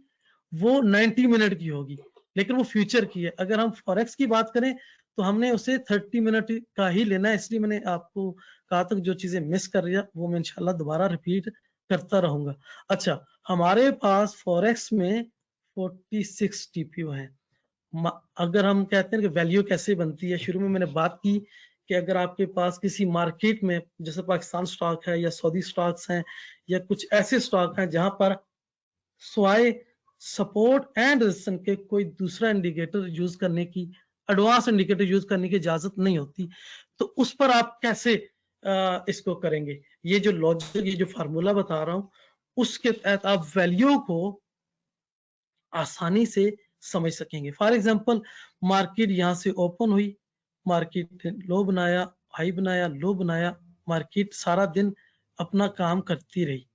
वो 90 मिनट की होगी, लेकिन वो फ्यूचर की है। अगर हम फॉरेक्स की बात करें तो हमने उसे 30 मिनट का ही लेना है। इसलिए मैंने आपको कहा था जो चीजें मिस कर रही है वो मैं इंशाल्लाह दोबारा रिपीट करता रहूंगा। अच्छा, हमारे पास फॉरेक्स में 46 टीपीयू है। अगर हम कहते हैं कि वैल्यू कैसे बनती है, शुरू में मैंने बात की कि अगर आपके पास किसी मार्केट में, जैसे पाकिस्तान स्टॉक है या सऊदी स्टॉक्स हैं या कुछ ऐसे स्टॉक हैं जहां पर स्वाय सपोर्ट एंड रेजिस्टेंस के कोई दूसरा इंडिकेटर यूज करने की, एडवांस इंडिकेटर यूज करने की इजाजत नहीं होती, तो उस पर आप कैसे इसको करेंगे। ये जो लॉजिक, ये जो फार्मूला बता रहा हूं, उसके तहत आप वैल्यू को आसानी से समझ सकेंगे। फॉर एग्जांपल, मार्केट यहां से ओपन हुई, मार्केट ने लो बनाया, हाई बनाया, लो बनाया, मार्केट सारा दिन अपना काम करती रही,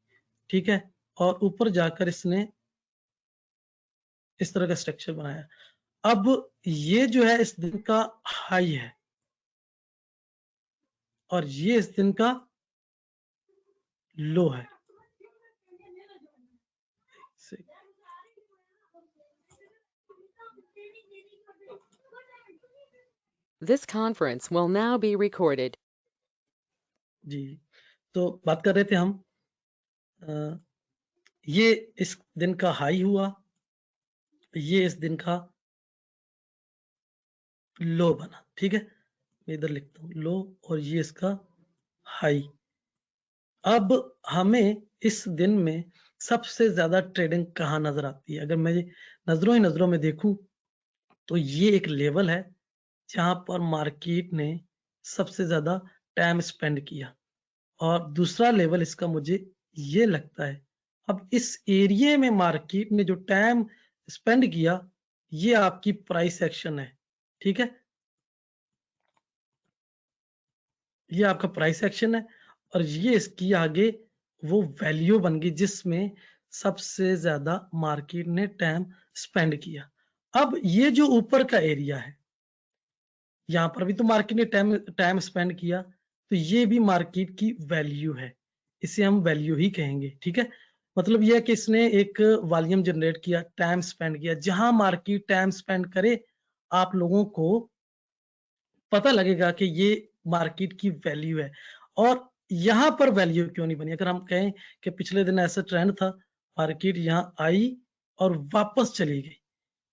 ठीक है। और ऊपर जाकर इसने इस तरह का स्ट्रक्चर बनाया। अब ये जो है इस दिन का हाई है और ये इस दिन का लो है। This conference will now be recorded. जी, तो बात कर रहे थे हम अ, ये इस दिन का हाई हुआ, ये इस दिन का लो बना, ठीक है? मैं इधर लिखता हूँ लो और ये इसका हाई। अब हमें इस दिन में सबसे ज़्यादा ट्रेडिंग कहाँ नज़र आती है? अगर मैं ये नज़रों ही नज़रों में देखूँ, तो ये एक लेवल है, जहाँ पर मार्केट ने सबसे ज़्यादा टाइम स्पेंड किया और दूसरा लेवल इसका मुझे ये लगता है, अब इस एरिये में मार्केट ने जो टाइम स्पेंड किया, ये आपकी प्राइस एक्शन है, ठीक है? ये आपका प्राइस एक्शन है और ये इसकी आगे वो वैल्यू बन गई जिसमें सबसे ज्यादा मार्केट ने टाइम स्पेंड किया। अब ये जो ऊपर का एरिया है, यहाँ पर भी तो मार्केट ने टाइम टाइम स्पेंड किया, तो ये भी मार्केट की वैल्यू है, इसे हम वैल्यू ही कहेंगे, ठीक है? मतलब यह है कि इसने एक वॉल्यूम जनरेट किया, टाइम स्पेंड किया। जहां मार्केट टाइम स्पेंड करे, आप लोगों को पता लगेगा कि ये मार्केट की वैल्यू है। और यहाँ पर वैल्यू क्यों नहीं बनी? अगर हम कहें कि पिछले दिन ऐसा ट्रेंड था, मार्केट यहाँ आई और वापस चली गई।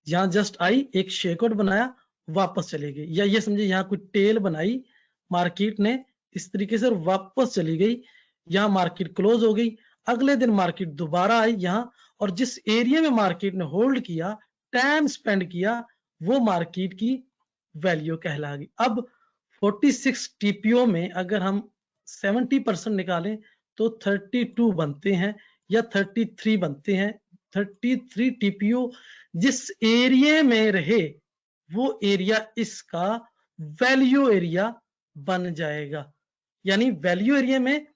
यहाँ जस्ट आई, एक शेकआउट बनाया, वापस चली गई। या ये समझिए यहाँ कोई टेल बनाई मार्केट ने इस तरीके से और वापस चली गई। यहाँ मार्केट क्लोज हो गई। अगले दिन मार्केट दोबारा आई यहाँ और जिस एरिया में मार्केट ने होल्ड किया, टाइम स्पेंड किया, वो मार्केट की वैल्यू कहलाएगी। अब 46 टीपीओ में अगर हम 70% निकालें तो 32 बनते हैं या 33 बनते हैं। 33 टीपीओ जिस एरिया में रहे, वो एरिया इसका वैल्यू एरिया बन जाएगा। यानी वैल्यू एरिया में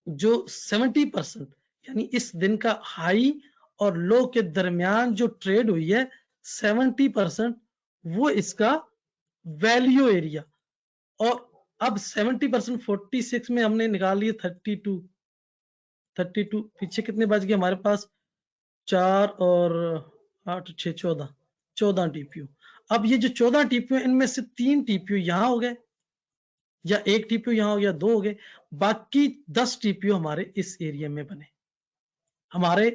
जो 70% यानी इस दिन का हाई और लो के दरमियान जो ट्रेड हुई है, 70% वो इसका वैल्यू एरिया। और अब 70% 46 में हमने निकाल लिए 32 पीछे कितने बच गए हमारे पास? 4 और 8 6 14 टीपीयू। अब ये जो 14 टीपीयू इनमें से 3 टीपीयू यहां हो गए या 1 टीपीयू यहां हो गया, 2 हो गए, बाकी 10 टीपीयू हमारे इस एरिया में बने। हमारे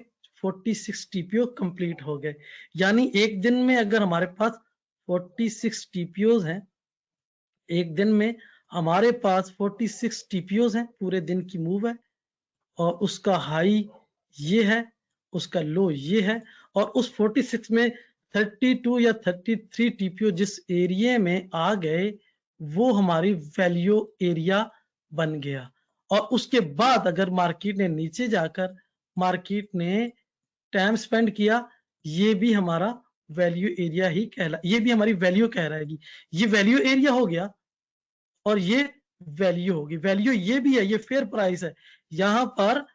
46 टीपीओ कंप्लीट हो गए। यानी एक दिन में अगर हमारे पास 46 टीपीओ हैं, एक दिन में हमारे पास 46 टीपीओ हैं, पूरे दिन की मूव है और उसका हाई ये है, उसका लो ये है और उस 46 में 32 या 33 टीपीओ जिस एरिया में आ गए, वो हमारी वैल्यू एरिया बन गया। और उसके बाद अगर मार्केट ने नीचे जाकर मार्केट ने टाइम स्पेंड किया, ये भी हमारा वैल्यू एरिया ही ये भी हमारी वैल्यू कहलाएगी। ये वैल्यू एरिया हो गया और ये वैल्यू होगी। वैल्यू ये भी है, ये फेयर प्राइस है। यहां पर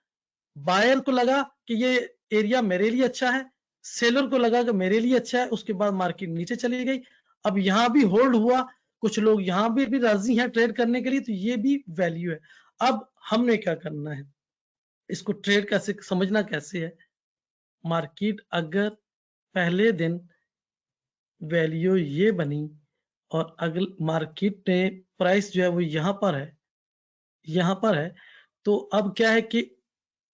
बायर को लगा कि ये एरिया मेरे लिए अच्छा है, सेलर को लगा कि मेरे लिए अच्छा है, उसके बाद मार्केट नीचे चली गई। अब यहां भी होल्ड हुआ, कुछ लोग यहां भी राजी हैं ट्रेड करने के लिए, तो ये भी वैल्यू है। अब हमने क्या करना है, इसको ट्रेड कैसे समझना कैसे है? मार्केट अगर पहले दिन वैल्यू ये बनी और अगल मार्केट ने प्राइस जो है वो यहां पर है, तो अब क्या है कि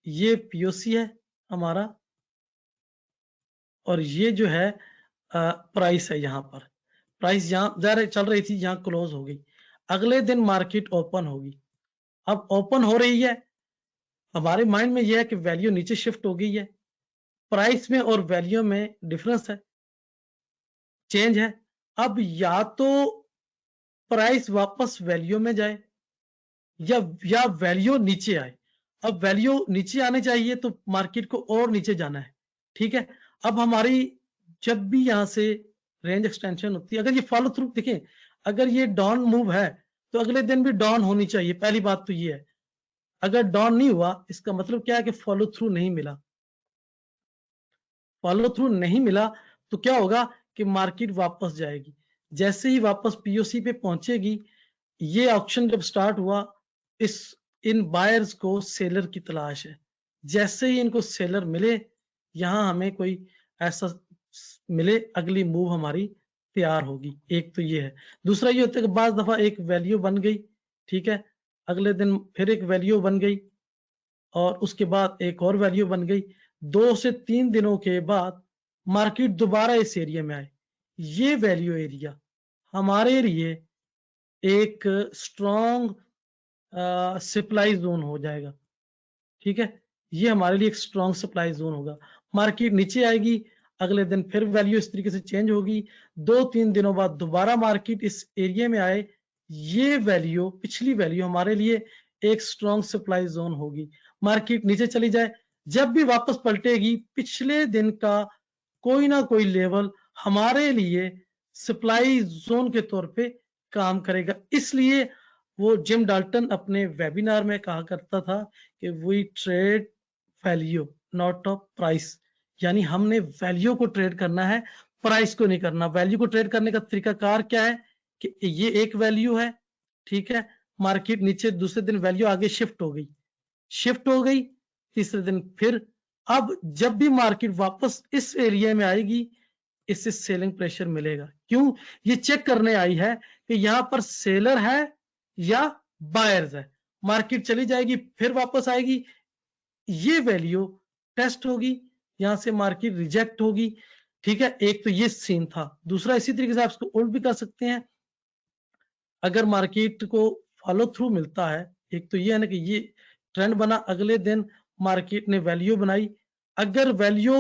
ये पीओसी है हमारा और ये जो है प्राइस है। यहाँ पर प्राइस यहाँ जा रही चल रही थी, यहाँ क्लोज हो गई। अगले दिन मार्केट ओपन होगी। अब ओपन हो रही है, हमारे माइंड में यह है कि वैल्यू नीचे शिफ्ट हो गई है। प्राइस में और वैल्यू में डिफरेंस है, चेंज है। अब या तो प्राइस वापस वैल्यू में जाए या वैल्यू नीचे आए। अब वैल्यू नीचे आने चाहिए तो मार्केट को और नीचे जाना है, ठीक है? अब हमारी जब भी यहां से रेंज एक्सटेंशन होती है, अगर ये फॉलो थ्रू देखें, अगर ये डाउन मूव है तो अगले दिन भी डाउन होनी चाहिए। पहली बात तो ये है, अगर डाउन नहीं हुआ इसका मतलब क्या है कि फॉलो थ्रू नहीं मिला। फॉलो थ्रू नहीं मिला तो क्या होगा कि मार्केट वापस जाएगी। जैसे ही वापस पीओसी पे पहुंचेगी, ये ऑप्शन जब स्टार्ट हुआ, इस इन बायर्स को सेलर की तलाश है। जैसे ही इनको सेलर मिले, यहां हमें कोई ऐसा मिले, अगली मूव हमारी तैयार होगी। एक तो ये है। दूसरा ये होता है कि बाज दफा एक वैल्यू बन गई, ठीक है, अगले दिन फिर एक वैल्यू बन गई और उसके बाद एक और वैल्यू बन गई। 2 से 3 दिनों के बाद मार्केट दोबारा इस एरिया में आए, ये वैल्यू एरिया हमारे लिए एक स्ट्रॉन्ग सप्लाई जोन हो जाएगा, ठीक है। ये हमारे लिए एक स्ट्रॉन्ग सप्लाई जोन होगा। मार्केट नीचे आएगी, अगले दिन फिर वैल्यू इस तरीके से चेंज होगी, 2-3 दिनों बाद दोबारा मार्केट इस एरिया में आए, ये वैल्यू पिछली वैल्यू हमारे लिए एक स्ट्रॉन्ग सप्लाई जोन होगी। मार्केट नीचे चली जाए, जब भी वापस पलटेगी पिछले दिन का कोई ना कोई लेवल हमारे लिए सप्लाई जोन के तौर पे काम करेगा। इसलिए वो जिम डाल्टन अपने वेबिनार में कहा करता था कि we trade value not of price, यानी हमने वैल्यू को ट्रेड करना है, प्राइस को नहीं करना। वैल्यू को ट्रेड करने का तरीकाकार क्या है कि ये एक वैल्यू है, ठीक है, मार्केट नीचे, दूसरे दिन वैल्यू आगे शिफ्ट हो गई, तीसरे दिन फिर, अब जब भी मार्केट वापस इस एरिया में आएगी इससे सेलिंग प्रेशर मिलेगा। क्यों? ये चेक करने आई है कि यहां पर सेलर है या बायर्स है। मार्केट चली जाएगी फिर वापस आएगी, ये वैल्यू टेस्ट होगी, यहां से मार्केट रिजेक्ट होगी, ठीक है। एक तो ये सीन था। दूसरा इसी तरीके से आप इसको उल्ट भी कर सकते हैं। अगर मार्केट को फॉलो थ्रू मिलता है, एक तो ये है ना कि ये ट्रेंड बना, अगले दिन मार्केट ने वैल्यू बनाई, अगर वैल्यू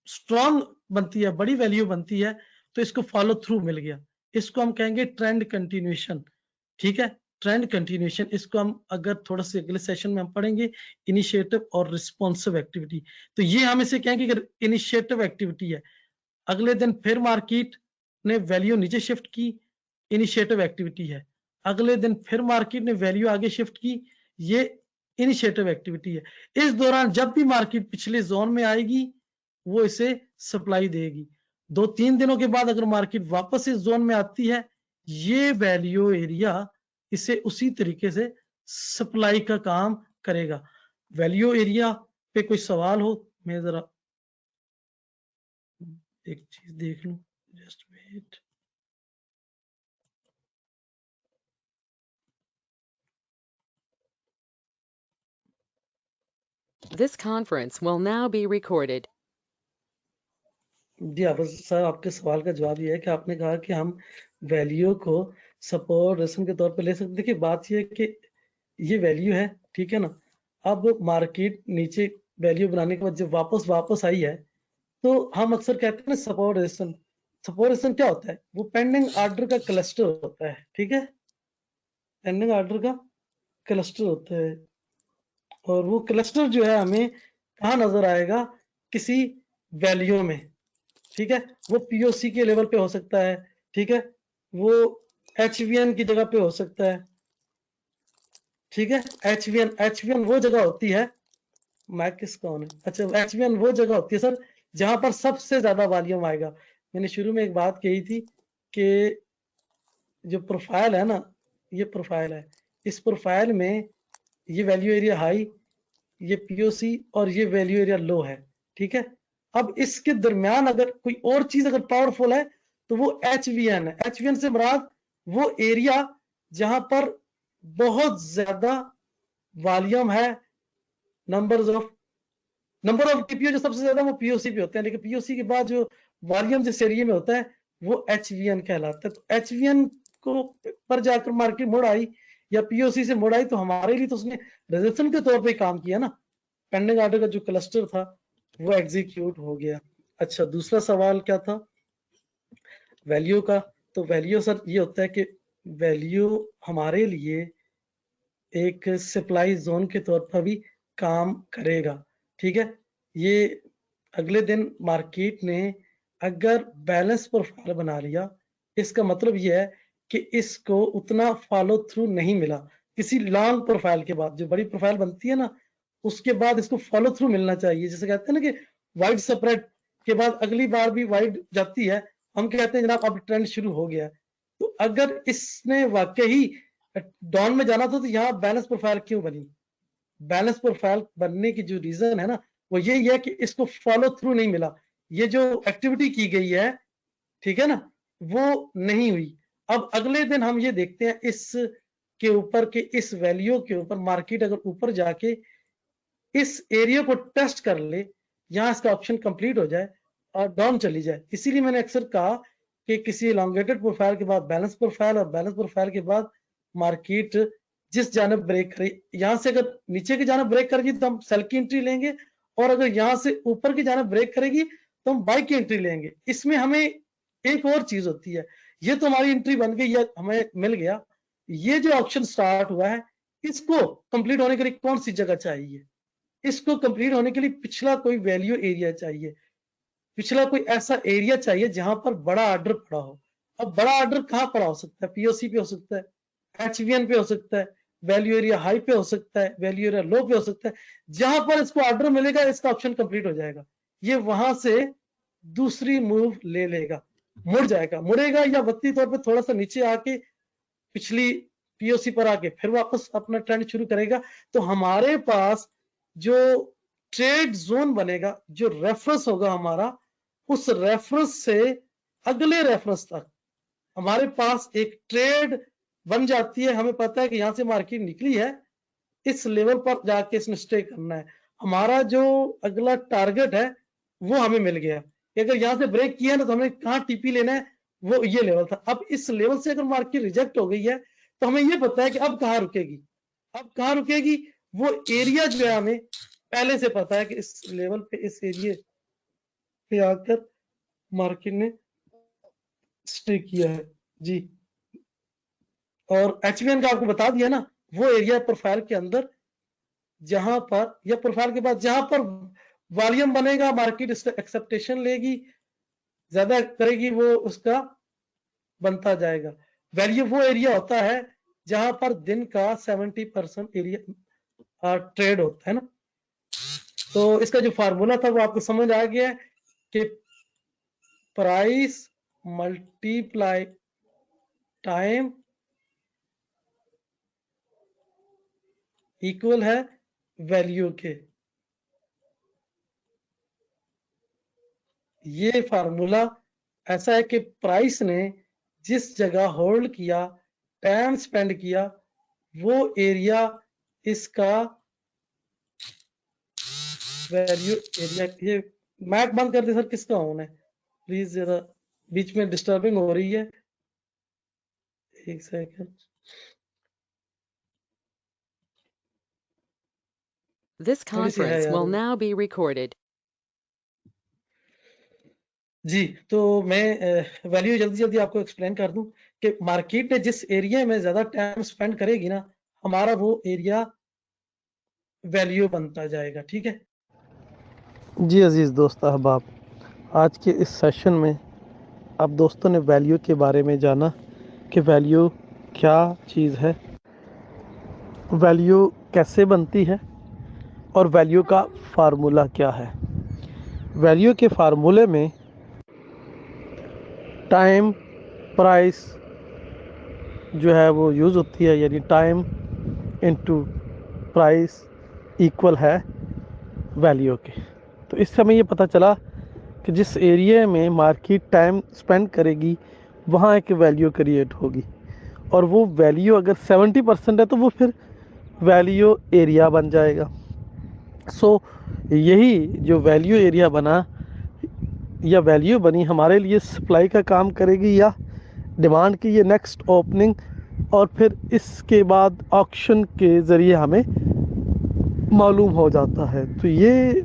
स्ट्रॉन्ग बनती है, बड़ी वैल्यू बनती है, तो इसको फॉलो थ्रू मिल गया, इसको हम कहेंगे ट्रेंड कंटिन्यूएशन, ठीक है, ट्रेंड कंटिन्यूएशन। इसको हम अगर थोड़ा सा अगले सेशन में हम पढ़ेंगे, इनिशिएटिव और रिस्पॉन्सिव एक्टिविटी। तो ये हम इसे कहेंगे कि इनिशिएटिव एक्टिविटी है, अगले दिन फिर मार्केट ने वैल्यू नीचे शिफ्ट की, इनिशिएटिव एक्टिविटी है, अगले दिन फिर मार्केट ने वैल्यू आगे शिफ्ट की, ये इनिशिएटिव एक्टिविटी है। इस दौरान जब भी मार्केट पिछले जोन में आएगी वो इसे सप्लाई देगी। 2-3 दिनों के बाद अगर मार्केट वापस इस जोन में आती है, ये वैल्यू एरिया इसे उसी तरीके से सप्लाई का काम करेगा। वैल्यू एरिया पे कोई सवाल हो? मैं जरा एक चीज देख लूं, just wait. This conference will now be recorded. जी आप सर, आपके सवाल का जवाब ये है कि आपने कहा कि हम वैल्यू को सपोर्ट रेसन के तौर पे ले सकते। देखिए बात ये है कि ये वैल्यू है, ठीक है ना। अब मार्केट नीचे वैल्यू बनाने के बाद जब वापस आई है, तो हम अक्सर कहते हैं ना सपोर्ट रेसन। सपोर्ट रेसन क्या होता है? वो पेंडिंग ऑर्डर का क्लस्टर होता है, ठीक है, पेंडिंग ऑर्डर का क्लस्टर होता है। और वो क्लस्टर जो है हमें कहाँ नजर आएगा? किसी वैल्यू में, ठीक है। वो पीओसी के लेवल पे हो सकता है, ठीक है, वो एचवीएन की जगह पे हो सकता है, ठीक है। एचवीएन वो जगह होती है, मैकिस कौन है? अच्छा, एचवीएन वो जगह होती है सर जहां पर सबसे ज्यादा वॉल्यूम आएगा। मैंने शुरू में एक बात कही थी कि जो प्रोफाइल है ना, ये प्रोफाइल है, इस प्रोफाइल में ये वैल्यू एरिया हाई, ये पीओसी और ये वैल्यू एरिया लो है, ठीक है। अब इसके दरमियान अगर कोई और चीज अगर पावरफुल है तो वो एचवीएन है। एचवीएन से मुराद वो एरिया जहां पर बहुत ज्यादा वॉल्यूम है, नंबर ऑफ टीपीओ जो सबसे ज्यादा वो पीओसी पे होते हैं, लेकिन पीओसी के बाद जो वॉल्यूम जिस एरिया में होता है वो एचवीएन कहलाता है। तो एचवीएन को पर जाकर मार्केट मुड़ आई या पीओसी से मुड़ आई, तो हमारे लिए तो उसने रेजिस्टेंस के तौर पे काम किया ना, पेंडिंग ऑर्डर का जो क्लस्टर था वो एग्जीक्यूट हो गया। अच्छा, दूसरा सवाल क्या था वैल्यू का? तो वैल्यू सर ये होता है कि वैल्यू हमारे लिए एक सप्लाई जोन के तौर पर भी काम करेगा, ठीक है। ये अगले दिन मार्केट ने अगर बैलेंस प्रोफाइल बना लिया, इसका मतलब ये है कि इसको उतना फॉलो थ्रू नहीं मिला किसी लॉन्ग प्रोफाइल के बाद। जो बड़ी प्रोफाइल बनती है ना, उसके बाद इसको फॉलो थ्रू मिलना चाहिए। जैसे कहते हैं ना कि वाइड स्प्रेड के बाद अगली बार भी वाइड जाती है, हम कहते हैं जनाब अब ट्रेंड शुरू हो गया। तो अगर इसने वाकई डाउन में जाना था तो यहाँ बैलेंस प्रोफाइल क्यों बनी? बैलेंस प्रोफाइल बनने की जो रीजन है ना, वो यही है कि इसको फॉलो थ्रू नहीं मिला। ये जो एक्टिविटी की गई है, ठीक है ना, वो नहीं हुई। अब अगले दिन हम ये देखते हैं इस के ऊपर के इस वैल्यू के ऊपर मार्केट अगर ऊपर जाके इस एरिया को टेस्ट कर ले, यहाँ इसका ऑप्शन कंप्लीट हो जाए और डाउन चली जाए। इसीलिए मैंने अक्सर कहा कि किसी एलोंगेटेड प्रोफाइल के बाद बैलेंस प्रोफाइल और बैलेंस प्रोफाइल के बाद मार्केट जिस जानब ब्रेक करे, यहाँ से अगर नीचे की जानब ब्रेक करेगी तो हम सेल की एंट्री लेंगे, और अगर यहाँ से ऊपर की जानब ब्रेक करेगी तो हम बाई की एंट्री लेंगे। इसमें हमें एक और चीज होती है, ये तो हमारी एंट्री बन गई है, हमें मिल गया। ये जो ऑप्शन स्टार्ट हुआ है, इसको कंप्लीट होने के लिए कौन सी जगह चाहिए? इसको कंप्लीट होने के लिए पिछला कोई वैल्यू एरिया चाहिए, पिछला कोई ऐसा एरिया चाहिए जहां पर बड़ा ऑर्डर पड़ा हो। अब बड़ा ऑर्डर कहां पड़ा हो सकता है? पीओसी पे हो सकता है, एचवीएन पे हो सकता है, वैल्यू एरिया हाई पे हो सकता है, वैल्यू एरिया लो पे हो सकता है। जहां पर इसको ऑर्डर मिलेगा इसका ऑप्शन कंप्लीट हो जाएगा, ये वहां से दूसरी मूव ले लेगा, मुड़ जाएगा, मुड़ेगा या वक्ती तौर पे थोड़ा सा नीचे आके पिछली पीओसी पर आके फिर वापस अपना ट्रेंड शुरू करेगा। तो हमारे पास जो ट्रेड जोन बनेगा, जो रेफरेंस होगा हमारा, उस रेफरेंस से अगले रेफरेंस तक हमारे पास एक ट्रेड बन जाती है। हमें पता है कि यहां से मार्केट निकली है, इस लेवल पर जाके इसने स्टे करना है। हमारा जो अगला टारगेट है वो हमें मिल गया कि अगर यहां से ब्रेक किया ना तो हमें कहां टीपी लेना है, वो ये लेवल था। अब इस लेवल से अगर मार्केट रिजेक्ट हो गई है तो हमें ये पता है कि अब कहां रुकेगी, अब कहां रुकेगी। वो एरिया जो है हमें पहले से पता है कि इस लेवल पे, इस एरिया पे आकर मार्केट ने स्टे किया है जी। और एचवीएन का आपको बता दिया ना, वो एरिया प्रोफाइल के अंदर जहां पर, या प्रोफाइल के बाद जहां पर वॉल्यूम बनेगा, मार्केट एक्सेप्टेशन लेगी, ज्यादा करेगी, वो उसका बनता जाएगा। वैल्यू वो एरिया होता है जहां पर दिन का 70% एरिया ट्रेड होता है ना। तो इसका जो फार्मूला था वो आपको समझ आ गया कि प्राइस मल्टीप्लाई टाइम इक्वल है वैल्यू के। ये फार्मूला ऐसा है कि प्राइस ने जिस जगह होल्ड किया, टाइम स्पेंड किया, वो एरिया इसका वैल्यू एरिया। ये मैक बंद कर दे सर, किसका ऑन है प्लीज, जरा बीच में डिस्टर्बिंग हो रही है, एक सेकंड। This थोड़ी सी है conference यार will वो। now be recorded. जी, तो मैं वैल्यू जल्दी जल्दी आपको एक्सप्लेन कर दूं कि मार्केट ने जिस एरिया में ज्यादा टाइम स्पेंड करेगी ना, हमारा वो एरिया वैल्यू बनता जाएगा। ठीक है जी। अजीज दोस्त अहबाब, आज के इस सेशन में आप दोस्तों ने वैल्यू के बारे में जाना कि वैल्यू क्या चीज़ है, वैल्यू कैसे बनती है, और वैल्यू का फार्मूला क्या है। वैल्यू के फार्मूले में टाइम प्राइस जो है वो यूज़ होती है, यानी टाइम इनटू प्राइस इक्वल है वैल्यू के। तो इससे हमें ये पता चला कि जिस एरिया में मार्केट टाइम स्पेंड करेगी वहाँ एक वैल्यू क्रिएट होगी, और वो वैल्यू अगर 70% है तो वो फिर वैल्यू एरिया बन जाएगा। सो यही जो वैल्यू एरिया बना या वैल्यू बनी हमारे लिए सप्लाई का काम करेगी या डिमांड की, ये नेक्स्ट ओपनिंग और फिर इसके बाद ऑक्शन के ज़रिए हमें मालूम हो जाता है। तो ये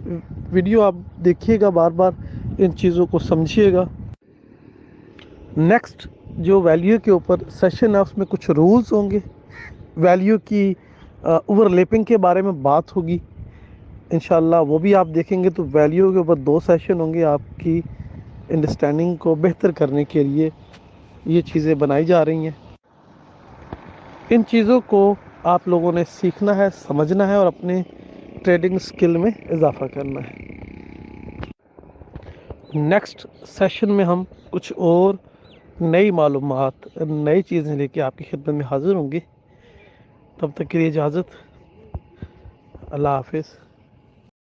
वीडियो आप देखिएगा, बार बार इन चीज़ों को समझिएगा। नेक्स्ट जो वैल्यू के ऊपर सेशन है उसमें कुछ रूल्स होंगे, वैल्यू की ओवरलैपिंग के बारे में बात होगी इंशाल्लाह, वो भी आप देखेंगे। तो वैल्यू के ऊपर 2 सेशन होंगे, आपकी अंडरस्टैंडिंग को बेहतर करने के लिए ये चीज़ें बनाई जा रही हैं। इन चीज़ों को आप लोगों ने सीखना है, समझना है और अपने ट्रेडिंग स्किल में इजाफा करना है। नेक्स्ट सेशन में हम कुछ और नई मालूमात, नई चीज़ें लेके आपकी खिदमत में हाज़िर होंगे। तब तक के लिए इजाज़त, अल्लाह हाफिज़।